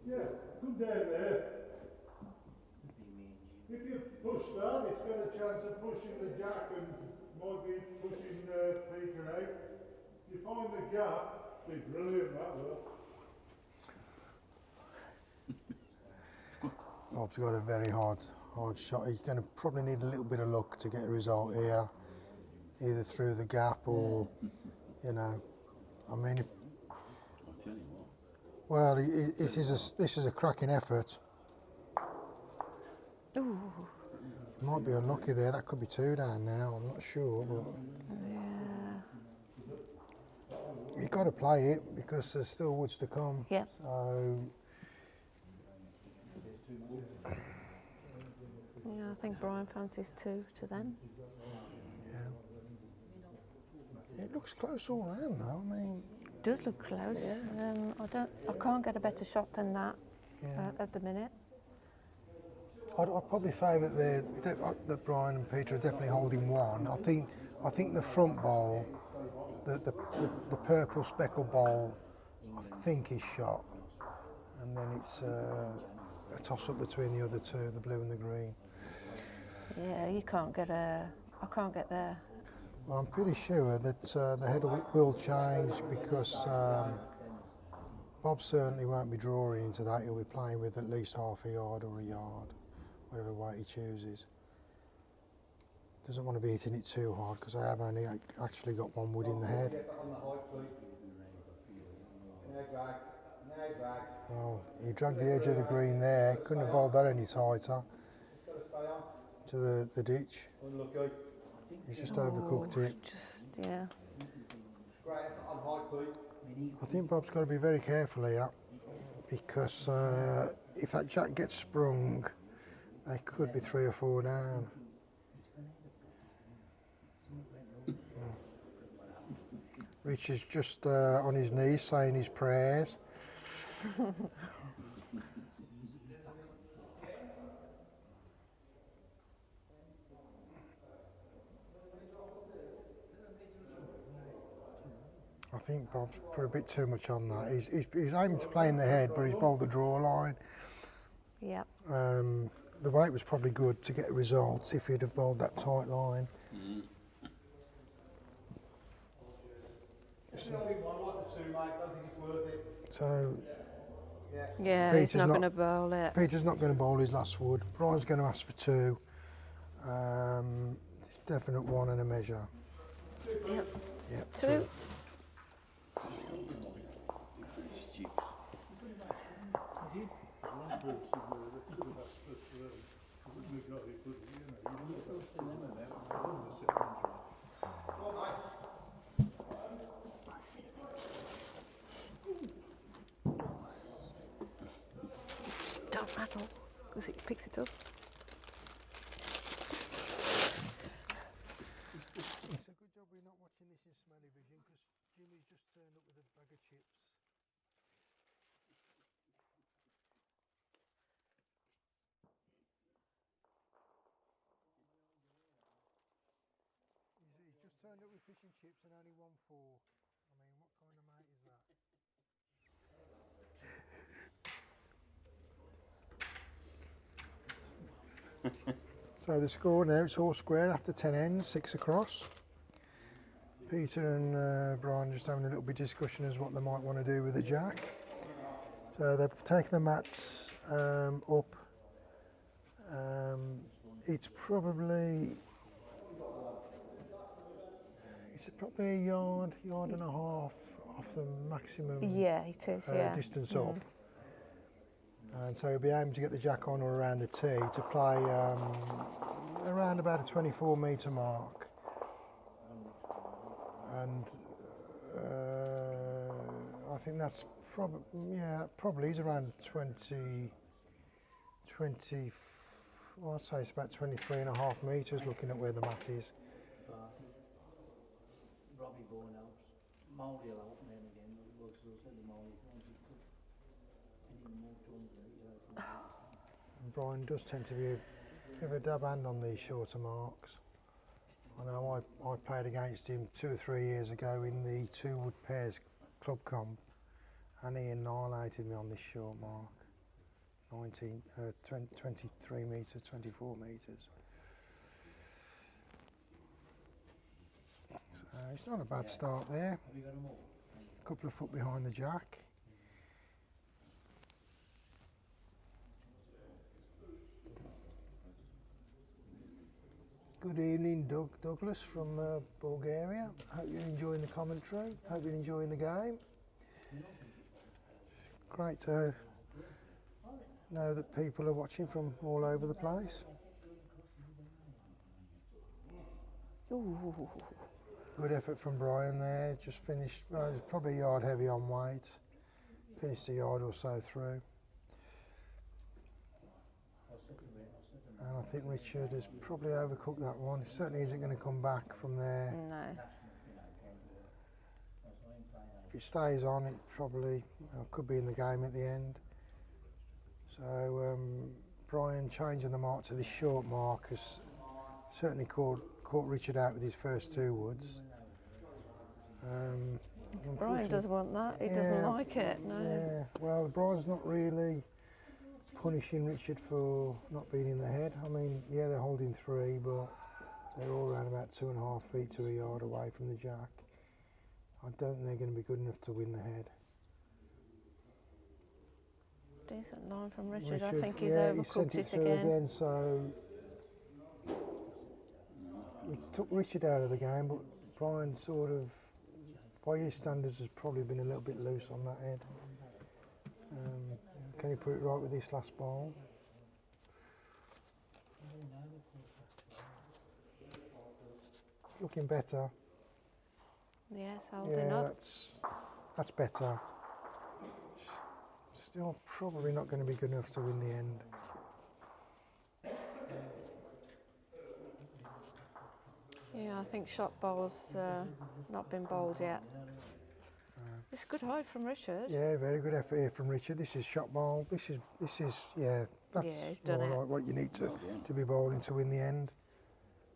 Yeah, come down there. If you push that, it's got a chance of pushing the jack and might be pushing Peter out. You find the gap, it's brilliant that will. Bob's got a very hard shot. He's going to probably need a little bit of luck to get a result here, either through the gap or, you know, I mean, well, this is a cracking effort. Ooh. He might be unlucky there. That could be 2 down now. I'm not sure, but you've got to play it because there's still woods to come. Yeah. So Yeah, I think Brian fancies 2 to them. yeah, it looks close all round though. I mean, Does look close. I can't get a better shot than that yeah. at the minute. I'd probably favour that Bryan and Peter are definitely holding one. I think the front ball, the purple speckled ball, I think is shot, and then it's a toss up between the other 2, the blue and the green. Yeah, I can't get there. Well, I'm pretty sure that the header will change because Bob certainly won't be drawing into that. He'll be playing with at least half a yard or a yard, whatever weight he chooses. Doesn't want to be hitting it too hard because I have only actually got 1 wood in the head. Get that on the height, please. Now drag. Well, he dragged the edge of the green there. Couldn't have bowled that any tighter Just got to stay on. to the ditch. Unlucky. He's just overcooked it. Yeah. Great effort on height, please. I think Bob's got to be very careful here because if that jack gets sprung, they could be 3 or 4 down. Rich is just on his knees saying his prayers. I think Bob's put a bit too much on that. He's aiming to play in the head, but he's bowled the draw line. Yeah. The weight was probably good to get results if he'd have bowled that tight line. It's nothing one like the 2, mate. Don't think it's worth it. So Yeah, Peter's he's not not- going to bowl it. Peter's not going to bowl his last wood. Brian's going to ask for 2. It's definite 1 and a measure. Yep. Yep. 2. got it, but you know, you look at them and them, I wouldn't sit down to it. Don't rattle, because it picks it up. It's a good job we're not watching this in smelly vision because Jimmy's just turned up with a bag of chips. He's just turned up with fish and chips and only one fork. I mean, what kind of mate is that? So the score now, it's all square after 10 ends, 6 across. Peter and Bryan just having a little bit of discussion as what they might want to do with the jack. So they've taken the mats up. It's probably a yard and a half off the maximum Yeah, it is, yeah. distance up. And so you'll be aiming to get the jack on or around the tee to play around about a 24 metre mark. And I think that's probably is around 20, well, I'd say it's about 23 and a half metres looking at where the mat is. Robbie Bourne helps. Maori will help now and again, because they'll say the Maori ones you could any more tons of it, you know. And Bryan does tend to be a bit of a dab hand on these shorter marks. I know I played against him 2 or 3 years ago in the 2 wood pairs club comp, and he annihilated me on this short mark. 23 metres, 24 metres. So it's not a bad start there. Have you got them all? A couple of foot behind the jack. Good evening, Douglas from Bulgaria. Hope you're enjoying the commentary. Hope you're enjoying the game. It's great to know that people are watching from all over the place. Ooh. Good effort from Bryan there. Just finished, well, it was probably a yard heavy on weight. Finished a yard or so through. And I think Richard has probably overcooked that one. He certainly isn't going to come back from there. No. If it stays on, it probably could be in the game at the end. So Bryan changing the mark to this short mark has certainly caught Richard out with his first 2 woods. Bryan doesn't want that. He doesn't like it. No. Yeah. Well, Bryan's not really punishing Richard for not being in the head. I mean, yeah, they're holding 3, but they're all around about 2.5 feet to a yard away from the jack. I don't think they're going to be good enough to win the head. Decent line from Richard. I think he's he sent overcooked it it through again. So he took Richard out of the game, but Bryan sort of, by his standards, has probably been a little bit loose on that head. Can he put it right with this last ball? Looking better. Yes, holding Yeah, up. that's better. Still probably not going to be good enough to win the end. Yeah, I think shot ball's not been bowled yet. It's good height from Richard. Yeah, very good effort here from Richard. This is shot ball. This is yeah. That's he's done more it. like what you need to be bowling to win the end.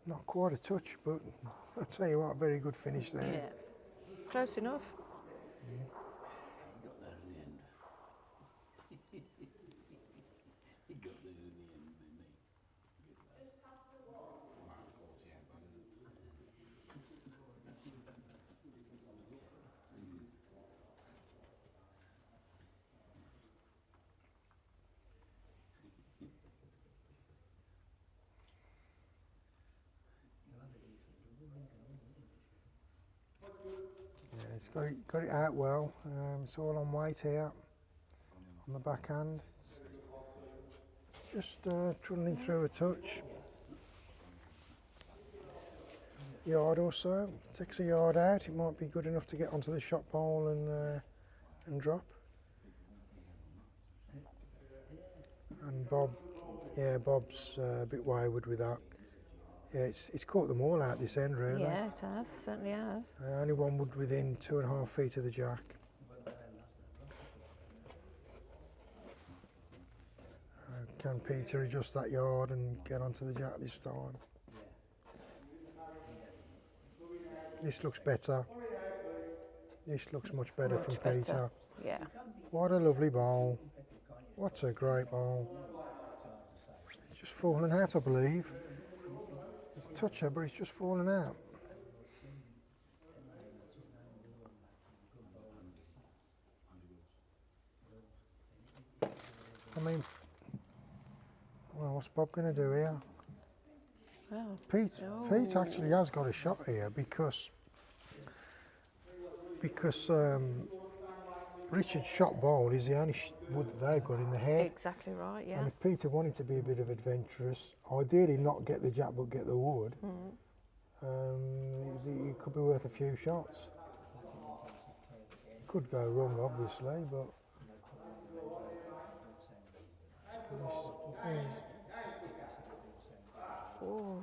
Not quite a touch, but I'll tell you what, very good finish there. Yeah, close enough. Got there in the end. He got there in the end, didn't he? Yeah, he's got it out well. It's all on weight here, on the backhand. just trundling through a touch. Yard or so, takes a yard out, it might be good enough to get onto the shot bowl and drop. And Bob's a bit wayward with that. Yeah, it's caught them all out this end really. Yeah, it has, certainly has. Only one wood within 2.5 feet of the jack. Can Peter adjust that yard and get onto the jack this time? This looks better. This looks much better from Peter. Yeah. What a lovely bowl. What a great bowl. It's just fallen out, I believe. It's a toucher, but it's just fallen out. I mean, well, what's Bob going to do here? Well, Pete actually has got a shot here because Richard's shot bowl is the only wood that they've got in the head. exactly right, yeah. And if Peter wanted to be a bit of adventurous, ideally not get the jack but get the wood, it could be worth a few shots. It could go wrong, obviously, but. Oh,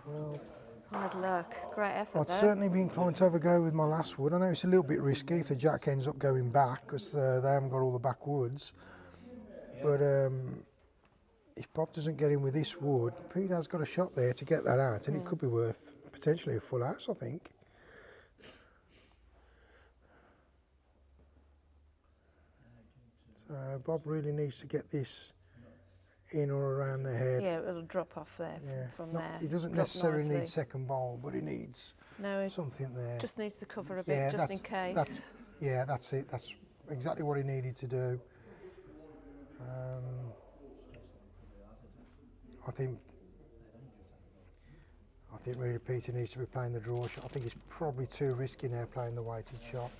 Well, hard luck. Great effort I'd though. certainly be inclined to have a go with my last wood. I know it's a little bit risky if the jack ends up going back because they haven't got all the back woods. But if Bob doesn't get in with this wood, Pete has got a shot there to get that out, and it could be worth potentially a full house, I think. So Bob really needs to get this in or around the head. Yeah, it'll drop off there from there. He doesn't Drop necessarily nicely. need second bowl, but he needs No, it something there. just needs to cover a bit just in case. That's it. That's exactly what he needed to do. I think really Peter needs to be playing the draw shot. I think it's probably too risky now playing the weighted shot.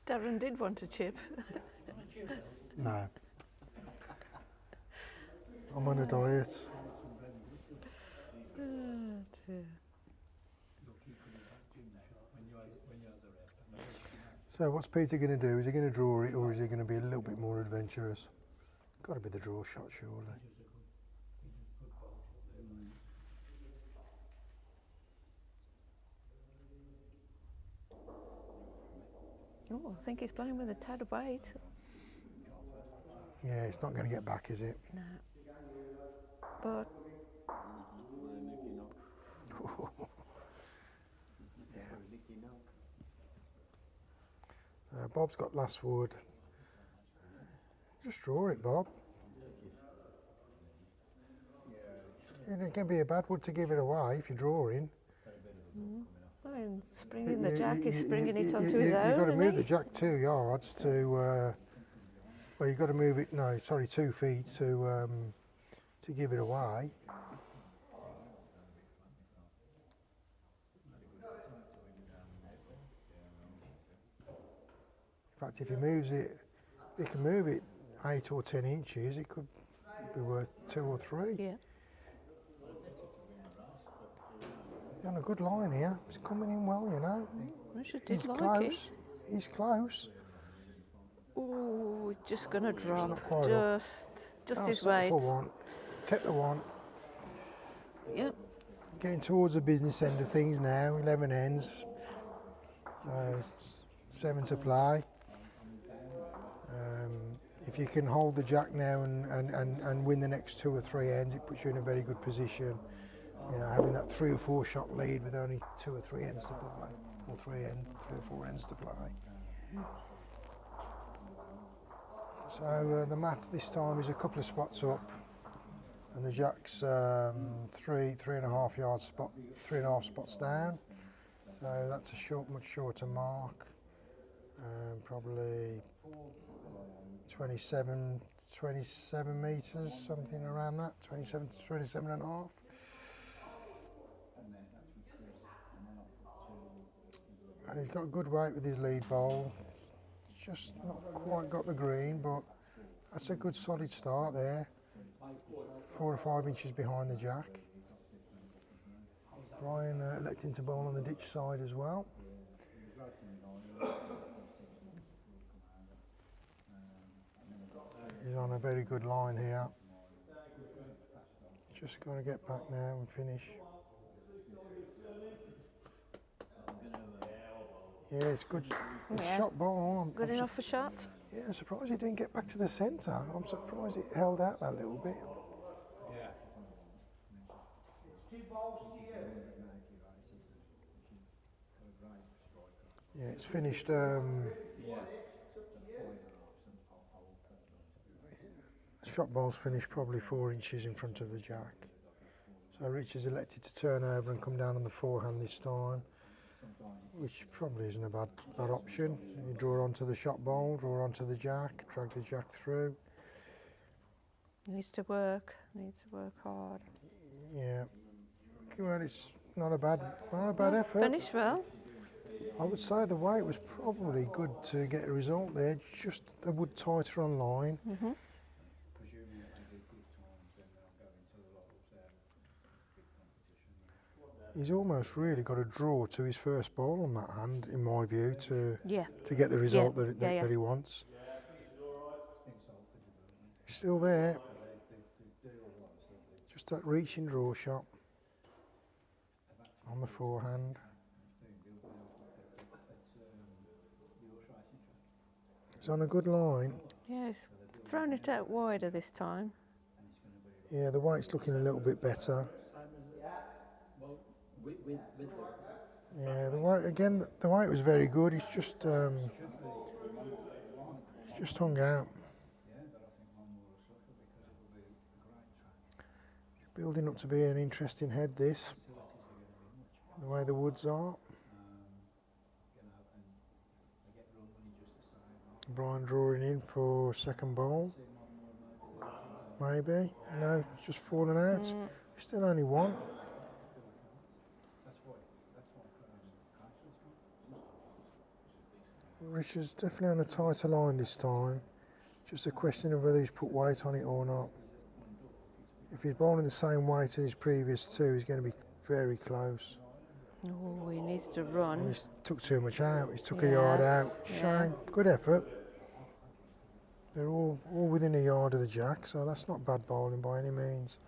Darren did want a chip. No. I'm on a diet. Oh, dear. So what's Peter going to do? Is he going to draw it, or is he going to be a little bit more adventurous? Got to be the draw shot, surely. Oh, I think he's playing with a tad of weight. Yeah, it's not going to get back, is it? No. But Bob's got last wood. Just draw it, Bob. It can be a bad wood to give it away if you're drawing. I mean, springing the jack is springing it onto his own. You've got to isn't move he? the jack 2 yards to. Well, you've got to move it. No, sorry, 2 feet to give it away. In fact, if he moves it, he can move it 8 or 10 inches. It could be worth 2 or 3. Yeah. He's on a good line here. He's coming in well, you know. Richard He's did like close. it. He's close. Oh, it's just going to drop. not quite up. Just I'll his settle weight. for one. Take the one. Yep. Getting towards the business end of things now. 11 ends. 7 to play. If you can hold the jack now and win the next 2 or 3 ends, it puts you in a very good position. You know, having that 3 or 4 shot lead with only 2 or 3 ends to play, or 3 or 4 ends to play. So the mat this time is a couple of spots up, and the jack's 3.5 yards spot, 3.5 spots down. So that's a much shorter mark, probably 27 27 metres, something around that, 27 to 27 and a half. And he's got a good weight with his lead bowl. Just not quite got the green, but that's a good solid start there. 4 or 5 inches behind the jack. Bryan electing to bowl on the ditch side as well. He's on a very good line here. Just going to get back now and finish. Yeah, it's good. It's Yeah. shot ball. Good enough for shots? Yeah, I'm surprised he didn't get back to the centre. I'm surprised it held out that little bit. Yeah, it's finished. Shot ball's finished probably 4 inches in front of the jack. So Richard's elected to turn over and come down on the forehand this time, which probably isn't a bad option. You draw onto the shot ball, draw onto the jack, drag the jack through. Needs to work hard. Yeah. Well, it's not a bad effort. Finished well. I would say the weight was probably good to get a result there, just a wood tighter on line. He's almost really got a draw to his first ball on that hand, in my view, to get the result that he wants. He's still there. Just that reaching draw shot on the forehand. He's on a good line. Yeah, he's thrown it out wider this time. Yeah, the weight's looking a little bit better. Yeah, the weight was very good. He's just hung out. Building up to be an interesting head, this. The way the woods are. Bryan drawing in for second bowl. Maybe. No, it's just fallen out. Still only one. Richard's definitely on a tighter line this time. Just a question of whether he's put weight on it or not. If he's bowling the same weight as his previous two, he's going to be very close. Oh, he needs to run. He took too much out. He took a yard out. Shame. Good effort. They're all within a yard of the jack, so that's not bad bowling by any means.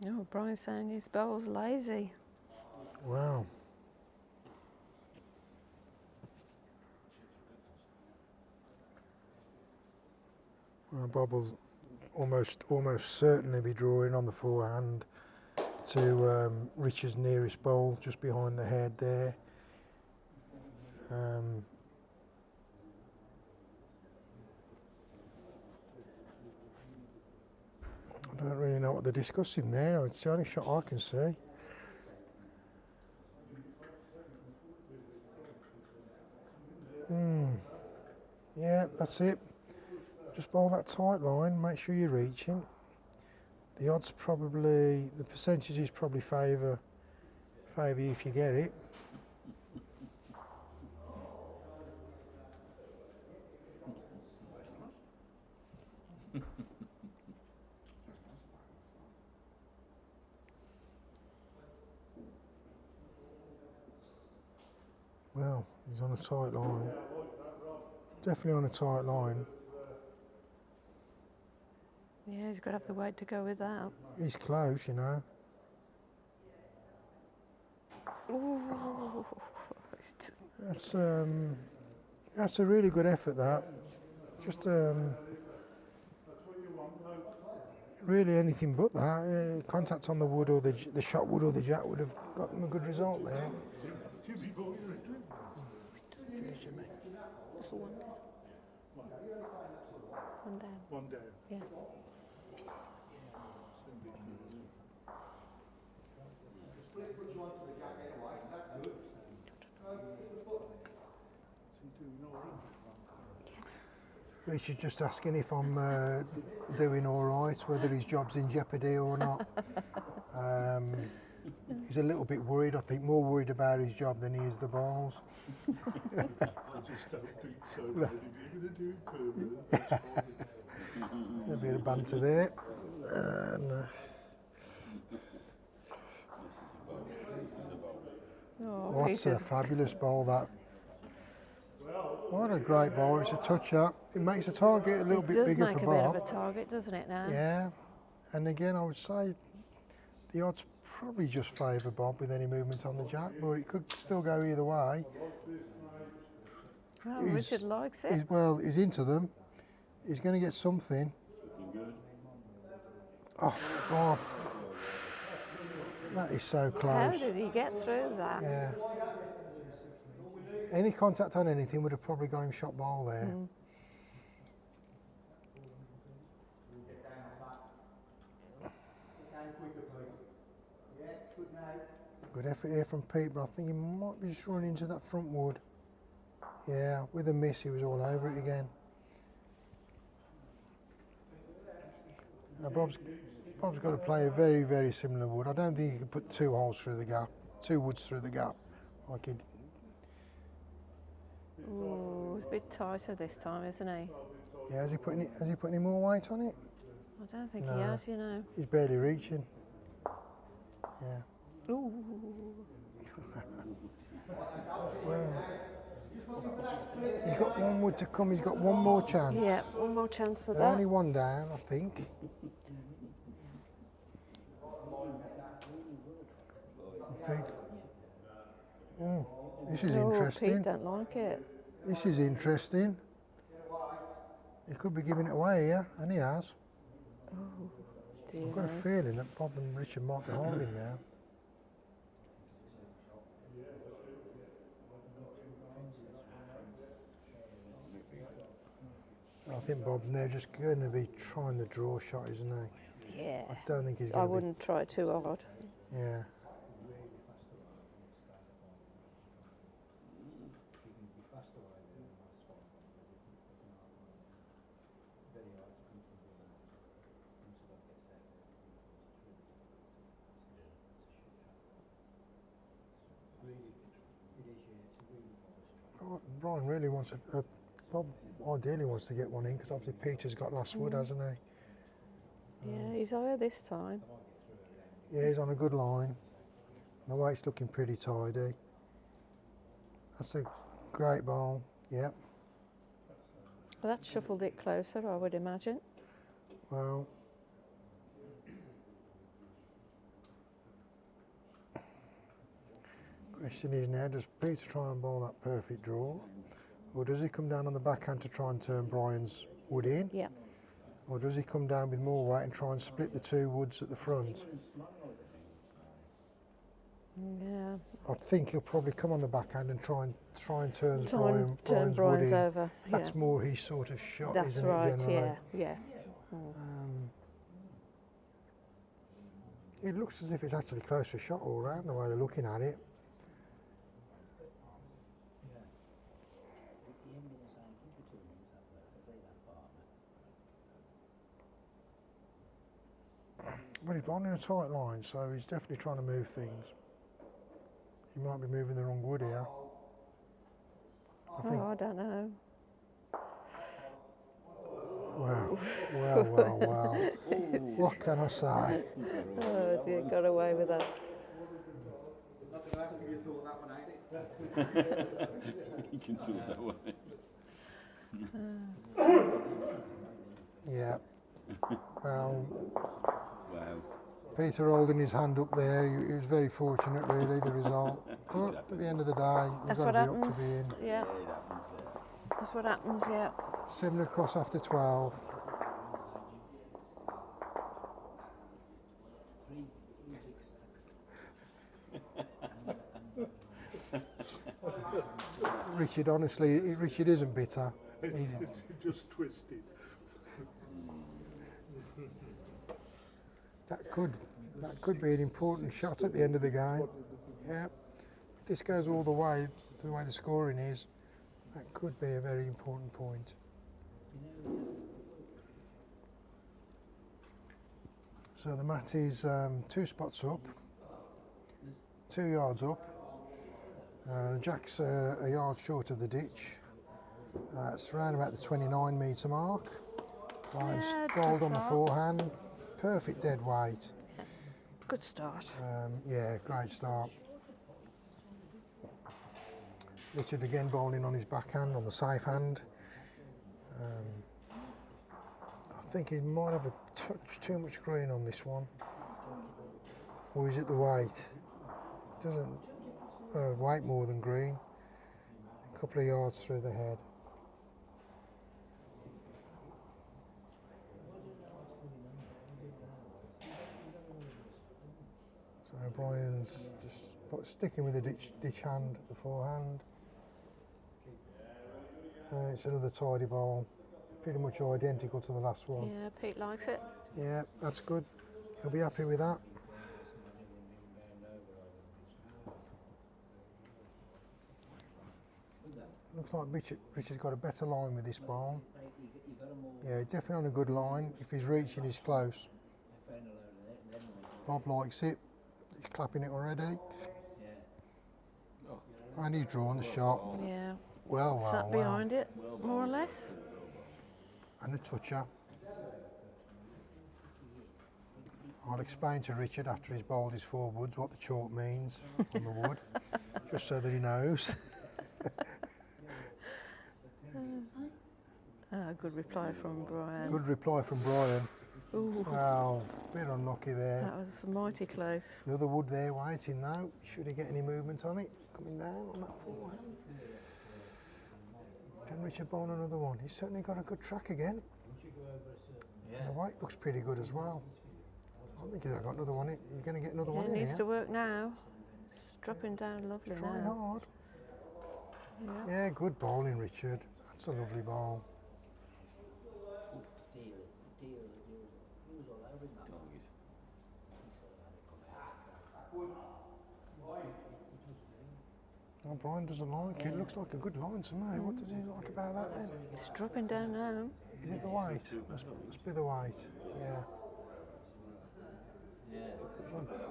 No, Bryan's saying his bowl's lazy. Wow. Well, Bob will almost certainly be drawing on the forehand to Richard's nearest bowl, just behind the head there. I don't really know what they're discussing there. It's the only shot I can see. Yeah, that's it. Just bowl that tight line, make sure you're reaching. The odds probably, the percentages probably favour you if you get it. Well, he's on a tight line. Definitely on a tight line. Yeah, he's got to have the weight to go with that. He's close, you know. Ooh. That's a really good effort, that. Just really anything but that. Contact on the wood or the shot wood or the jack would have gotten a good result there. One down. One down. Yeah. Richard's just asking if I'm doing all right, whether his job's in jeopardy or not. He's a little bit worried, I think, more worried about his job than he is the balls. I just don't think so, but if you're going to do it permanent, that's fine. A bit of banter there. And, Oh, what's a Peter's fabulous ball that. What a great ball, it's a touch-up. It makes the target a little bit does bigger make for a Bob. bit of a target, doesn't it now? Yeah, and again I would say the odds probably just favour Bob with any movement on the jack, but it could still go either way. Well, Richard likes it. He's into them. He's going to get something. Oh, Bob. That is so How close. did he get through that? Yeah. Any contact on anything would have probably got him shot ball there. Good effort here from Pete, but I think he might be just running into that front wood. Yeah, with a miss, he was all over it again. Now Bob's got to play a very, very similar wood. I don't think he could put two holes through the gap, two woods through the gap, like he'd. Ooh, it's a bit tighter this time, isn't he? Yeah, has he put any more weight on it? I don't think he No. has, you know. He's barely reaching. Yeah. Ooh. Well, he's got one wood to come. He's got one more chance. Yeah, one more chance of They're that. only one down, I think. Pete. This is Oh, interesting. Pete don't like it. This is interesting. He could be giving it away here, and he has. Dear I've got a me. feeling that Bob and Richard might be holding now. I think Bob's now just going to be trying the draw shot, isn't he? Yeah. I don't think he's I going to wouldn't try too hard. be. Yeah. Bryan really wants a Bob ideally wants to get one in because obviously Peter's got last wood, hasn't he? Yeah, he's higher this time. Yeah, he's on a good line. The weight's looking pretty tidy. That's a great ball. Yep. Well, that shuffled it closer, I would imagine. Well, question is now, does Peter try and bowl that perfect draw? Or does he come down on the backhand to try and turn Bryan's wood in? Yeah. Or does he come down with more weight and try and split the two woods at the front? Yeah. I think he'll probably come on the backhand and try and turn Turn Bryan's wood Bryan's in. over. That's Yeah. more his sort of shot, That's isn't right, it, generally? yeah. It looks as if it's actually close to a shot all round, the way they're looking at it. Well, he's on in a tight line, so he's definitely trying to move things. He might be moving the wrong wood here. I think. Oh, I don't know. Well. What can I say? Oh, dear, got away with that. Not going to ask if you thought that one out. You can sort that one. Yeah. Well, Wow. Peter holding his hand up there, he was very fortunate really, the result. But at the end of the day, you've That's got what to be up to happens. be in. Yeah. That's what happens, yeah. 7 across after 12. Richard, honestly, Richard isn't bitter. It's just twisted. That could be an important shot at the end of the game. Yeah. If this goes all the way the scoring is, that could be a very important point. So the mat is 2 spots up, 2 yards up. The jack's a yard short of the ditch. It's around about the 29 metre mark. Bryan's Yeah, bowled good on the start. forehand. Perfect dead weight. Good start. Yeah, great start. Richard again bowling on his backhand, on the safe hand. I think he might have a touch too much green on this one. Or is it the weight? Doesn't weight more than green. A couple of yards through the head. So Bryan's just sticking with the ditch hand at the forehand. And it's another tidy bowl, pretty much identical to the last one. Yeah, Pete likes it. Yeah, that's good. He'll be happy with that. Looks like Richard's got a better line with this bowl. Yeah, definitely on a good line. If he's reaching, he's close. Bob likes it. He's clapping it already. And he's drawn the shot. Yeah. Well, Sat behind it, more or less. And a toucher. I'll explain to Richard after he's bowled his forwards what the chalk means on the wood, just so that he knows. Good reply from Bryan. Good reply from Bryan. Ooh, Well, bit unlucky there. that was mighty close. Another wood there waiting now. Should he get any movement on it? Coming down on that forehand. Can Richard bowl another one? He's certainly got a good track again. And the weight looks pretty good as well. I think he's got another one in. You're going to get another one Yeah, in needs here. to work now. It's dropping down lovely He's trying now. hard. Yeah. Yeah, good bowling, Richard. That's a lovely bowl. Oh, Bryan doesn't like it. Looks like a good line to me. What does he like about that then? It's dropping down now. Is it the weight? Must be the weight. Yeah.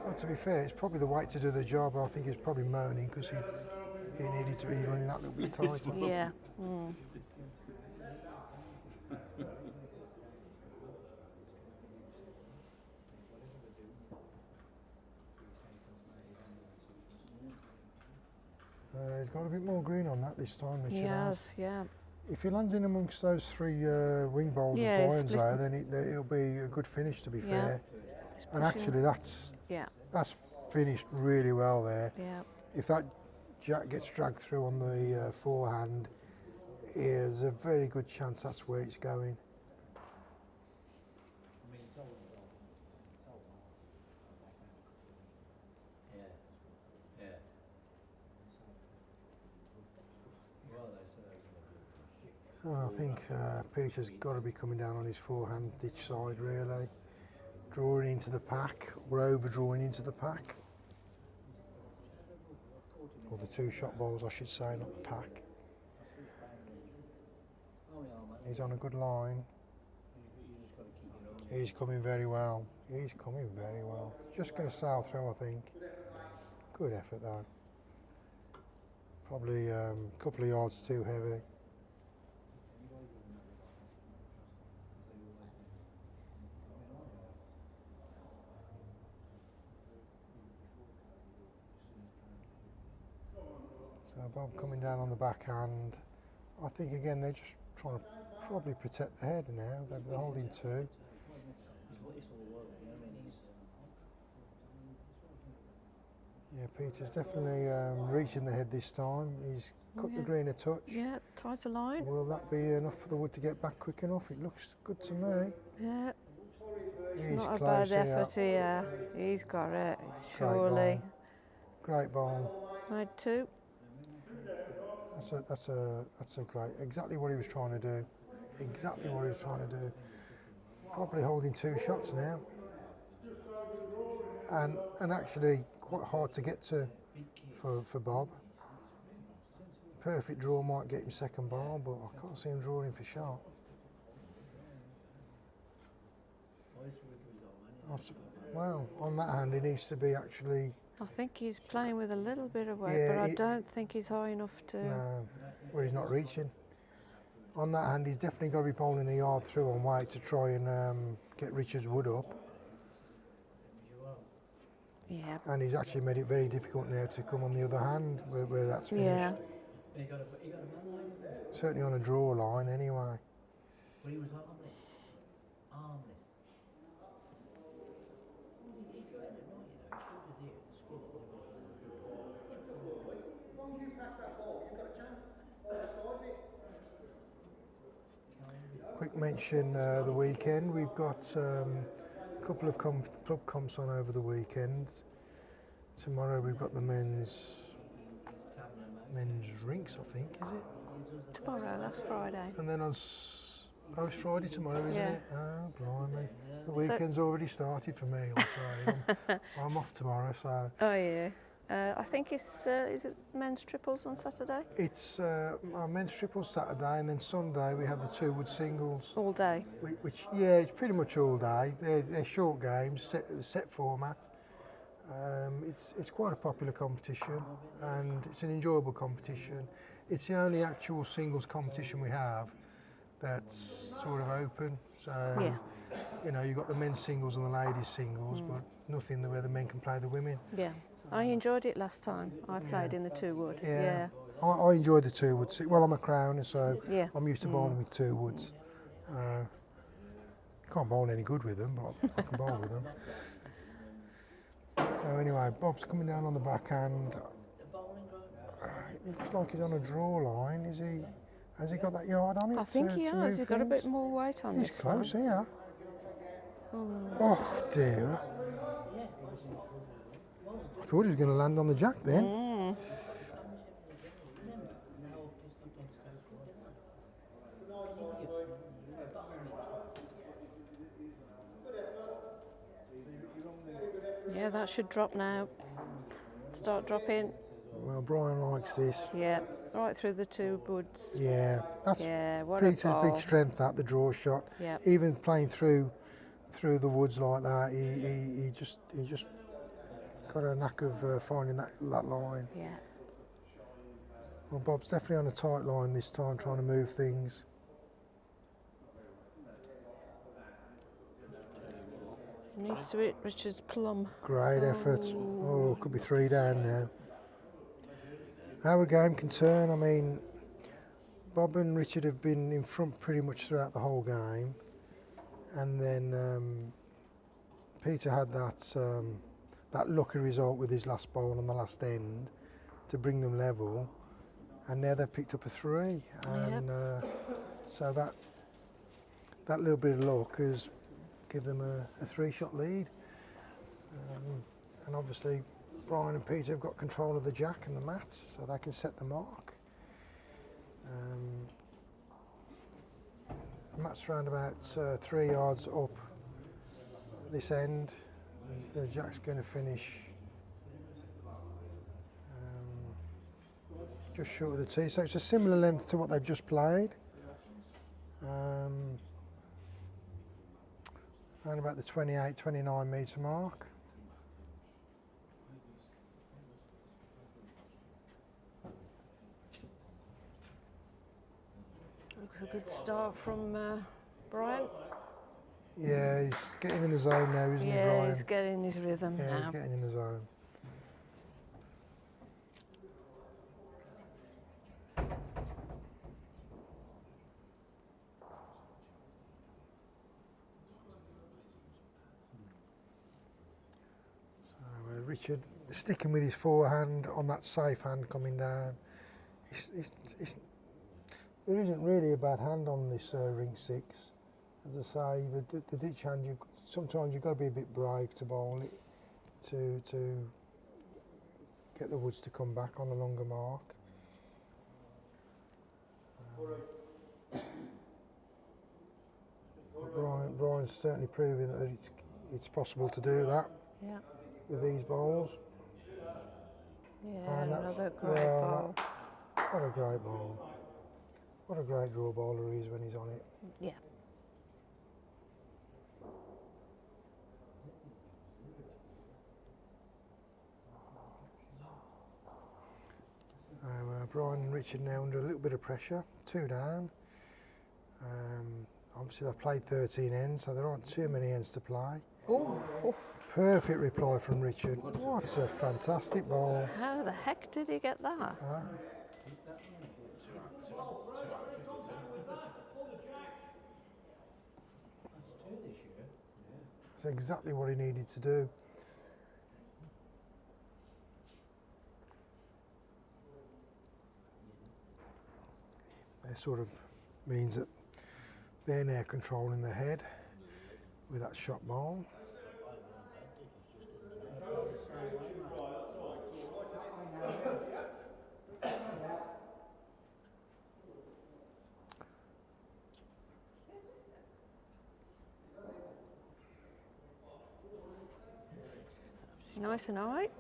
Well, to be fair, it's probably the weight to do the job. I think he's probably moaning because he needed to be running that little bit tighter. Yeah. Mm. He's got a bit more green on that this time, Richard He has. has, yeah. If he lands in amongst those 3 wing bowls Yeah, of he's Bryan's split- though, then it'll be a good finish to be Yeah. fair. And actually that's Yeah, finished really well there. yeah. If that jack gets dragged through on the forehand, there's a very good chance that's where it's going. So I think Peter's got to be coming down on his forehand ditch side really. Drawing into the pack, or overdrawing into the pack. Or the 2 shot balls I should say, not the pack. He's on a good line. He's coming very well. He's coming very well. Just going to sail through, I think. Good effort though. Probably a couple of yards too heavy. So Bob coming down on the backhand. I think again they're just trying to probably protect the head now. They're holding 2. Yeah, Peter's definitely reaching the head this time. He's cut the green a touch. Yeah, tighter line. Will that be enough for the wood to get back quick enough? It looks good to me. Yeah, He's not a close bad here. effort here. He's got it, Great surely. ball. Great ball. Made 2. That's a great. Exactly what he was trying to do. Exactly what he was trying to do. Probably holding 2 shots now. And actually quite hard to get to. for Bob. Perfect draw might get him second ball, but I can't see him drawing for shot. Well, on that hand, he needs to be actually. I think he's playing with a little bit of weight, Yeah, but I don't think he's high enough to. No, well, he's not reaching. On that hand, he's definitely got to be bowling a yard through on weight to try and get Richard's wood up. Yeah. And he's actually made it very difficult now to come on the other hand where that's finished. Yeah. Certainly on a draw line anyway. Quick mention the weekend. We've got a couple of club comps on over the weekend. Tomorrow we've got the men's rinks, I think, is it? Tomorrow, that's Friday. And then it's Friday tomorrow, isn't Yeah. it? Oh, blimey. The weekend's already started for me, I'm afraid. I'm off tomorrow, so. Oh yeah. I think it's is it men's triples on Saturday? It's our men's triples Saturday, and then Sunday we have the 2 wood singles. All day. Which yeah, it's pretty much all day. They're short games, set format. It's quite a popular competition, and it's an enjoyable competition. It's the only actual singles competition we have that's sort of open. So Yeah. you know, you've got the men's singles and the ladies' singles, but nothing where the men can play the women. Yeah. I enjoyed it last time. I played in the 2 wood. Yeah. I enjoy the 2 woods. Well, I'm a crowner, so Yeah. I'm used to bowling with 2 woods. Can't bowl any good with them, but I can bowl with them. So anyway, Bob's coming down on the backhand. It looks like he's on a draw line. Is he? Has he got that yard on it? I think to he has. move He's got a bit things? more weight on He's this close one. here. Oh dear. I thought he was going to land on the jack then. Yeah, that should drop now. Start dropping. Well, Bryan likes this. Yeah. Right through the 2 woods. Yeah, that's Yeah, what Peter's a ball. big strength, that the draw shot. Yeah. Even playing through the woods like that, he just got a knack of finding that line. Yeah. Well, Bob's definitely on a tight line this time, trying to move things. Needs to hit Richard's plum. Great effort. Oh, could be 3 down now. How a game can turn. I mean, Bob and Richard have been in front pretty much throughout the whole game, and then Peter had that lucky result with his last bowl on the last end to bring them level, and now they've picked up a 3, and so that little bit of luck has given them a 3-shot lead, and obviously Bryan and Peter have got control of the jack and the mats, so they can set the mark. The mat's around about 3 yards up this end. The jack's going to finish just short of the tee, so it's a similar length to what they've just played. Around about the 28, 29 metre mark. Looks a good start from Bryan. Yeah, he's getting in the zone now, isn't he, Yeah, Bryan? he's getting his rhythm Yeah, now. he's getting in the zone. So, Richard sticking with his forehand on that safe hand coming down. There isn't really a bad hand on this ring 6. As I say, the ditch hand, sometimes you've got to be a bit brave to bowl it to get the woods to come back on a longer mark. Bryan's certainly proving that it's possible to do that Yeah. with these bowls. Yeah, And that's- another great well, ball. What a great ball. What a great draw bowler he is when he's on it. Yeah. Bryan and Richard now under a little bit of pressure, 2 down. Obviously they've played 13 ends, so there aren't too many ends to play. Oh, Perfect reply from Richard. What a fantastic ball. how the heck did he get that? That's exactly what he needed to do. It sort of means that they're now controlling the head with that shot ball. Nice and alright.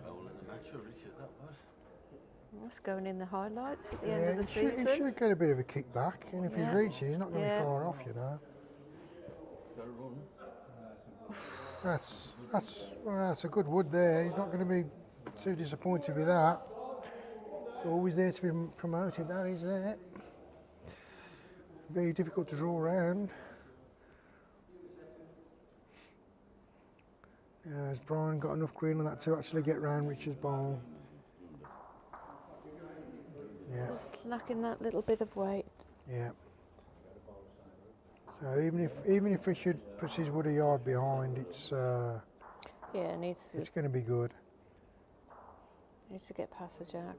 Goal in the match, Richard, that was. That's going in the highlights at the end of the he season. should get a bit of a kick back, and if he's Yeah. reaching, he's not going to Yeah. be far off, you know. Got a run. That's a good wood there. He's not going to be too disappointed with that. Always there to be promoted. That is there. Very difficult to draw around. Has Bryan got enough green on that to actually get round Richard's ball? Yeah, Just lacking that little bit of weight. yeah. So even if Richard puts his wood a yard behind, it's Yeah, needs going to be good. to get past the jack.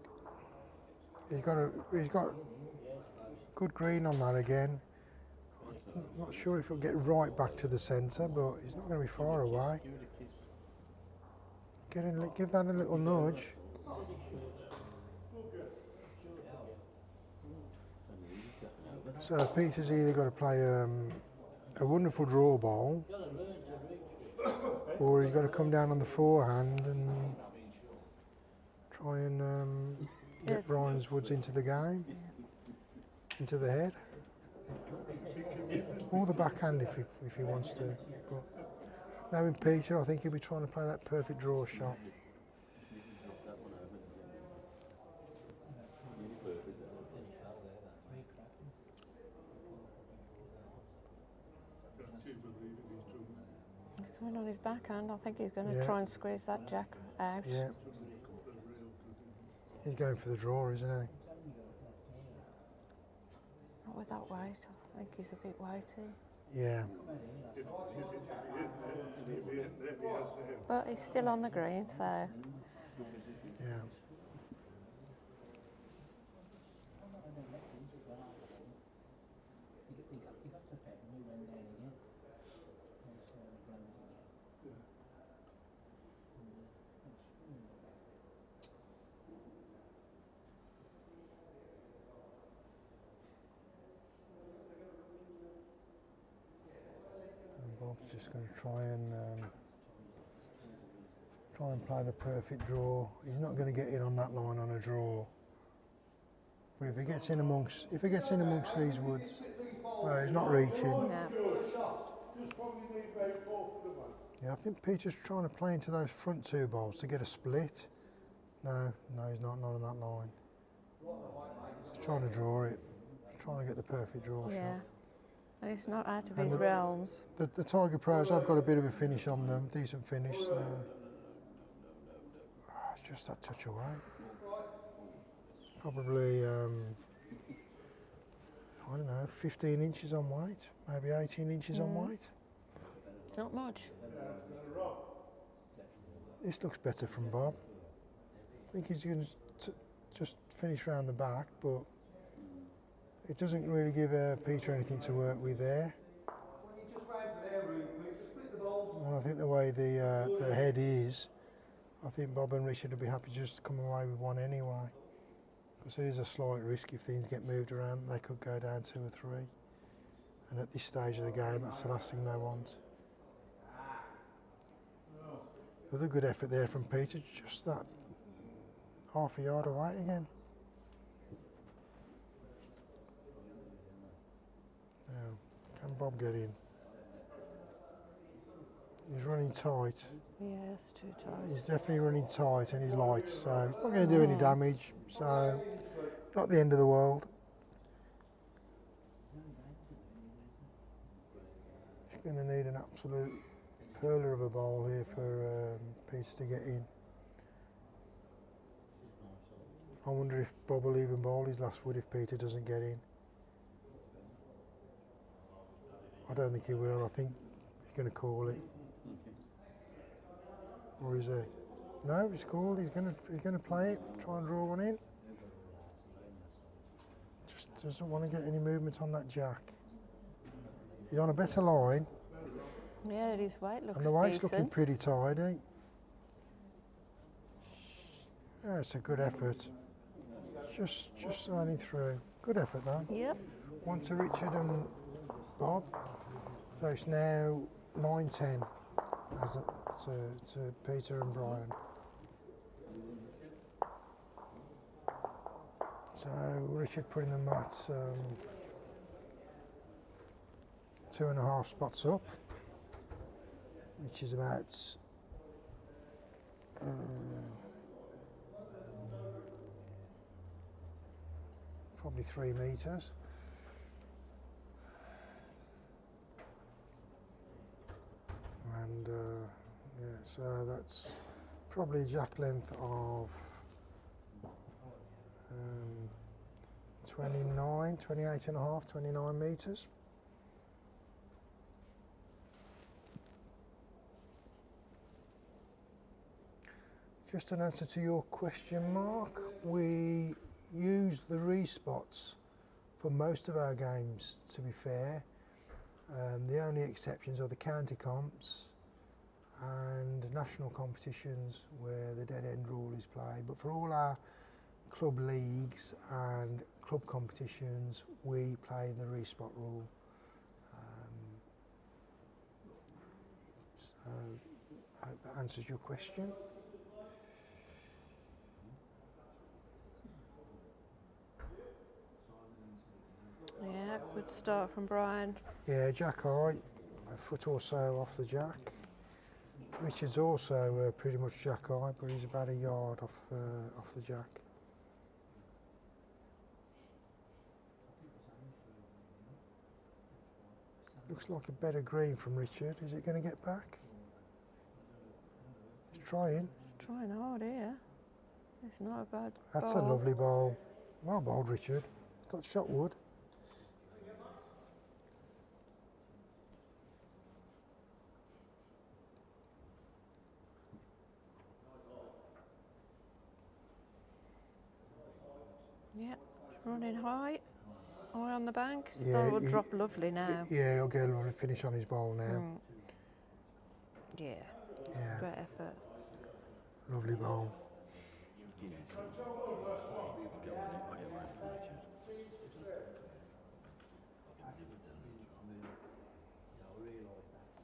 He's got good green on that again. I'm not sure if he'll get right back to the centre, but he's not going to be far away. Give that a little nudge. So Peter's either got to play a wonderful draw ball, or he's got to come down on the forehand and try and get Bryan's woods into the game, into the head, or the backhand if he wants to. But knowing Peter, I think he'll be trying to play that perfect draw shot. He's coming on his backhand. I think he's going to Yeah. try and squeeze that jack out. Yeah. He's going for the draw, isn't he? Not with that weight. I think he's a bit weighty. Yeah. But he's still on the green, so Yeah. And Bob's just going to try and play the perfect draw. He's not going to get in on that line on a draw. But if he gets in amongst these woods, he's not reaching. no. Yeah, I think Peter's trying to play into those front 2 balls to get a split. No, he's not on that line. He's trying to draw it, trying to get the perfect draw Yeah. shot. And it's not out of And his the- realms. The Tiger Pros have got a bit of a finish on them, decent finish. So it's just that touch away. Probably, I don't know, 15 inches on weight, maybe 18 inches on weight. Not much. This looks better from Bob. I think he's going to just finish round the back, but it doesn't really give Peter anything to work with there. And I think the way the head is, I think Bob and Richard would be happy just to come away with one anyway. Because there is a slight risk if things get moved around, they could go down 2 or 3. And at this stage of the game, that's the last thing they want. Another good effort there from Peter, just that half a yard away again. Now, can Bob get in? He's running tight. Yeah, it's too tight. He's definitely running tight and he's light, so not going to do any damage. So not the end of the world. He's going to need an absolute pearler of a bowl here for Peter to get in. I wonder if Bob will even bowl his last wood if Peter doesn't get in. I don't think he will. I think he's going to call it. Or is he? No, he's called. He's going to play it. Try and draw one in. Just doesn't want to get any movement on that jack. He's on a better line, Yeah, his weight looks and the weight's decent. looking pretty tidy. Yeah, it's a good effort. Just signing through. Good effort though. Yep. One to Richard and Bob. So it's now 9-10 as to Peter and Bryan. So Richard putting them at 2.5 spots up, which is about probably 3 metres. And yeah, so that's probably a jack length of 28 and a half, 29 metres. Just an answer to your question, Mark. We use the respots for most of our games, to be fair. The only exceptions are the county comps and national competitions where the dead end rule is played. But for all our club leagues and club competitions, we play the respot rule. So I hope that answers your question. Yeah, good start from Bryan. Yeah, jack high, a foot or so off the jack. Richard's also pretty much jack high, but he's about a yard off the jack. Looks like a better green from Richard. Is it going to get back? He's trying. He's trying hard here. It's not a bad That's ball. a lovely bowl. Well bowled, Richard. Got shot wood. Yeah, running high. High on the bank. Yeah, That will he- drop lovely now. Yeah, he'll get a lovely finish on his bowl now. Mm. Yeah, Yeah, great effort. lovely bowl. You can go on it whatever it's for Richard. I'll get rid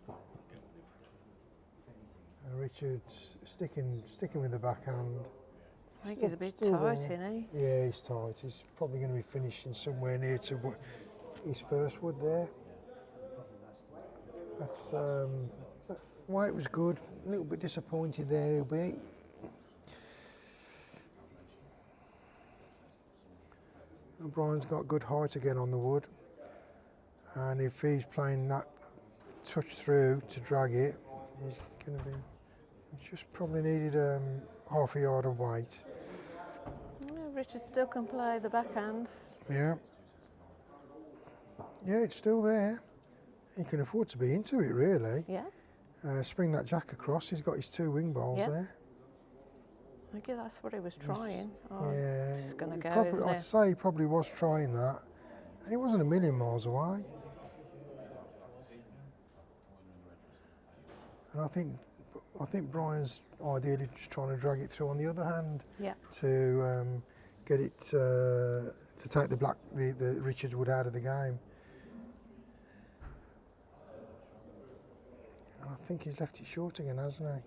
of And Richard's sticking with the backhand. I think he's a bit Still tight, there. isn't he? Yeah, he's tight. He's probably going to be finishing somewhere near to his first wood there. That's weight was good. A little bit disappointed there. He'll be. Bryan's got good height again on the wood, and if he's playing that touch through to drag it, he's going to be. He just probably needed half a yard of weight. Yeah, Richard still can play the backhand. Yeah. Yeah, it's still there. He can afford to be into it, really. Yeah, Spring that jack across. He's got his 2 wing bowls Yeah. there. I guess that's what he was trying. Oh, Yeah. it's going to he go, probably, isn't I'd it? say he probably was trying that. And he wasn't a million miles away. And I think Bryan's ideally just trying to drag it through on the other hand Yeah. to get it to take the Richards wood out of the game. And I think he's left it short again, hasn't he?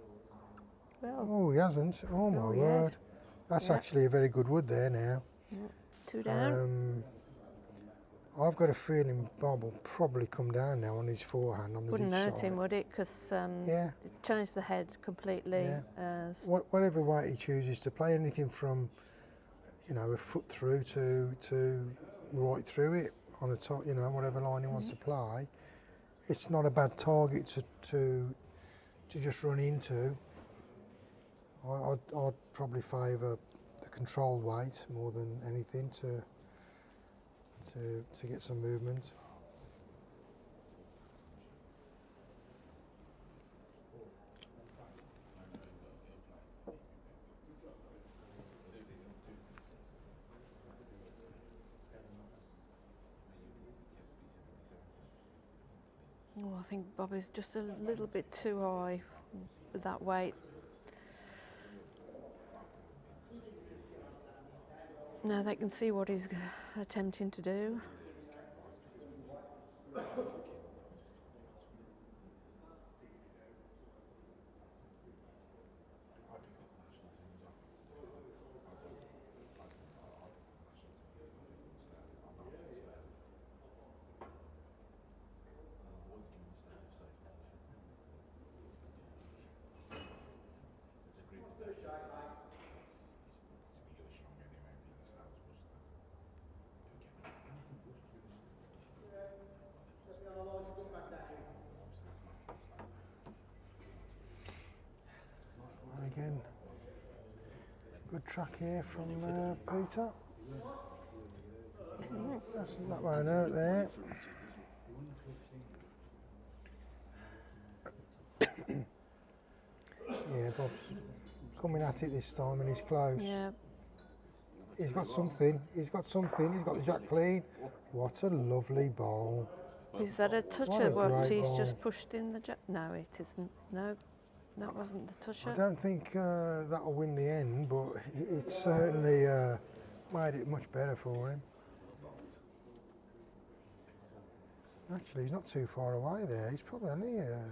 Well, Oh, he hasn't. Oh my oh, word. yes. That's Yeah. actually a very good wood there now. 2 down. I've got a feeling Bob will probably come down now on his forehand on the Wouldn't ditch hurt side. him, would it? Because Yeah. it changed the head completely. Yeah. Whatever way he chooses to play, anything from, you know, a foot through to right through it on the top, you know, whatever line he wants to play, it's not a bad target to just run into. I'd probably favour the controlled weight more than anything to get some movement. Oh, I think Bobby's just a little bit too high with that weight. Now they can see what he's attempting to do. And again, good track here from Peter. That won't hurt there. Yeah, Bob's coming at it this time and he's close. Yeah. He's got something. He's got the jack clean. What a lovely ball. Is that a What toucher? a What great he's ball. just pushed in the jack? No, it isn't. No, that wasn't the toucher. I don't think that'll win the end, but it certainly made it much better for him. Actually, he's not too far away there. He's probably only a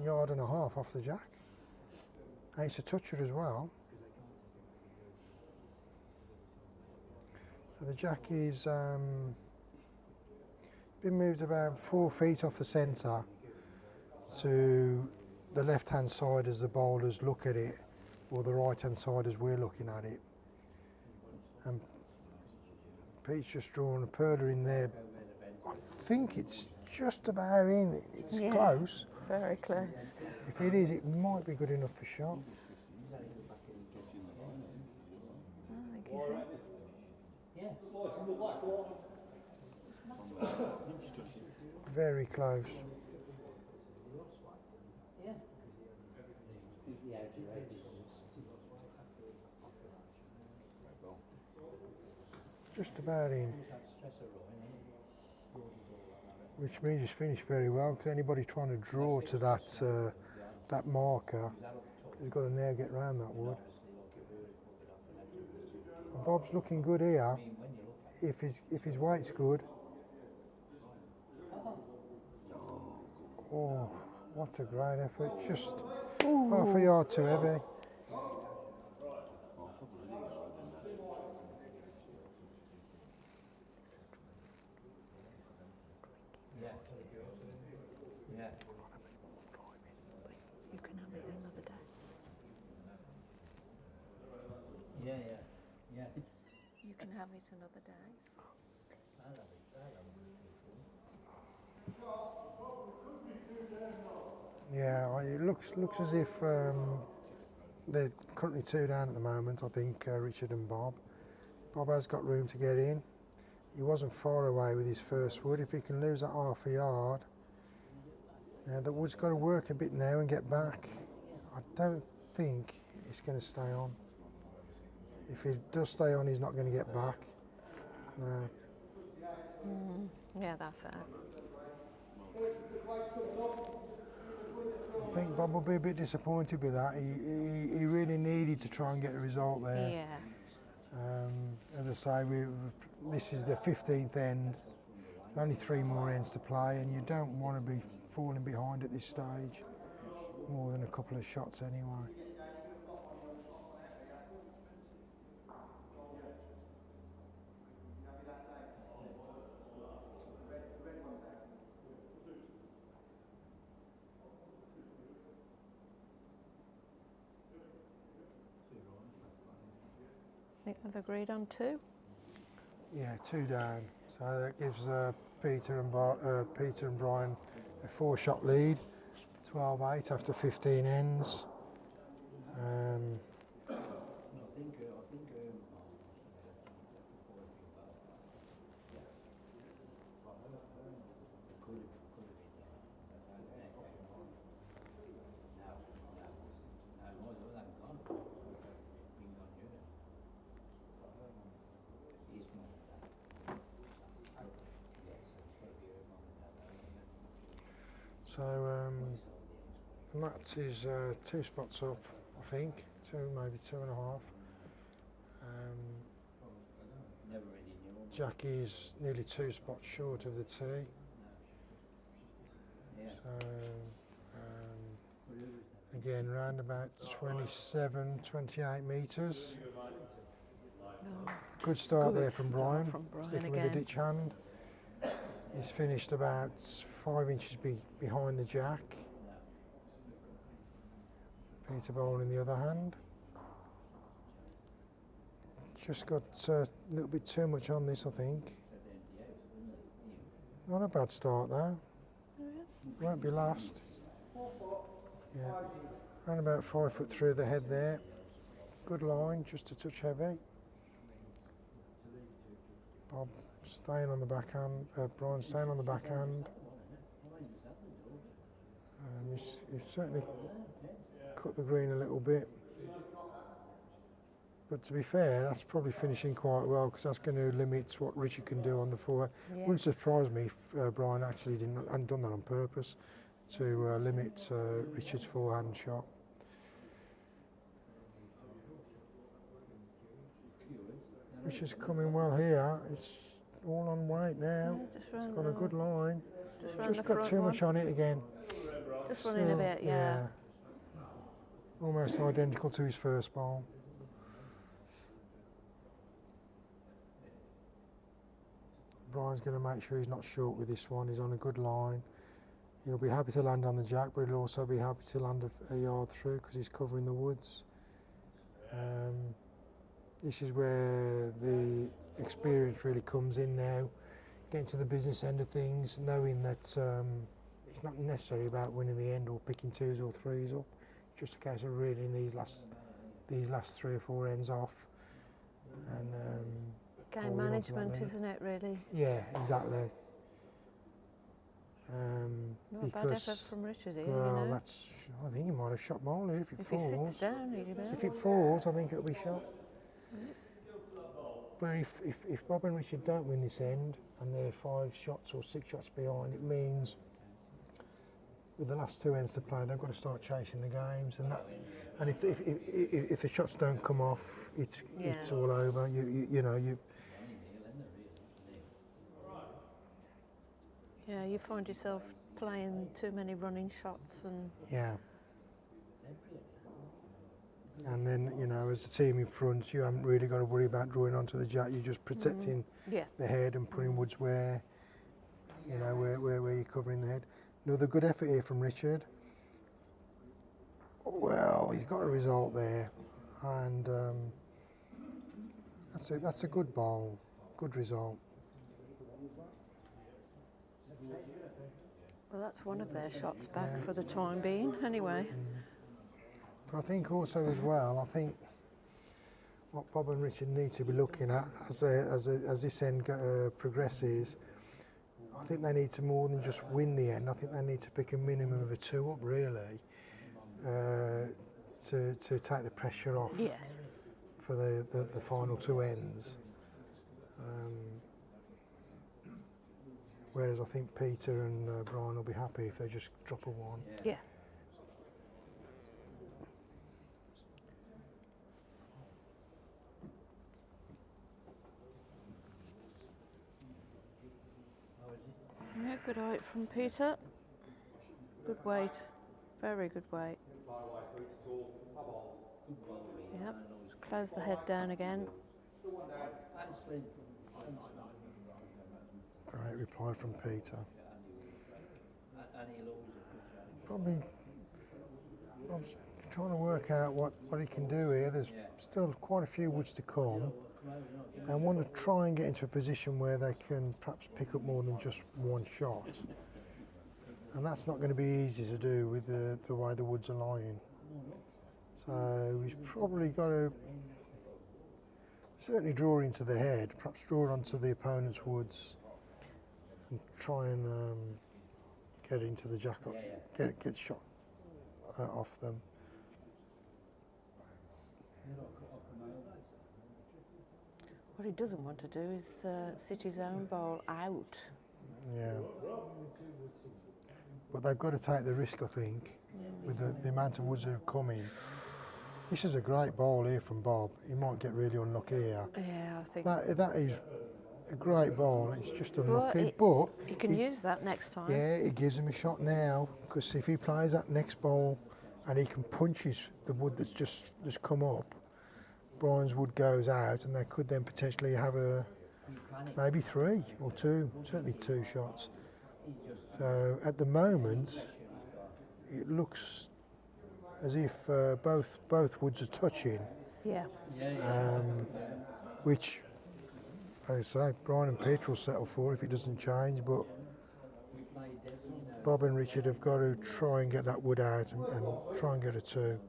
yard and a half off the jack. And it's a toucher as well. So the jack is been moved about 4 feet off the centre to the left-hand side as the bowlers look at it, or the right-hand side as we're looking at it. And Pete's just drawn a perler in there. I think it's just about in. It's close. Very close. If it is, it might be good enough for shot. I think he's in. Very close. Just about in. Which means he's finished very well, because anybody trying to draw to that marker has got to now get round that wood. And Bob's looking good here. If his weight's good. Oh, what a great effort! Just half a yard too heavy. You can have it another day. Yeah. You can have it another day. Yeah, it looks as if they're currently 2 down at the moment. I think Richard and Bob. Bob has got room to get in. He wasn't far away with his first wood. If he can lose that half a yard, now the wood's got to work a bit now and get back. I don't think it's going to stay on. If it does stay on, he's not going to get back. No. Yeah, that's it. I think Bob will be a bit disappointed with that. He really needed to try and get a result there. Yeah. As I say, this is the 15th end, only 3 more ends to play, and you don't want to be falling behind at this stage, more than a couple of shots anyway. think they've agreed on 2. Yeah, 2 down. So that gives Peter and Bryan a 4-shot lead. 12-8 after 15 ends. So the match is 2 spots up, I think, 2, maybe 2.5. Jackie's nearly 2 spots short of the tee. So again, round about 27, 28 metres. Good start there from Bryan, sticking with the ditch hand. He's finished about 5 inches behind the jack. Peter bowling the other hand. Just got a little bit too much on this, I think. Not a bad start though. Won't be last. Yeah, around about 5 foot through the head there. Good line, just a touch heavy. Bob staying on the backhand, Bryan staying on the backhand. He's certainly cut the green a little bit. But to be fair, that's probably finishing quite well because that's going to limit what Richard can do on the forehand. Yeah. Wouldn't surprise me if Bryan actually hadn't done that on purpose to limit Richard's forehand shot. Richard's coming well here. It's all on weight now. Yeah, it's got a good line. Just got too much on it again. Just running a bit, yeah. Almost identical to his first bowl. Bryan's going to make sure he's not short with this one. He's on a good line. He'll be happy to land on the jack, but he'll also be happy to land a yard through because he's covering the woods. This is where the experience really comes in now, getting to the business end of things, knowing that it's not necessarily about winning the end or picking 2s or 3s up. It's just a case of reading these last 3 or 4 ends off. And game management, isn't it, really? Yeah, exactly. Not a bad effort from Richard here, well, you know. I think he might have shot bowling here if it falls. He sits down, he'll be if it falls, I think it'll be shot. But if Bob and Richard don't win this end and they're 5 shots or 6 shots behind, it means with the last 2 ends to play, they've got to start chasing the games, and if the shots don't come off, it's all over. Yeah, you find yourself playing too many running shots and... Yeah. And then, as a team in front, you haven't really got to worry about drawing onto the jack. You're just protecting the head and putting woods where you're covering the head. Another good effort here from Richard. Well, he's got a result there, and that's a good bowl, good result. Well, that's one of their shots back for the time being, anyway. But I think also as well, what Bob and Richard need to be looking at as this end progresses, I think they need to more than just win the end. I think they need to pick a minimum of a 2 up, really, to take the pressure off for the final 2 ends. Whereas I think Peter and Bryan will be happy if they just drop a 1. Yeah. Yeah, good height from Peter. Good weight. Very good weight. Yep. Close the head down again. Great reply from Peter. Probably Bob's trying to work out what he can do here. There's still quite a few woods to come, and want to try and get into a position where they can perhaps pick up more than just one shot. And that's not going to be easy to do with the way the woods are lying. So he's probably got to certainly draw into the head, perhaps draw onto the opponent's woods, and try and get into the jack up, get shot off them. What he doesn't want to do is sit his own ball out. Yeah. But they've got to take the risk, I think, with the amount of woods that have come in. This is a great ball here from Bob. He might get really unlucky here. Yeah, I think. That is a great ball. It's just unlucky, but he can use that next time. yeah, it gives him a shot now, because if he plays that next ball and he can punch the wood that's just come up, Bryan's wood goes out, and they could then potentially have maybe 3 or 2, certainly 2 shots. So at the moment, it looks as if both woods are touching. Yeah. Which, as I say, Bryan and Peter will settle for if it doesn't change, but Bob and Richard have got to try and get that wood out and try and get a 2.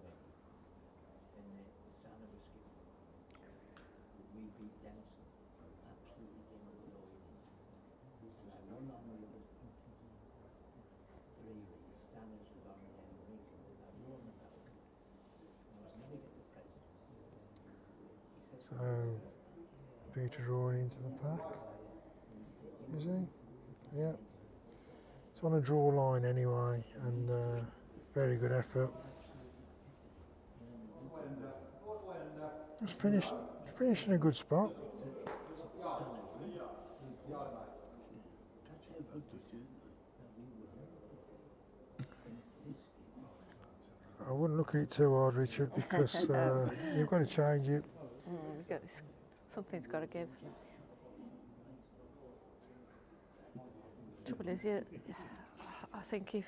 So Peter drawing into the pack, is he? Yeah. It's on a draw line anyway, and very good effort. Just finished in a good spot. I wouldn't look at it too hard, Richard, because you've got to change it. Something's got to give. Trouble is, I think if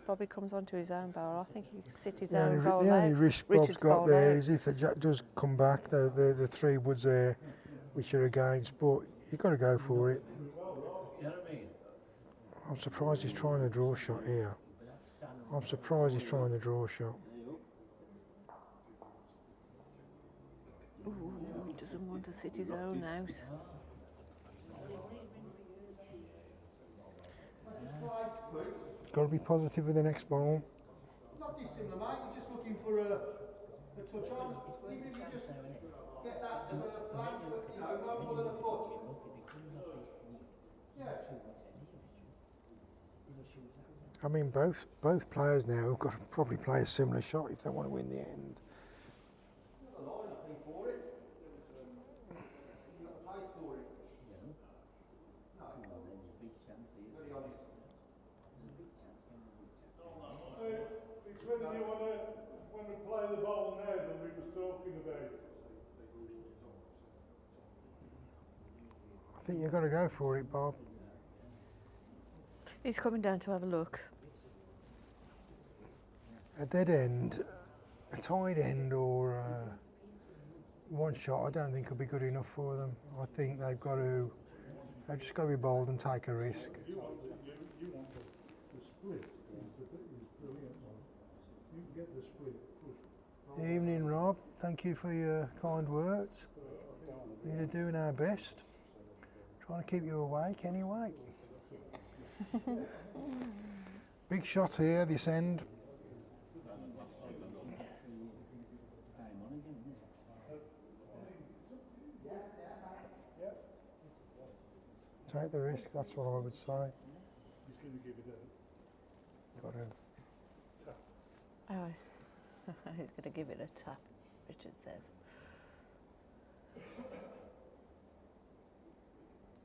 Bobby comes onto his own barrel, I think he can sit his own ball out. The only risk Bob's got there is if the jack does come back, the 3 woods there, which are against, but you've got to go for it. I'm surprised he's trying a draw shot here. I'm surprised he's trying the draw shot. Ooh, he doesn't want to sit his own out. Got to be positive with the next ball. Not dissimilar, mate. You're just looking for a touch on. Even if you just get that length, no more than a foot. Yeah. I mean, both players now have got to probably play a similar shot if they want to win the end. It's whether you want to play the ball now that we was talking about. I think you've got to go for it, Bob. He's coming down to have a look. A dead end, a tied end, or one shot, I don't think will be good enough for them. I think they've just got to be bold and take a risk. You want the split is brilliant one. You can get the split. Evening, Rob. Thank you for your kind words. We're doing our best. Trying to keep you awake anyway. Big shot here, this end. Take the risk, that's what I would say. He's going to give it a... Got to. Oh, he's going to give it a tap, Richard says.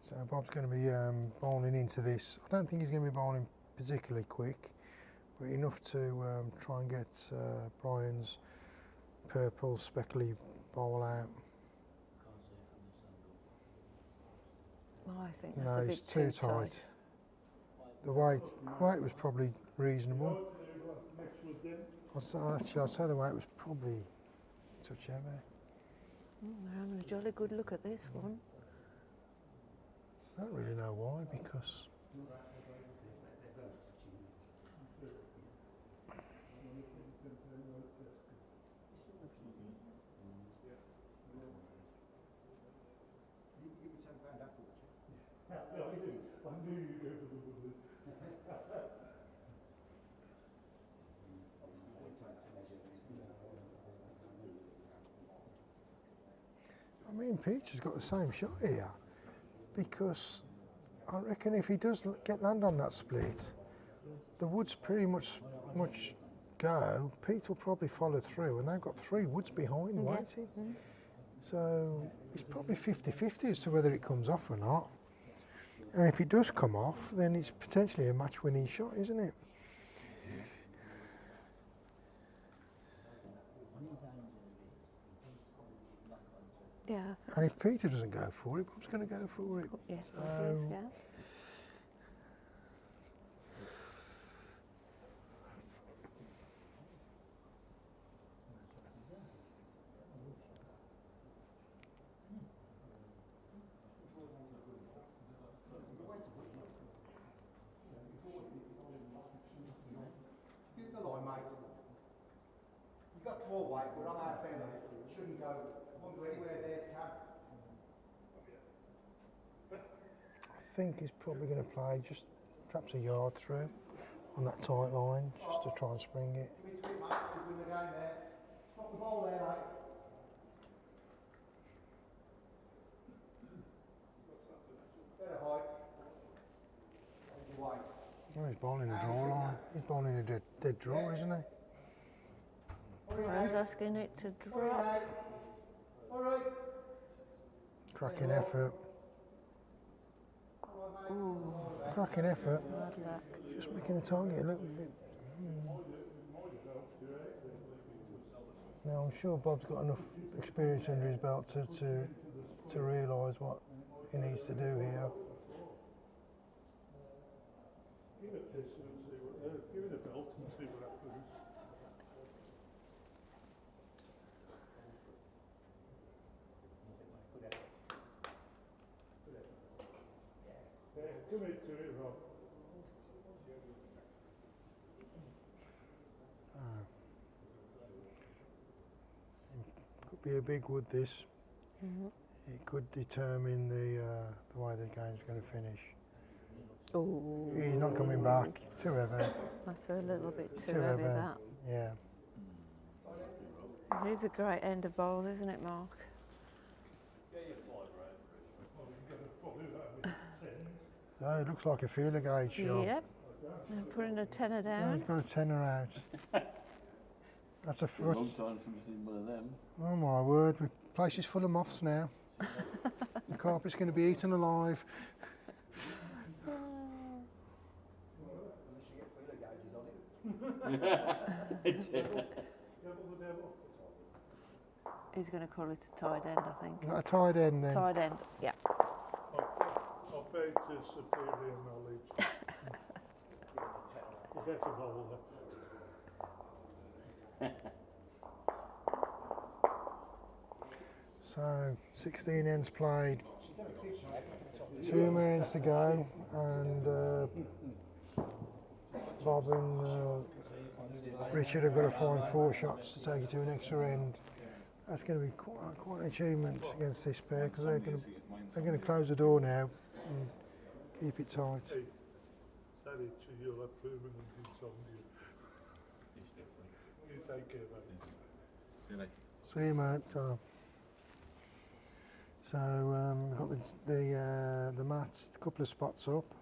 So Bob's going to be bowling into this. I don't think he's going to be bowling particularly quick, but enough to try and get Bryan's purple speckly bowl out. Oh, I think that's No, a bit it's too tight. The weight was probably reasonable. I'd say the weight was probably a touch heavy. We're having a jolly good look at this one. I don't really know why, because I mean, Peter's got the same shot here, because I reckon if he does get land on that split, the woods pretty much go. Pete will probably follow through, and they've got 3 woods behind waiting. So it's probably 50-50 as to whether it comes off or not. And if it does come off, then it's potentially a match-winning shot, isn't it? Yeah. And if Peter doesn't go for it, Bob's going to go for it. Yes, So, yeah. Keep the line, mate. You've got more weight, we're on our fair, mate. Shouldn't go. Won't go anywhere, there's Cam. I think he's probably going to play just perhaps a yard through on that tight line, just to try and spring it. Give me 2, mate. We'll win the game there. Stop the ball there, mate. Better height. Hold your weight. Oh, he's bowling a draw line. He's bowling a dead draw, isn't he? Bryan's asking it to drop. All right. Cracking effort. Cracking effort. Bad luck. Just making the target a little bit. Now, I'm sure Bob's got enough experience under his belt to realise what he needs to do here. Give it this and see what, give it a belt and see what happens. Yeah, commit to it, Rob. Could be a big wood, this. It could determine the way the game's going to finish. Oh, He's not coming back. It's too heavy. that's a little bit too Too heavy, heavy. that. Yeah. It is a great end of bowls, isn't it, Mark? So it looks like a feeler gauge shot. Yep. And putting a tenner No, down. he's got a tenner out. That's a It's a long foot. time since we've seen one of them. Oh my word, the place is full of moths now. The carpet's going to be eaten alive. He's going to call it a tight end, I think. Is that a tight end then? Tight end, yeah. I beg to superior knowledge. Better bowler. So 16 ends played, 2 more ends to go, and Bob and Richard have got to find 4 shots to take it to an extra end. That's going to be quite an achievement against this pair, because they're going to close the door now and keep it tight. Hey, that it, you'll have proven and it's on you. You take care, mate. See you later. See you, mate. So we've got the mats a couple of spots up,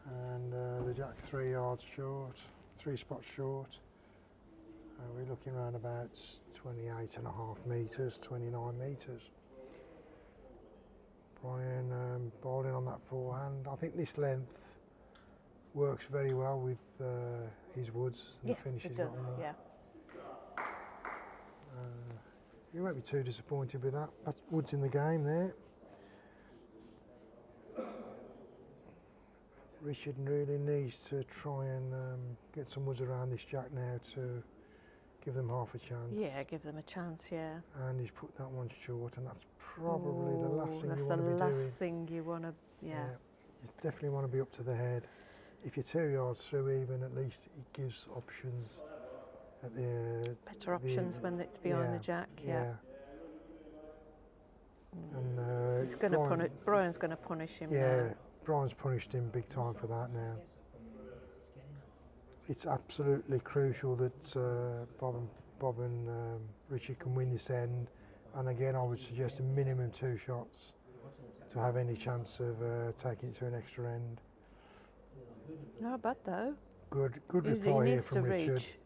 and the jack 3 yards short, 3 spots short. We're looking around about 28.5 metres, 29 metres. Bryan bowling on that forehand. I think this length works very well with his woods and Yeah, the finish it he's does, got in them. yeah. You won't be too disappointed with that. That's woods in the game there. Richard really needs to try and get some woods around this jack now to give them half a chance. Yeah, give them a chance, yeah. And he's put that one short, and that's probably the last thing that's you want to the be last doing. thing you want to, yeah. You definitely want to be up to the head. If you're 2 yards through even, at least it gives options at the... Better options when it's behind the jack, yeah. And He's going to punish, Bryan's going to punish him now. Bryan's punished him big time for that now. It's absolutely crucial that Bob and Richard can win this end, and again I would suggest a minimum 2 shots to have any chance of taking it to an extra end. Not bad though. Good He reply here needs from to Richard. reach.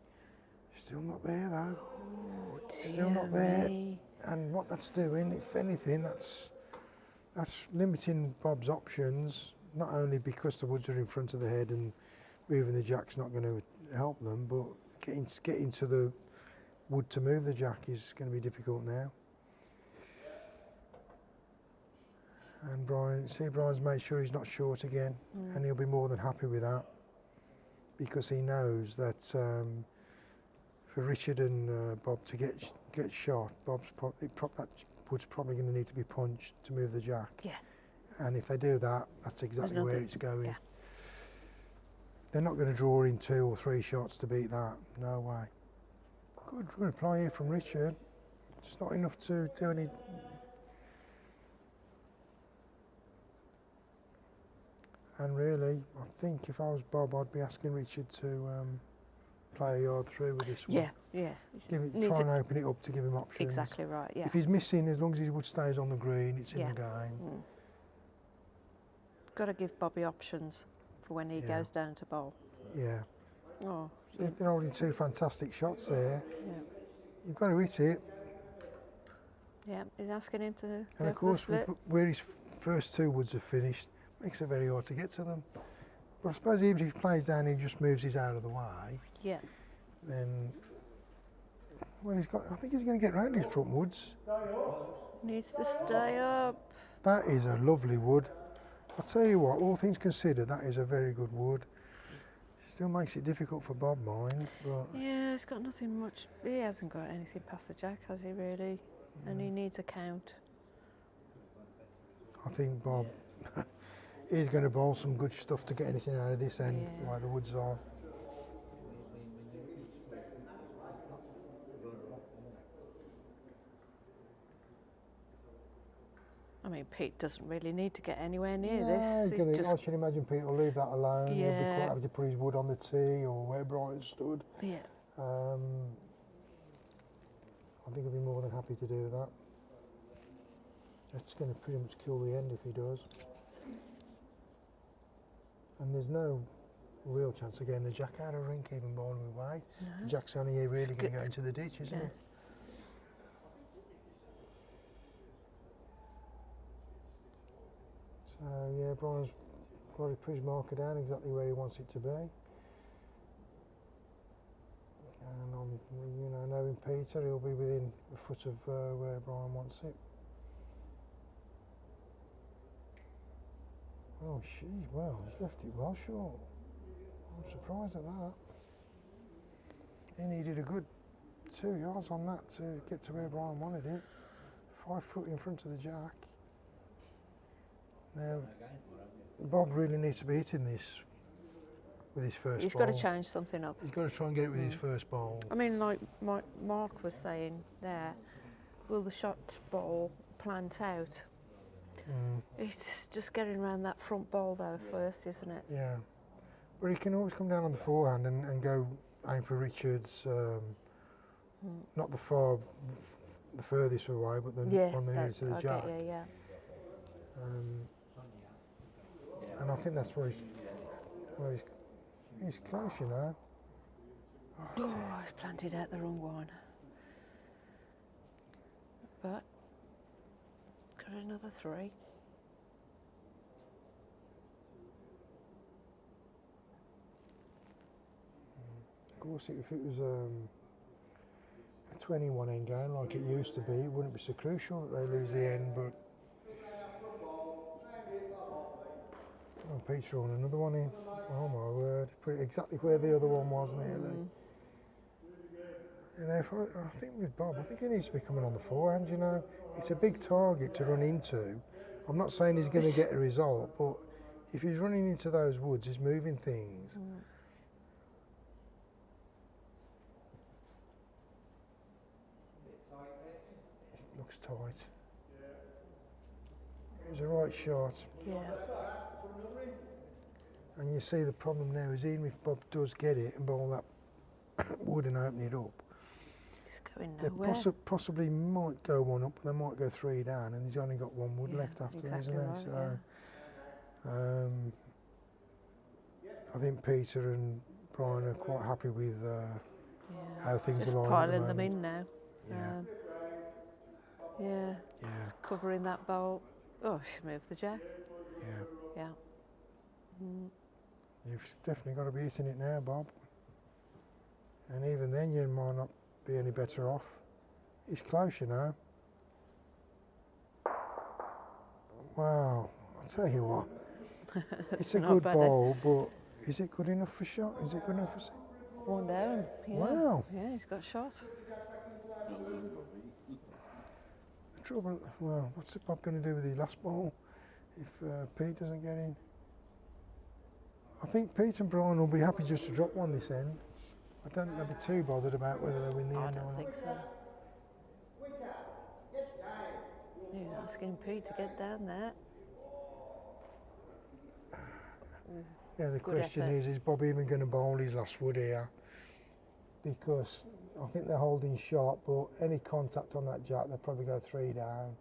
Still not there though. Oh, Still dear not there. me. And what that's doing, if anything, that's limiting Bob's options, not only because the woods are in front of the head and moving the jack's not going to help them, but getting to the wood to move the jack is going to be difficult now. And Brian's made sure he's not short again, and he'll be more than happy with that, because he knows that for Richard and Bob to get shot, that wood's probably going to need to be punched to move the jack. Yeah. And if they do that, that's exactly where it's going. Yeah. They're not going to draw in 2 or 3 shots to beat that. No way. Good reply here from Richard. It's not enough to do any. And really, I think if I was Bob, I'd be asking Richard to play a yard through with this one. Yeah. Try and open it up to give him options. Exactly right, yeah. If he's missing, as long as his wood stays on the green, it's in the game. Got to give Bobby options for when he goes down to bowl. Yeah. Oh. They're holding 2 fantastic shots there. Yeah. You've got to hit it. Yeah, he's asking him to. And of course, where his first 2 woods are finished, makes it very hard to get to them. But I suppose even if he plays down, he just moves his out of the way. Yeah. Then, well, I think he's going to get round his front woods. Needs to stay up. That is a lovely wood. I'll tell you what, all things considered, that is a very good wood. Still makes it difficult for Bob, mind, but... Yeah, he's got nothing much. He hasn't got anything past the jack, has he, really? And he needs a count. I think Bob is going to bowl some good stuff to get anything out of this end, the way the woods are. I mean, Pete doesn't really need to get anywhere near this. I should imagine Pete will leave that alone. He'll be quite happy to put his wood on the tee or where Bryan stood. Yeah. I think he'll be more than happy to do that. That's going to pretty much kill the end if he does. And there's no real chance of getting the jack out of rink, even bowling with weight. No. The jack's only really going to go into the ditch, isn't it? So yeah, Bryan's got to put his marker down exactly where he wants it to be. And knowing Peter, he'll be within a foot of where Bryan wants it. Oh, geez, well, he's left it well short. I'm surprised at that. He needed a good 2 yards on that to get to where Bryan wanted it. 5 foot in front of the jack. Now, Bob really needs to be hitting this with his first He's ball. got to change something up. He's got to try and get it with his first ball. I mean, like Mark was saying there, will the shot ball plant out? It's just getting around that front ball though first, isn't it? Yeah. But he can always come down on the forehand and go aim for Richards, not the furthest away, but the one that needed to the jack. And I think that's where he's close, you know. Oh, he's planted out the wrong one. But got another 3. Of course, if it was a 21 end game like it used to be, it wouldn't be so crucial that they lose the end, but Pete's drawn another one in. Oh my word, exactly where the other one was nearly. You know, I think with Bob, I think he needs to be coming on the forehand, you know. It's a big target to run into. I'm not saying he's going to get a result, but if he's running into those woods, he's moving things. It looks tight. It was a right shot. Yeah. And you see the problem now is even if Bob does get it and bowl that wood and open it up, It's going they nowhere. possibly might go one up, but they might go 3 down, and he's only got 1 wood Yeah, left after, exactly isn't right, he? So, I think Peter and Bryan are quite happy with Yeah. how things Just are lying at the piling them moment. in now. Yeah. Yeah. Yeah, Covering that bowl. Oh, she moved the jack. yeah. Yeah. You've definitely got to be hitting it now, Bob. And even then, you might not be any better off. It's close, you know. Wow, I'll tell you what. It's a Not good bad. bowl, but is it good enough for shot? Is it good enough for... One down. Yeah. Wow. Yeah, he's got shot. The trouble, well, what's Bob going to do with his last ball if Pete doesn't get in? I think Pete and Bryan will be happy just to drop one this end. I don't think they'll be too bothered about whether they win the I end or don't not. think so. He's asking Pete to get down there. Yeah, the Good question effort. is Bob even going to bowl his last wood here? Because I think they're holding shot, but any contact on that jack, they'll probably go 3 down.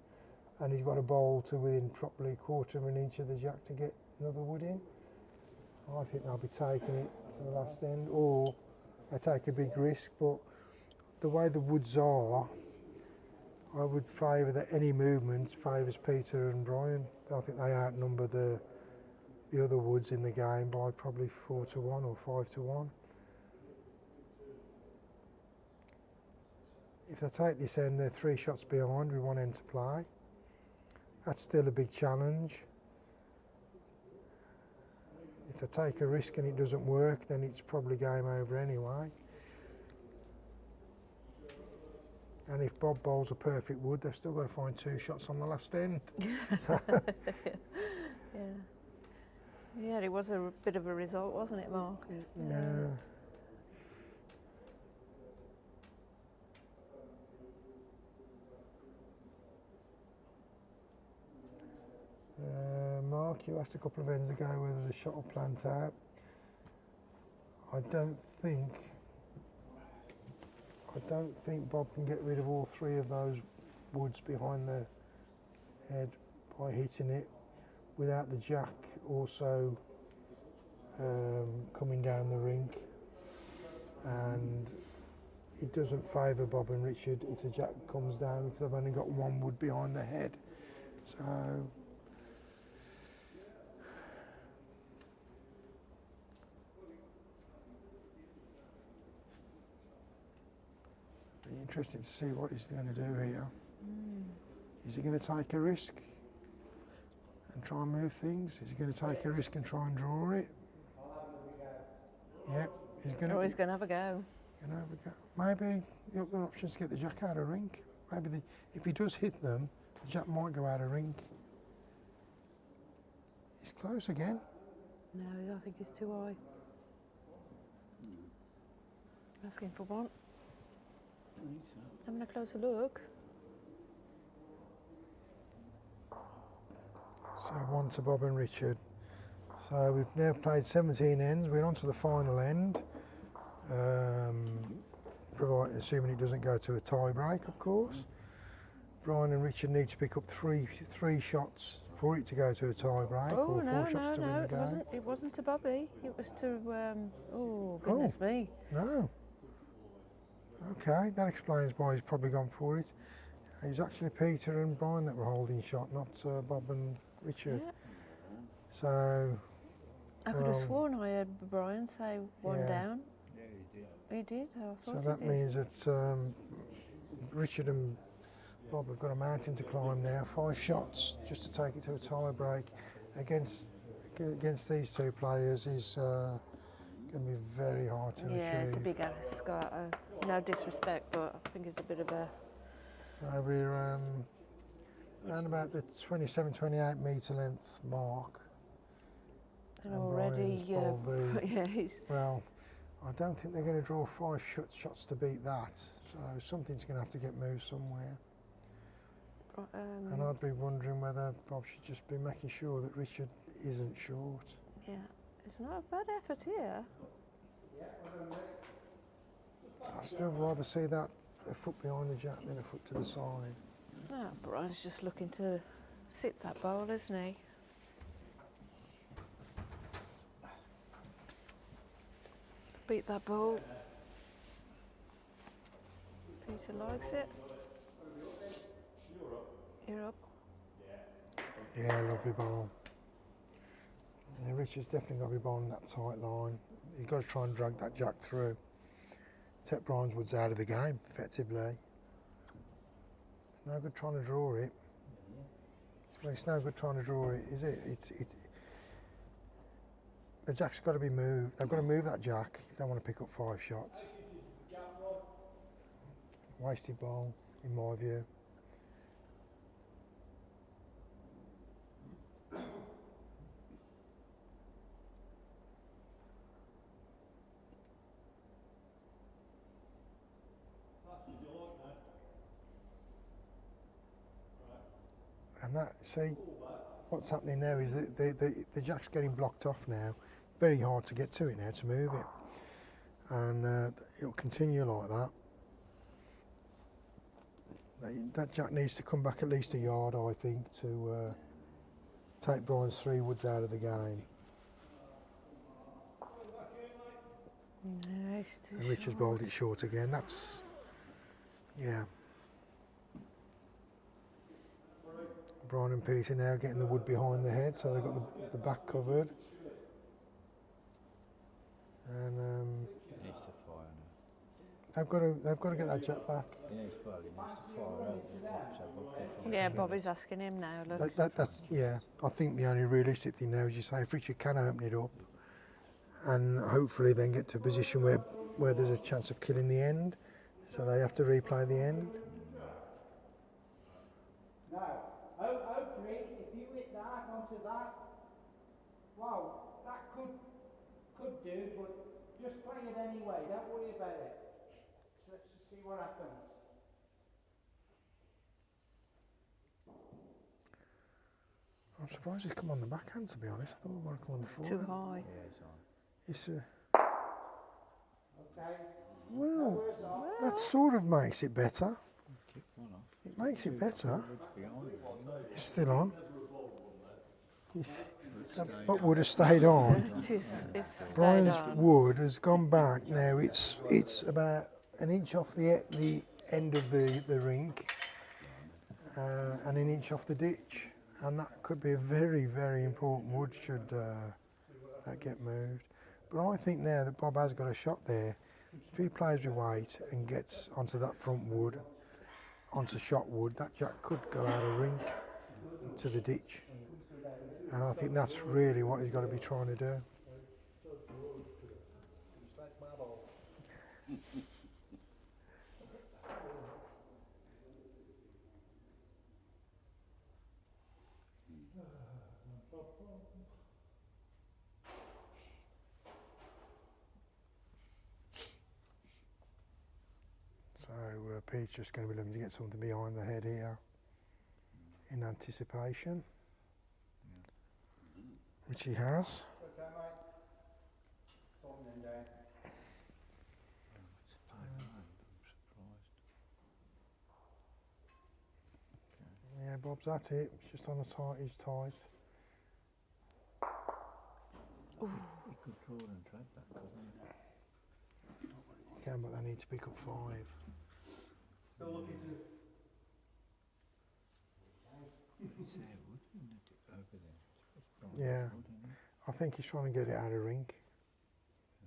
And he's got to bowl to within probably 1/4 of an inch of the jack to get another wood in. I think they'll be taking it to the last end, or they take a big risk, but the way the woods are, I would favour that any movement favours Peter and Bryan. I think they outnumber the other woods in the game by probably 4-1 or 5-1. If they take this end, they're 3 shots behind with 1 end to play. That's still a big challenge. If they take a risk and it doesn't work, then it's probably game over anyway. And if Bob bowls a perfect wood, they've still got to find 2 shots on the last end. So, Yeah. Yeah, it was a bit of a result, wasn't it, Mark? yeah. Mark, you asked a couple of ends ago whether the shot will plant out. I don't think Bob can get rid of all 3 of those woods behind the head by hitting it without the jack also coming down the rink. And it doesn't favour Bob and Richard if the jack comes down because they've only got 1 wood behind the head. So be interesting to see what he's going to do here. Is he going to take a risk and try and move things? Is he going to take a risk and try and draw it? Yep, he's going Oh, he's going to have a go. Maybe the other option is to get the jack out of rink. Maybe if he does hit them, the jack might go out of rink. He's close again. No, I think he's too high. Asking for one. Having a closer look. So 1 to Bob and Richard. So we've now played 17 ends. We're on to the final end. Assuming it doesn't go to a tie break, of course. Bryan and Richard need to pick up three shots for it to go to a tie break, Oh, or 4 no, shots to win the it game. wasn't. It wasn't to Bobby. It was to. Oh, goodness me. No. Okay, that explains why he's probably gone for it. It was actually Peter and Bryan that were holding shot, not Bob and Richard. Yeah. So. I could have sworn I heard Bryan say 1 yeah. down. Yeah, he did. He did. I So thought that he did. means that Richard and Bob have got a mountain to climb now. 5 shots just to take it to a tie break against these 2 players is going to be very hard to Yeah, it's a achieve. big ask. No disrespect, but I think it's a bit of a. So we're around about the 27, 28 metre length mark. And And already, Bryan's bowled the, yeah, he's. well, I don't think they're going to draw 5 shots to beat that. So something's going to have to get moved somewhere. And I'd be wondering whether Bob should just be making sure that Richard isn't short. Yeah, it's not a bad effort here. I'd still rather see that a foot behind the jack than a foot to the side. Ah, Bryan's just looking to sit that bowl, isn't he? Beat that ball. Peter likes it. You're up. Yeah, lovely ball. Yeah, Richard's definitely got to be bowling that tight line. You've got to try and drag that jack through. Take Bryan's Woods out of the game, effectively. It's no good trying to draw it. Well, it's no good trying to draw it, is it? The jack's got to be moved. They've got to move that jack if they want to pick up 5 shots. Wasted ball, in my view. And that, see, what's happening now is that the jack's getting blocked off now. Very hard to get to it now, to move it. And it'll continue like that. That jack needs to come back at least a yard, I think, to take Bryan's 3 woods out of the game. No, it's too And Richard's bowled it short again. That's, yeah. Bryan and Peter now getting the wood behind the head, so they've got the back covered. And He needs to fire now. they've got to get that jack back. He needs to fire out. So Bob can fire. Yeah, Bobby's asking him now. Look. That's, yeah. I think the only realistic thing now is you say if Richard can open it up, and hopefully then get to a position where there's a chance of killing the end, so they have to replay the end. Now, hopefully, if you hit that onto that, wow, that could do, but just play it anyway, don't worry about it. So let's just see what happens. I'm surprised he's come on the backhand, to be honest. I thought he might have come on the Too forehand. high. Yeah, he's on. It's, Okay. well, that sort of makes it better. Kick one off. It makes it better. Wood's behind him. It's still on. But would have stayed on. It's stayed Bryan's on. wood has gone back now. It's about an inch off the end of the rink and an inch off the ditch, and that could be a very, very important wood should that get moved. But I think now that Bob has got a shot there, if he plays with weight and gets onto that front wood, onto shot wood, that jack could go out of rink to the ditch. And I think that's really what he's got to be trying to do. So Pete's just going to be looking to get something behind the head here in anticipation, which he has. Okay, mate. Sorting him down. It's a bad hand, I'm surprised. Yeah, Bob's at it. It's just on the tight, he's tight. He could draw and drag that, couldn't he? He can, but they need to pick up 5. Still looking to... It's there, wouldn't it? Over there. It's Bryan Yeah. Wood, isn't it? I think he's trying to get it out of rink.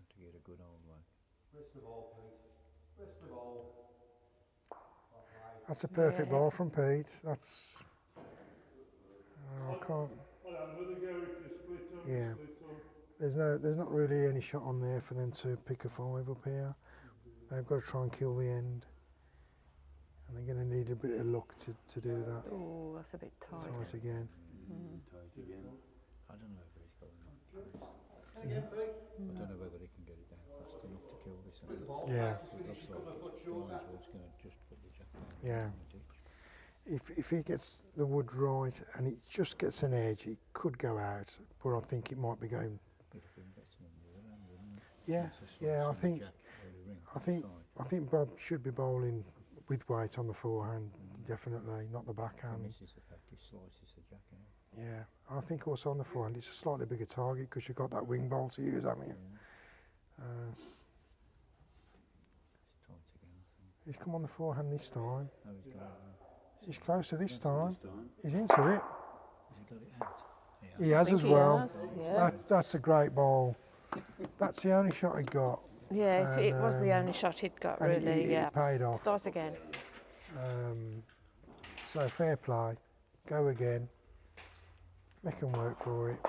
To get a good old one. Wrist the ball, please. Wrist the ball. Okay. That's a perfect Yeah. ball from Pete. That's... I can't... Well, I'm going to go if you split up, Yeah. split up. there's not really any shot on there for them to pick a 5 up here. They've got to try and kill the end, and they're going to need a bit of luck to do that. Oh, that's a bit tight. Tight again. Tight again. I don't know whether he's got enough place. I don't know whether he can get it down fast enough to kill this end. Yeah. It looks like Bryan's going to just put the jack down Yeah. in the ditch. If he gets the wood right and it just gets an edge, it could go out, but I think it might be going. It'd have been better on the other end, wouldn't it? Yeah, It's a slice yeah. I and the think jack or the ring I think side. I think Bob should be bowling with weight on the forehand, definitely, not the And backhand. this is the fact he slices the jack out. Yeah, I think also on the forehand it's a slightly bigger target because you've got that wing bowl to use, haven't you? It's tight again, I think. He's come on the forehand this time. Oh, he's got it now. He's closer this time. This time. He's into it. Has he got it out? He has think as he well. has, yeah. That's a great ball. That's the only shot he got. Yeah, it was the And, only shot he'd got, and really, yeah. it paid off. Start again. So fair play. Go again. Make him work for it.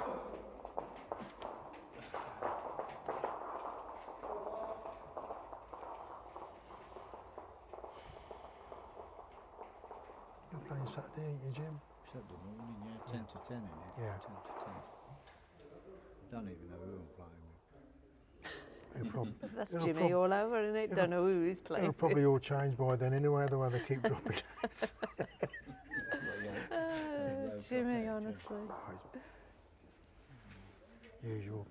You're playing Saturday, ain't you, Jim? Saturday morning, yeah, 10 to 10 in it. Yeah. 10 to 10. Don't even know who I'm playing with. That's It'll Jimmy all over, isn't it? Don't know who he's playing. It'll probably all change by then anyway, the way they keep dropping out. Jimmy, honestly. Usual.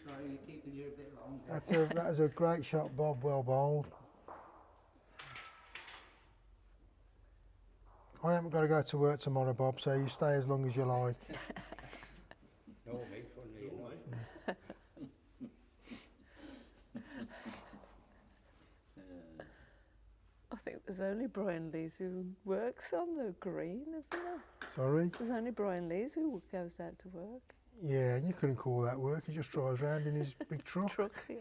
Sorry, we're keeping you a bit long. That was a great shot, Bob. Well bowled. I haven't got to go to work tomorrow, Bob, so you stay as long as you like. No, mate, funnily enough. I think there's only Bryan Lees who works on the green, isn't there? Sorry? There's only Bryan Lees who goes out to work. Yeah, you couldn't call that work. He just drives around in his big truck. Truck, yeah.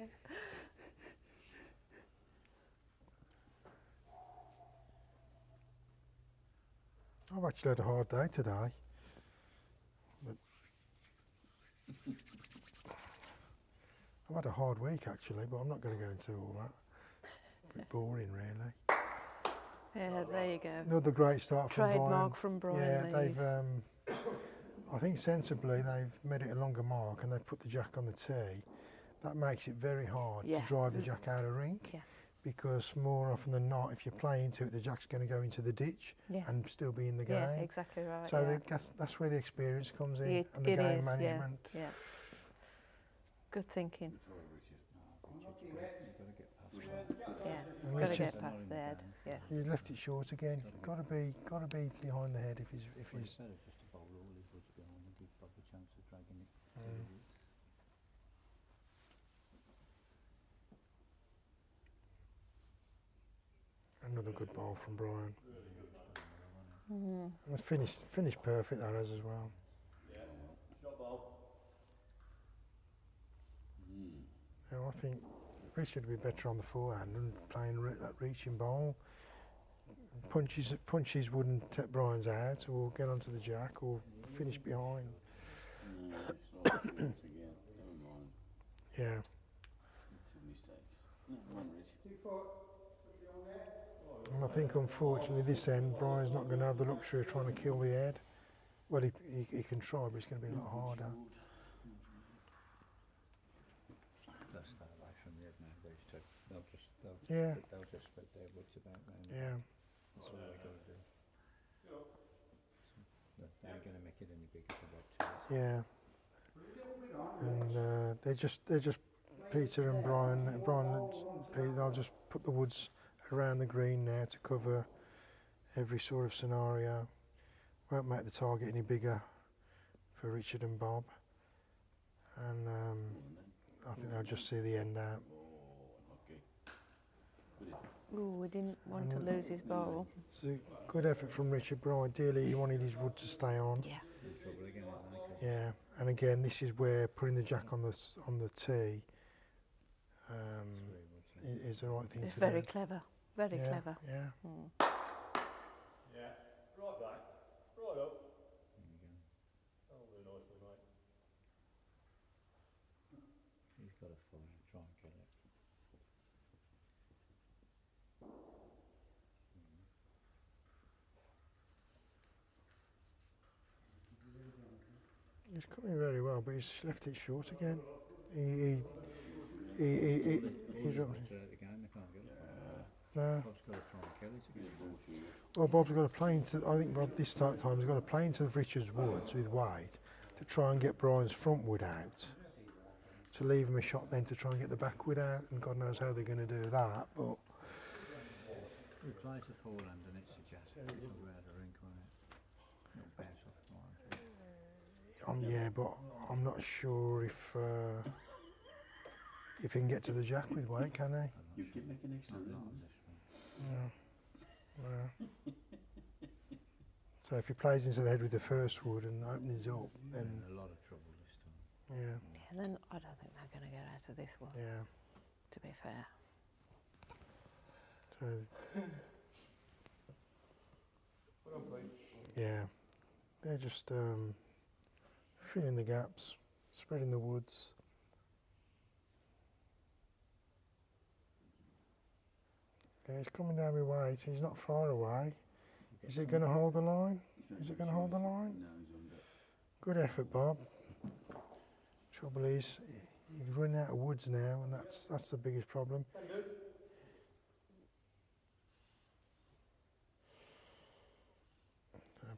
I've actually had a hard day today. But I've had a hard week actually, but I'm not going to go into all that. A bit boring, really. Yeah, there you go. Another great start from Bryan. Trademark from Bryan Yeah, Lees. they've. I think sensibly they've made it a longer mark and they've put the jack on the tee. That makes it very hard Yeah. to drive the jack out of rink. Yeah. Because more often than not, if you play into it, the jack's going to go into the ditch Yeah. and still be in the game. Yeah, exactly right. So yeah. that's where the experience comes in It- and the it game is, management. Yeah, yeah. Good thinking. You've got to get past that. Yeah. And Got to Richard, get past the head. Yeah. he's left it short again. Got to be behind the head if he's Well, it's better just to bowl all his woods behind and give Bob a chance of dragging it. Another good ball from Bryan. And the finish perfect that is as well. Now I think Richard would be better on the forehand and playing that reaching ball. Punches wouldn't take Bryan's out or get onto the jack or finish behind. Again, never mind. Yeah. Two mistakes. Never mind, Rich. And I think unfortunately this end Bryan's not going to have the luxury of trying to kill the head. Well, he can try, but it's going to be a lot harder. They'll stay away from the head now, these two. Yeah. They'll just spread their woods about round. Yeah. That's all they've got to do. So, they ain't going to make it any bigger for Bob to Yeah. And they're just Peter and Bryan and Pete. They'll just put the woods around the green now to cover every sort of scenario. Won't make the target any bigger for Richard and Bob. And I think they'll just see the end out. Ooh, we didn't want to lose his ball. It's a good effort from Richard, but ideally he wanted his wood to stay on. Yeah. trouble again, isn't it? Yeah, and again, this is where putting the jack on the tee is the right thing It's to very do. clever. Very Yeah, clever. Yeah. Yeah. Right back. Right up. That'll do nicely, mate. for and try and kill it. He's coming very well, but he's left it short again. He dropped it. Throughout the game, they can't get it. No. Bob's got to try and kill it again. Well, Bob's got to play into. I think Bob this time has got to play into Richard's woods with White to try and get Bryan's front wood out. To leave him a shot then to try and get the back wood out, and God knows how they're going to do that. But We play to forehand and it's a jack. It's all around the rink on it. It'll bounce off the line. yeah, but I'm not sure if he can get to the jack with White, can he? You keep making extra Not runs. on this one. No. So if he plays into the head with the first wood and opens up, then In a lot of trouble this time. yeah, And then I don't think they're going to get out of this one, yeah. to be fair. So yeah, they're just filling the gaps, spreading the woods. Yeah, he's coming down with White. He's not far away. Is it going to hold the line? Is it going to hold the line? No, he's under. Good effort, Bob. Trouble is, he's running out of woods now, and that's the biggest problem.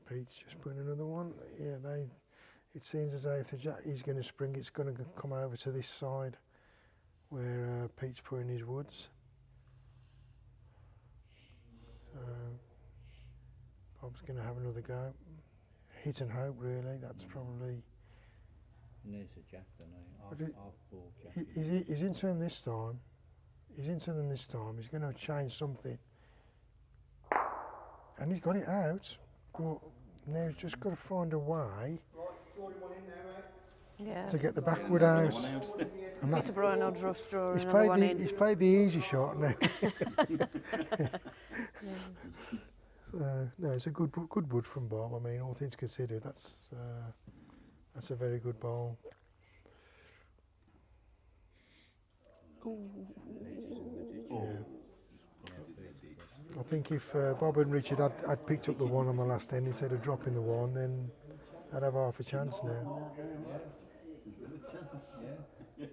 Pete's just putting another one. Yeah, it seems as though if the jack is going to spring, it's going to come over to this side where Pete's putting his woods. So Bob's going to have another go. Hit and hope, really. That's probably. And there's a jack, then, But it- half ball jack. He's into him this time. He's into them this time. He's going to change something. And he's got it out, but now he's just got to find a way Yeah. to get the backward out. And that's, Peter Bryan will just draw he's, another played one the, in. he's played the easy shot now. So, no, it's a good wood from Bob. I mean, all things considered, that's a very good ball. I think if Bob and Richard had picked up the one on the last end instead of dropping the one, then I'd have half a chance now. Yeah, he's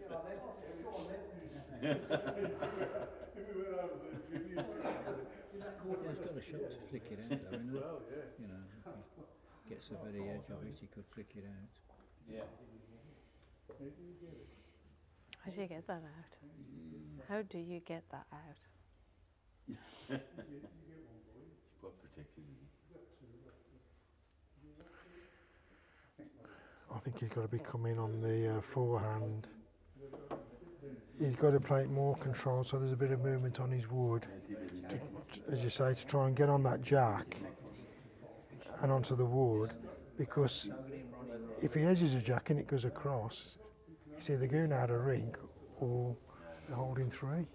got a shot to flick it out, though, isn't it? You know, if he gets the very edge of it, he could flick it out. How do you get that out? How do you get that out? Quite protected. I think he's got to be coming on the forehand. He's got to play it more controlled so there's a bit of movement on his wood, as you say, to try and get on that jack and onto the wood, because if he edges a jack and it goes across, it's either going out of rink or holding three.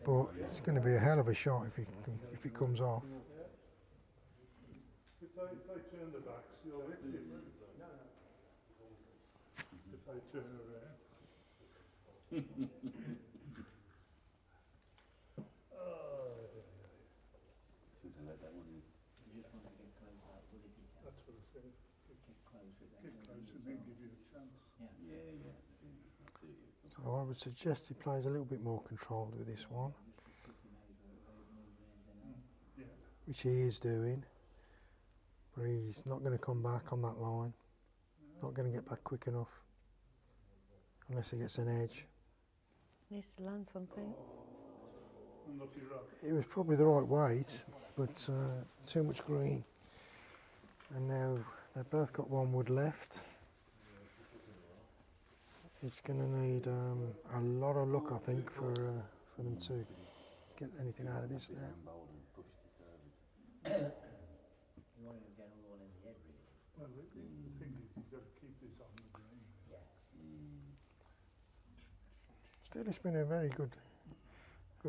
But it's going to be a hell of a shot if it comes off. If they turn the backs, you'll hit it. If they turn around. Shouldn't have let that one in. You just want to get close to that wood if you can. That's what I said. Get close with that. Get close and then give you a chance. Yeah. So I would suggest he plays a little bit more controlled with this one, which he is doing, but he's not going to come back on that line, not going to get back quick enough, unless he gets an edge. Needs to land something. Unlucky rock. It was probably the right weight, but too much green. And now they've both got one wood left. It's going to need a lot of luck, I think, for them to get anything out of this now. You want to get all in the head, really. Well, the thing is, you've got to keep this on the green. Still, it's been a very good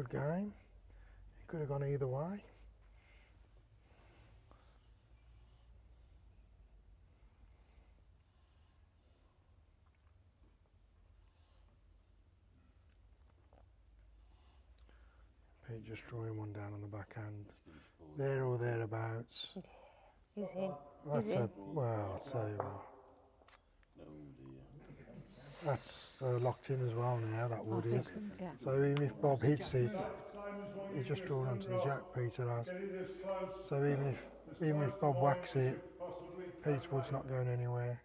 game. It could have gone either way. Pete just drawing one down on the backhand. There or thereabouts. He's in. That's He's in. well, I'll tell you what. Oh dear. That's locked in as well now, that wood I think is. so, yeah. So even if Bob hits it, he's just drawn onto the jack, Peter has. So even if Bob whacks it, Pete's wood's not going anywhere.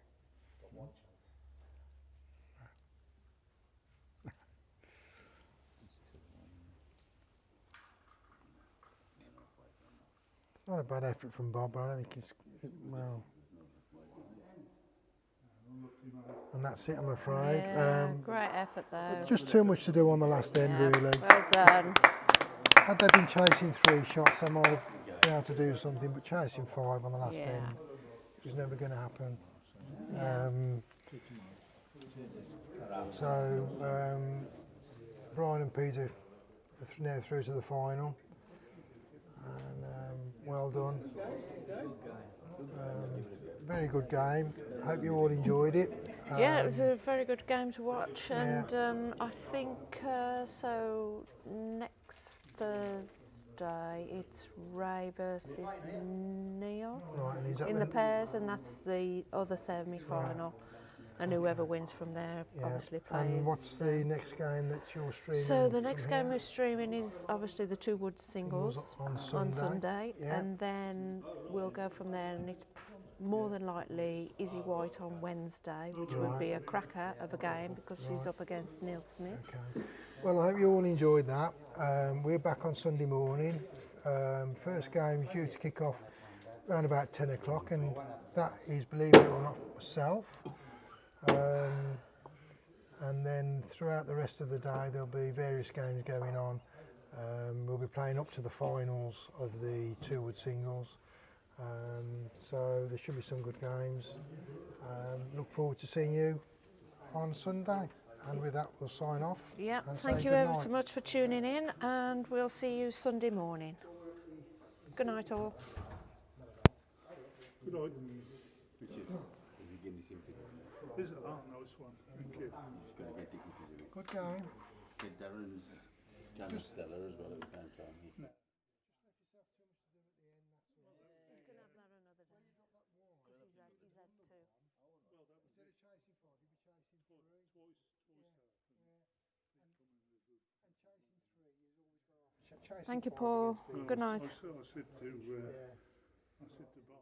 Not a bad effort from Bob, but I don't think it's well. And that's it, I'm afraid. Yeah, great effort though. Just too much to do on the last end, Yeah, really. well done. Had they been chasing 3 shots, they might have been able to do something, but chasing 5 on the last Yeah. end, it was never going to happen. Bryan and Peter are now through to the final, and well done. Very good game. Hope you all enjoyed it. Yeah, it was a very good game to watch, and I think so. Next Thursday, it's Ray versus Neil Right, and is that in the pairs, and that's the other semi-final. And whoever wins from there obviously plays. And what's the next game that you're streaming? So the next game we're streaming is obviously the 2 wood singles on Sunday, yeah. and then we'll go from there, and it's more than likely Izzy White on Wednesday, which would be a cracker of a game because she's up against Neil Smith. Okay. Well, I hope you all enjoyed that. We're back on Sunday morning. First game is due to kick off around about 10 o'clock, and that is, believe it or not, myself. And then throughout the rest of the day there'll be various games going on. We'll be playing up to the finals of the 2 wood singles, so there should be some good games. Look forward to seeing you on Sunday, and with that we'll sign off. Yeah, and thank say you good ever night. so much for tuning in, and we'll see you Sunday morning. Good night all. Good night. Richard, have you given this info? Is it? Oh, nice one. Thank you. Just going to get Dicky to do it. Good game. Said Darren's Jan Stella as well at the same time. He's going to have that another day because he's had 2. Thank you, Paul. Good night. I said to Bob.